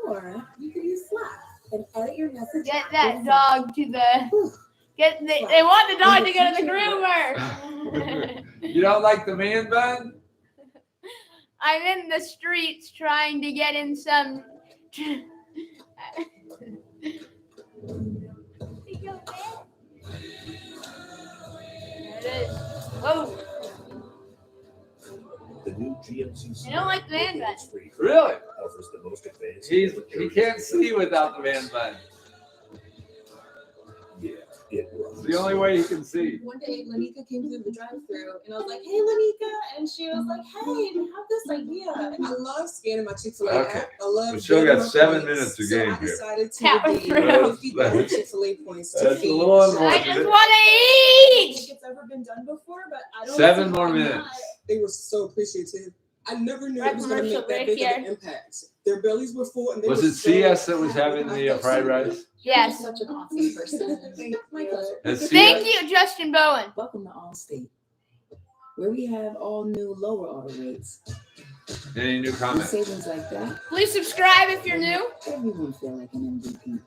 Or you could use Slack and edit your message. Get that dog to the. They want the dog to go to the groomer. You don't like the man bun? I'm in the streets trying to get in some. There it is. Whoa. The new GMC I don't like the man bun. Really? offers the most advanced. He can't see without the man bun. Yeah, it It's the only way he can see. One day, Lanika came through the drive-thru, and I was like, "Hey, Lanika," and she was like, "Hey, I have this idea." I love scanning my Chick-fil-A Okay. app. I love. We still getting got my 7 points. minutes to So game I here. decided to Power redeem through. 50 Chick-fil-A points. to That's a feed. little I just unfortunate. want to I eat. think it's ever been done before, but I don't. 7 see more why minutes. not. They were so appreciative. I never knew Right, it was going to commercial make that break big of an here. impact. Their bellies were full, and they Was were it so CS that was having the fried rice? Yes. Such an awesome person. My pleasure. That's Thank CS? you, Justin Bowen. Welcome to Allstate, where we have all new lower auto rates. Any new With comments? savings like that, Please subscribe if you're new. everyone feel like an MVP.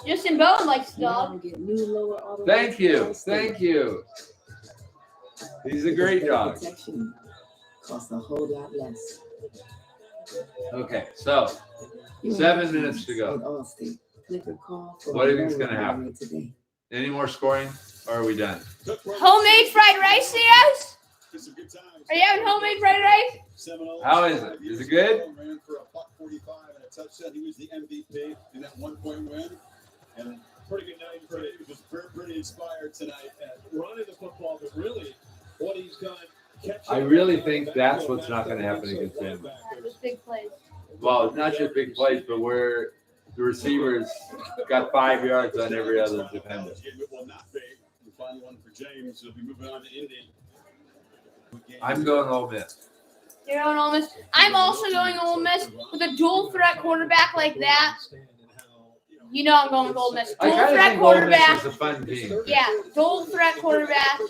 Justin Bowen likes the You dog. wanna get new lower auto Thank rates you. at Allstate. Thank you. He's a Because great better dog. protection costs a whole lot less. Okay, so You 7 have minutes to at go. Allstate. Click or call for What do you a think's lower gonna auto happen? rate today. Any more scoring? Or are we done? Homemade fried rice, Diaz? Are you having homemade fried rice? How is it? Is it good? Ran for a $145 and a touchdown. He was the MVP in that 1-point win. And Pretty good night for he was pretty inspired tonight. running the football, but really what he's done. I really think that's what's not going to happen against them. Just big plays. Well, not just big plays, but where the receivers got 5 yards on every other defender. It will not be. The final one for James. He'll be moving on to Indy. I'm going Ole Miss. You're going Ole Miss. I'm also going Ole Miss with a dual threat quarterback like that. You know I'm going with Ole Miss. I Dual kind of threat think Ole Miss quarterback. is a fun team. Yeah, dual threat quarterback.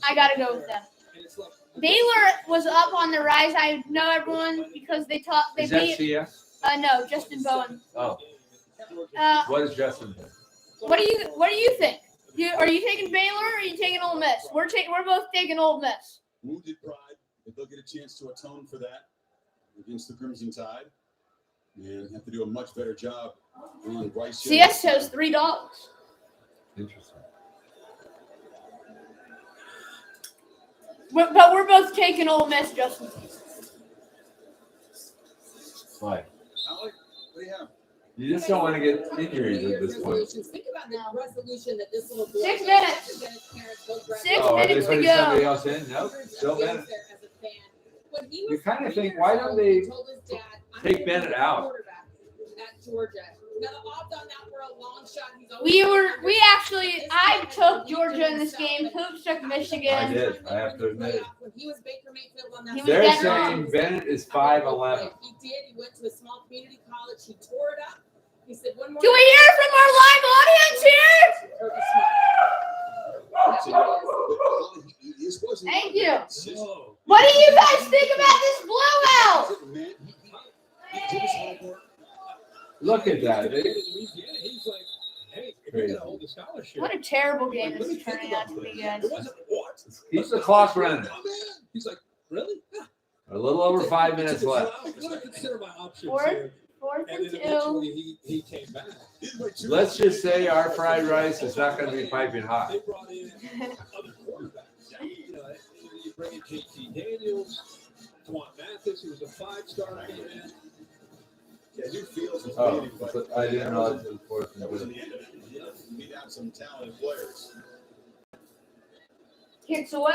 I gotta go with them. Baylor was up on the rise. I know everyone because they taught. They Is that beat. CS? No, Justin Bowen. Oh. What is Justin? What do you think? Are you taking Baylor or are you taking Ole Miss? We're both taking Ole Miss. Wounded pride, but they'll get a chance to atone for that against the Crimson Tide and have to do a much better job on Bryce Young. CS chose $3. Interesting. But we're both taking Ole Miss, Justin. Why? Alec, what do you have? You just don't want to get injuries at this point. Resolutions. Think about the resolution that this little boy 6 minutes. 6 Oh, are they minutes to putting somebody go. else in? No, still Bennett. When he You was kind of 3 think, years why old, don't they he told his dad, "I'm take gonna Bennett be a out? quarterback at Georgia." Now the odds on that were a long shot. He's always I took Georgia in this game. Hoops took Michigan. I did. I have to admit it. when he was Baker Mayfield on that. He was They're dead saying wrong. Bennett is 5'11". He did. He went to a small community college. He tore it up. He said, "One more." Do we hear from our live audience here? Thank you. What do you guys think about this blowout? Look at that. He's like, hey, you're gonna hold the scholarship. What a terrible game this is turning out to be, guys. Keep the clock running. He's like, really? A little over 5 minutes left. I'm gonna consider my options Fourth here. And then 2. eventually he came back. Let's just say our fried rice is not going to be piping hot. They brought in other quarterbacks. You know, you bring in JT Daniels, Twan Mathis, who was a 5-star came in. Yeah, Duke Fields was Oh, leading, but but I didn't realize it was fourth and that wasn't good. the end of it. He beat out some talented players. Kicks away.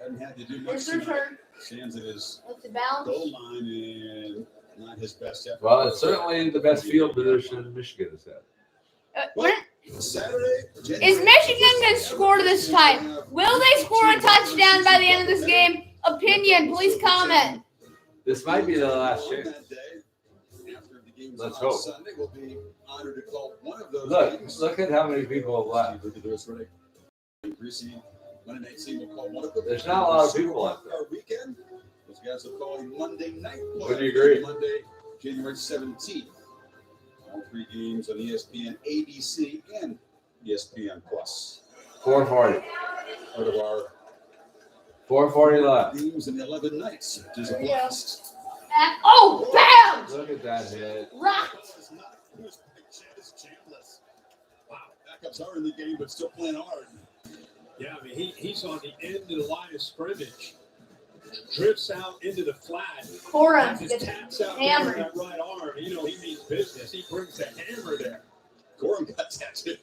Hadn't had to do much It's their tonight. turn. Stands at his Let's bounce. goal line and not his best effort. Well, it's certainly the best field position Michigan has had. Saturday, Is Michigan going to score this time? Will they score a touchdown by the end of this game? Opinion, please comment. This might be the last chance. after the game's Let's on hope. Sunday, we'll be honored to call one of those Look, games. look at how many people have left. Look at this, ready? Greasy Monday night team will call one of them. There's not a lot of people left. Our weekend. Those guys will call a Monday night. Would you agree? Monday, January 17th. All 3 games on ESPN, ABC, and ESPN Plus. 440. Part of our 440 left. games and 11 nights, which is a blast. Oh, bam! Look at that hit. Rocked. Wow, backups are in the game, but still playing hard. Yeah, I mean, he's on the end of the line of scrimmage. Drifts out into the flat. Corum Just gets taps out hammered. that right arm. You know, he means business. He brings the hammer there. Corum got tattooed.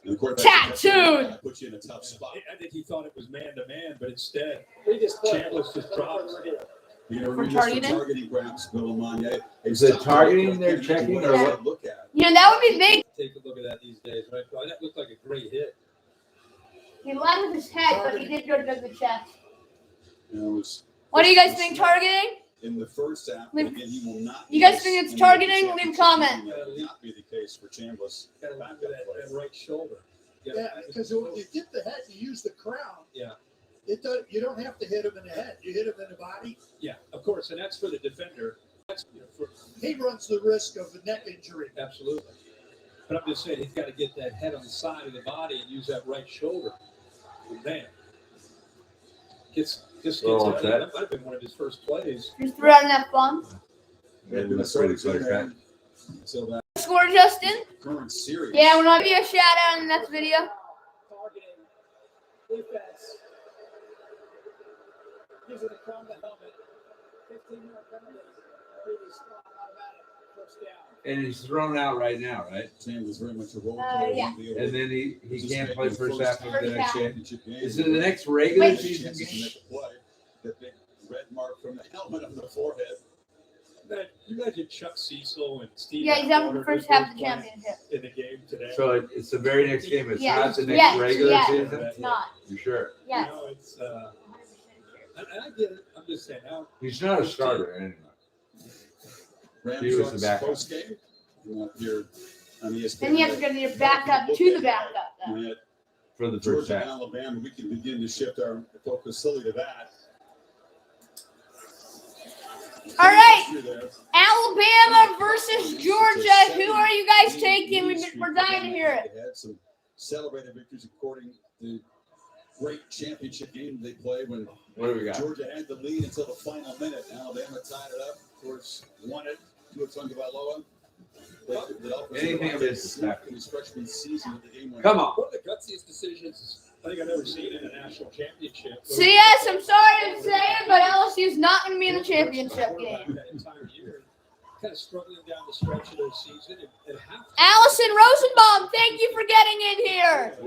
And the quarterback Tattooed. puts you in a tough spot. I think he thought it was man-to-man, but instead, We just put Chambliss just drops it. You know, For for targeting? targeting perhaps Bill Amanya. Is it targeting they're checking or what? Look at. You know, that would be big. Take a look at that these days, right? That looked like a great hit. He landed with his head, but he did go to the chest. You know, it's What do you guys think targeting? in the first half, Leave- but again, he will not. You guys miss think it's in the targeting? second Leave a half. comment. That will not be the case for Chambliss. Got to look at that right shoulder. Yeah, because when you get the head, you use the crown. Yeah. You don't have to hit him in the head. You hit him in the body. Yeah, of course, and that's for the defender. That's He runs the risk of a neck injury. absolutely. But I'm just saying, he's got to get that head on the side of the body and use that right shoulder. Man, just gets Oh, out. that- That might have been one of his first plays. Just threw out enough bomb. Maybe that's pretty clear cut. So that score, Justin? Current series. Yeah, we're gonna be a shout out in the next video. Targeting defense. Gives it a crumb the helmet. 15-yard penalty. Previous spot, automatic. First down. And he's thrown out right now, right? Sam was very much a role Yeah. And then he can't play first half of the First next half. game. Is it the next regular Wait. season game? The big red mark from the helmet on the forehead. You imagine Chuck Cecil and Steve. Yeah, he's out for the first half of the championship. In the game today. So it's the very next game. It's Yes. not the next Yes. regular Yes. season? It's not. You sure? Yes. You know, it's and I get it. I'm just saying now. He's not a starter anyway. He was the backup. Post game. Here on ESPN. Then you have to go to your backup to the backup. Then. For the first Georgia, half. Alabama, we can begin to shift our focus silly to that. All right, Alabama versus Georgia. Who are you guys taking? We're dying to hear it. They had some celebrated victories according to great championship game they played when What do we got? Georgia had the lead until the final minute. Alabama tied it up. Of course, won it. Tua Tagovailoa. Anything of his snap in his freshman season of the game. Come on. One of the gutsiest decisions I think I've ever seen in a national championship. CS, I'm sorry to say it, but LSU's not going to be in the championship game. That entire year, kind of struggling down the stretch of their season. And Allison Rosenbaum, thank you for getting in here.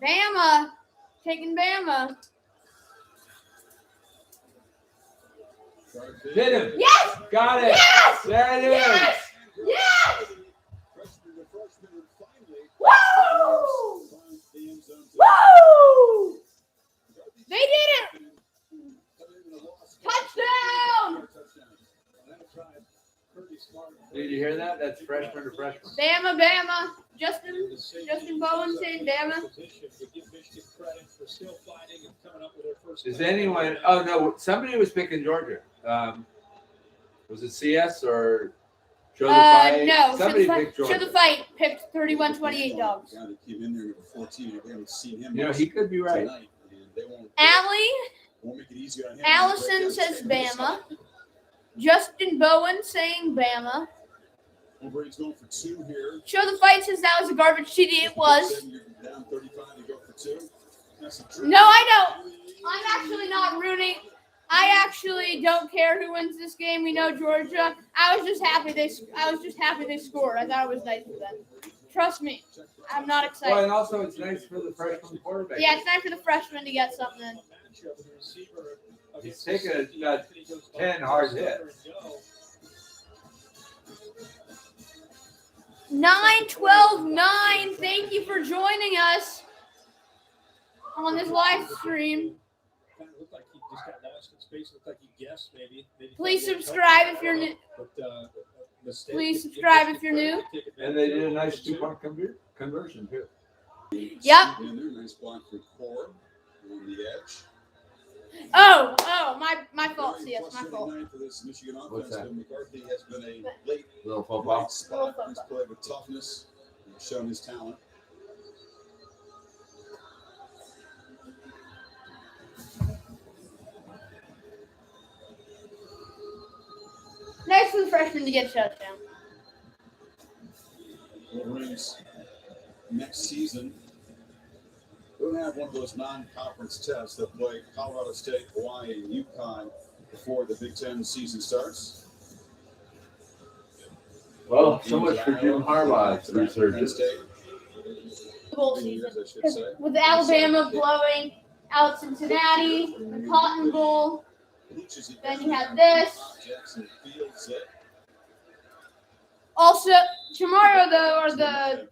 Bama, taking Bama. Hit him. Yes. Got it. Yes. There it is. Yes. Yes. Woo! Woo! They did it! Touchdown! Did you hear that? That's freshman to freshman. Bama, Bama. Justin Bowen saying Bama. Is anyone? Oh no, somebody was picking Georgia. Was it CS or Show the Fight? No. Somebody picked Georgia. Show the Fight picked 31-28 dogs. Guy that came in there number 14. We haven't seen him. You know, he could be right. Tonight, and they won't make it easy on him. Allison says Bama. Justin Bowen saying Bama. Wolverine's going for 2 here. Show the Fight says that was a garbage CD. It was. You're down 35, you go for 2. That's a trick. No, I don't. I'm actually not rooting. I actually don't care who wins this game. We know Georgia. I was just happy they scored. I thought it was nice for them. Trust me, I'm not excited. Well, and also it's nice for the freshman quarterback. Yeah, it's nice for the freshmen to get something. He's taking a 10 hard hits. 9-12-9. Thank you for joining us on this live stream. Kind of looked like he just got lost in space. Looked like he guessed maybe Please subscribe if you're new. Please subscribe if you're new. And they did a nice 2-point conversion too. Yep. Nice block for Core on the edge. Oh, my fault. Yes, my fault. For this Michigan offense, What's that? Bill McCarthy has been a late Little football. spot. He's played with toughness and shown his talent. Nice for the freshman to get a touchdown. Wolverines next season will have one of those non-conference tests. They'll play Colorado State, Hawaii, and UConn before the Big Ten season starts. Well, so much for Jim Harbaugh's resurgence. Bowl season. With Alabama blowing out Cincinnati, the Cotton Bowl. Then you have this. Also, tomorrow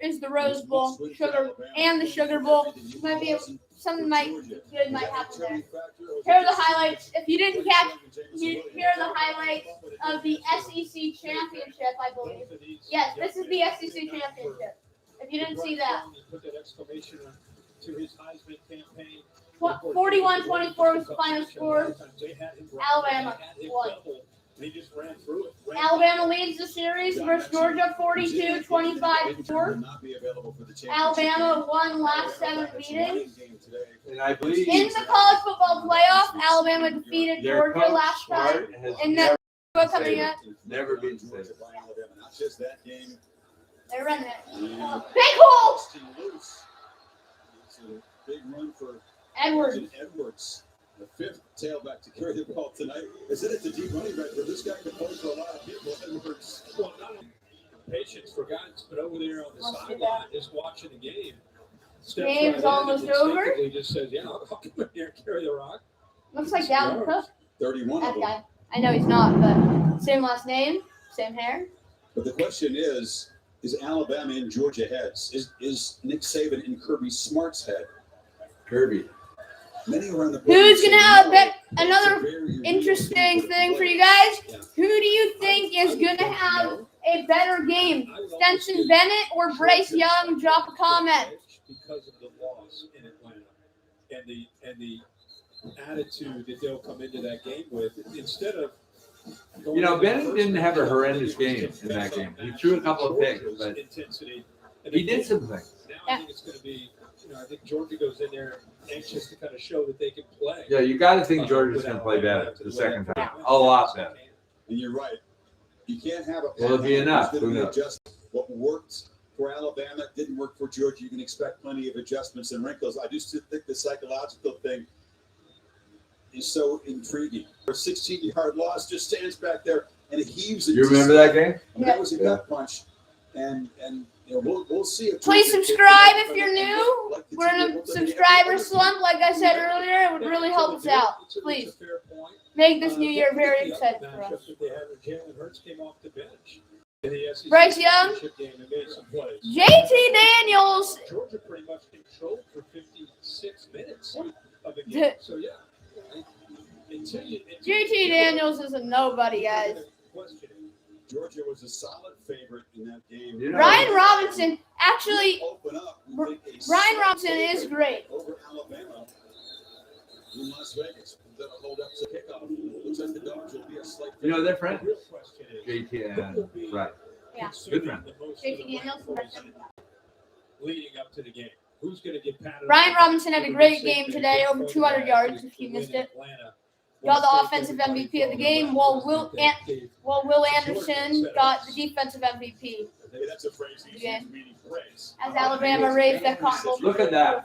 is the Rose Bowl, the Sugar Bowl. Might be something good might happen there. Here are the highlights. If you didn't catch, here are the highlights of the SEC championship, I believe. Yes, this is the SEC championship. If you didn't see that. Put that exclamation to his Heisman campaign. 41-24 was the final score. Alabama won. He just ran through it. Alabama leads the series versus Georgia 42-25-4. Alabama won last 7 meetings. And I believe In the college football playoff, Alabama defeated their Georgia coach last time. Smart has And never What's coming up? Never beat State. Not just that game. They're running it. And Big hole! Austin Loose. It's a big run for Edwards. Edwards, the fifth tailback to carry the ball tonight. Is it a deep running back? But this guy can play for a lot of people. Edwards. Well, not patience for guys, but over there on the sideline, just watching the game. Game's almost over. He just says, "Yeah, I'll come in here and carry the rock." Looks like Dalvin Cook. 31 That of them. guy. I know he's not, but same last name, same hair. But the question is Alabama in Georgia heads? Is Nick Saban in Kirby Smart's head? Kirby. Many around the Who's gonna have another interesting thing for you guys? Who do you think is gonna have a better game? Stenson Bennett or Bryce Young? Drop a comment. Because of the loss in Atlanta and the attitude that they'll come into that game with, instead of You know, Bennett didn't have a horrendous game in that game. He threw a couple of picks, but intensity. he did some things. Now I think it's going to be, I think Georgia goes in there anxious to kind of show that they can play. Yeah, you got to think Georgia's going to play better the second time. A lot better. And you're right. You can't have a Will it be enough? Who knows? Just what worked for Alabama didn't work for Georgia. You can expect plenty of adjustments and wrinkles. I just think the psychological thing is so intriguing. A 16-yard loss just stands back there and it heaves. You remember that game? I mean, that was a gut punch, and you know, we'll see. If Please subscribe if you're new. We're in a subscriber slump, like I said earlier. It would really help us out. Please make this new year very exciting for us. Jalen Hurts came off the bench. Bryce Young, JT Daniels. Georgia pretty much controlled for 56 minutes of the game. So yeah. JT Daniels is a nobody, guys. Georgia was a solid favorite in that game. Ryan Robinson, actually, Ryan Robinson is great. Over Alabama in Las Vegas. That'll hold up to kickoff. Looks like the Dogs will be a slight. You know, they're friends. JT and right. Yeah. Good friend. JT Daniels. Leading up to the game. Who's going to get patted? Ryan Robinson had a great game today, over 200 yards if you missed it. Got the offensive MVP of the game, while Will Anderson got the defensive MVP. That's a phrase he uses, meaning praise. As Alabama raised that console. Look at that.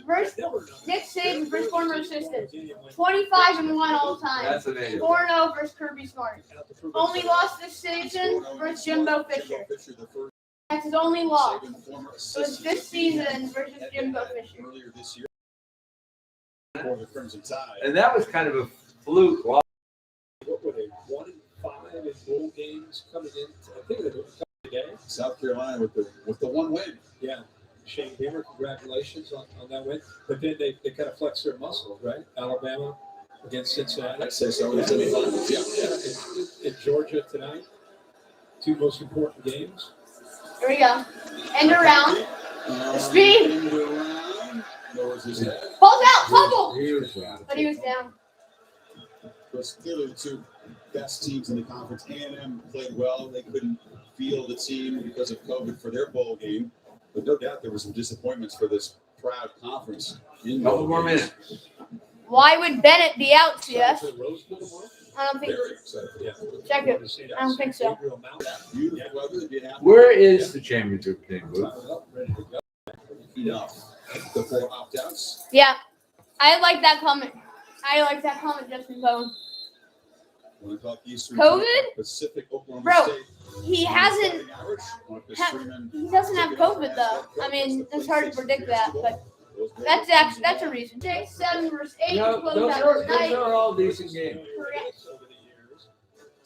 First, Nick Saban, first former assistant. 25-1 all time. That's amazing. 4-0 versus Kirby Smart. Only lost this season versus Jimbo Fisher. That's his only loss. Was this season versus Jimbo Fisher. Earlier this year for the Crimson Tide. And that was kind of a fluke loss. What were they? 1-5 in bowl games coming in. I think they were today. South Carolina with the one win. Yeah. Shane Beamer, congratulations on that win. But then they kind of flexed their muscles, right? Alabama against Cincinnati. I'd say so. In Georgia tonight. Two most important games. Here we go. End around. The speed. Falls out. Fumble. But he was down. Was clearly the two best teams in the conference. A&M played well. They couldn't field the team because of COVID for their bowl game. But no doubt there were some disappointments for this proud conference. Couple more minutes. Why would Bennett be out, CS? I don't think so. Check it. I don't think so. Where is the championship game, Booth? Enough. The 4 opt-outs. Yeah. I like that comment. Justin Bone. COVID? Pacific, Oklahoma Bro, State. he doesn't. He doesn't have COVID though. I mean, it's hard to predict that, but that's a reason. 6-7 versus 8. No, those are all decent games. Correct.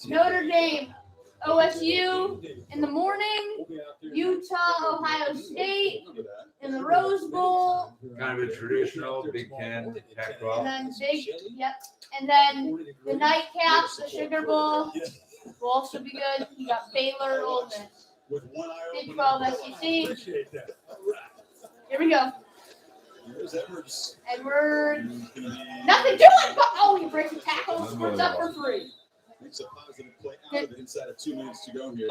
Notre Dame, OSU in the morning. Utah, Ohio State in the Rose Bowl. Kind of a traditional Big Ten, Pac-12. And then And then the nightcaps, the Sugar Bowl will also be good. You got Baylor, Ole Miss. Big 12 SEC. Here we go. Edwards. Nothing doing, but he breaks a tackle. Scores up for 3. Makes a positive play out of it inside of 2 minutes to go here.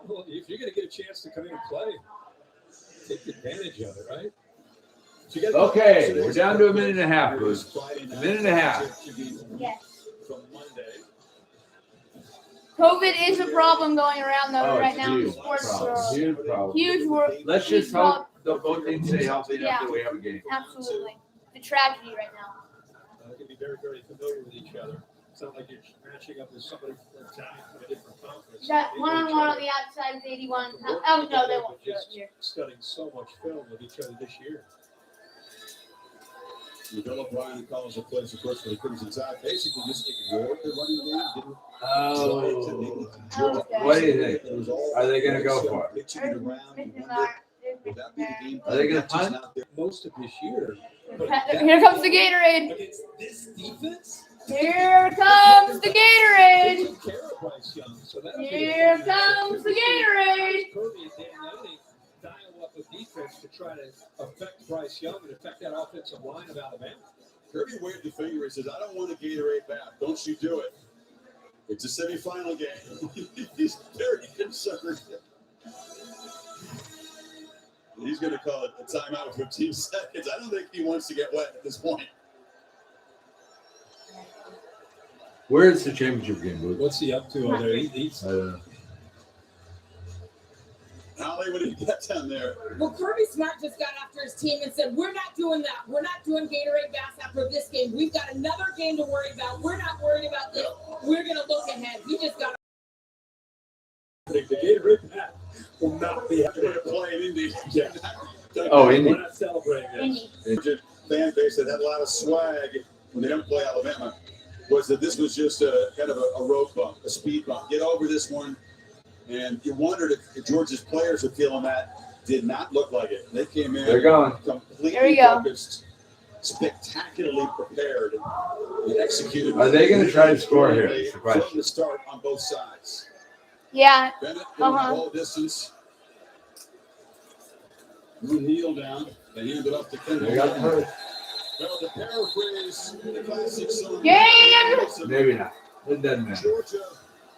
Well, if you're going to get a chance to come in and play, take advantage of it, right? Okay, we're down to a minute and a half, Bruce. A minute and a half. Yes. COVID is a problem going around though Oh, right it's now in the huge sports problem. world. Huge problem. Huge world. Let's just hope the both teams stay healthy enough Yeah. that we have a game. Absolutely. It's a tragedy right now. They can be very, very familiar with each other. It's not like you're matching up with somebody from a different conference. Got one-on-one on the outside is 81. Oh, no, they won't do it here. Studying so much film with each other this year. Bill O'Brien calls the plays, of course, for the Crimson Tide. Basically, just ignored the running game. Didn't Oh, what do you think? Are they going to go for it? pitching it around. and wonder, will that be the game Are they going to plan? punt? Most of this year. Here comes the Gatorade. Against this defense? Here comes the Gatorade. Taking care of Bryce Young, so that'll be Here comes the Gatorade. Kirby and Dan Lanning dial up a defense to try to affect Bryce Young and affect that offensive line of Alabama. Kirby waved the finger and says, I don't want a Gatorade back. Don't you do it. It's a semifinal game. He's very concerned. He's going to call it a timeout with 15 seconds. I don't think he wants to get wet at this point. Where's the championship game, Luke? What's he up to over there? He's Holly, what do you got down there? Well, Kirby Smart just got after his team and said, we're not doing that. We're not doing Gatorade Bass after this game. We've got another game to worry about. We're not worried about this. We're going to look ahead. We just got the Gatorade Bass will not be happy to play in Indy. Yeah. Oh, Indy. We're not celebrating this. The fan base that had a lot of swag when they don't play Alabama was that this was just a kind of a road bump, a speed bump. Get over this one. And you wondered if Georgia's players are feeling that. Did not look like it. They came in They're going. completely focused, spectacularly prepared, and executed. Are they going to try to score here? Is the question. From the start on both sides. Yeah. Bennett going the whole distance. Moon heel down. They hand it up to Kendall. They got the first. Well, to paraphrase the classic song. Game. Maybe not. It doesn't matter. Georgia.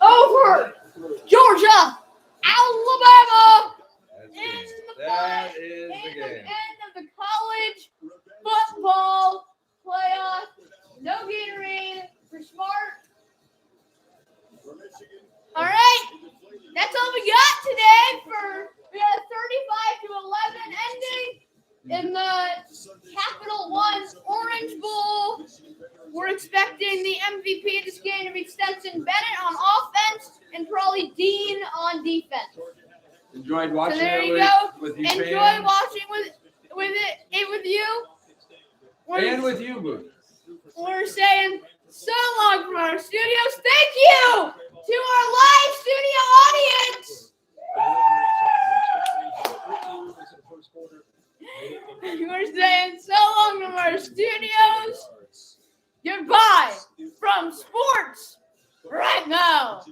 Over. Georgia. Alabama. That is the game. End of the college football playoff. No Gatorade for Smart. All right. That's all we got today for the 35-11 ending in the Capital One Orange Bowl. We're expecting the MVP of this game to be Stetson Bennett on offense and probably Dean on defense. Enjoyed So watching there you it go. with you Enjoy fans. watching with you. And with you, Boo. We're saying so long from our studios. Thank you to our live studio audience. We're saying so long from our studios. Goodbye from sports right now.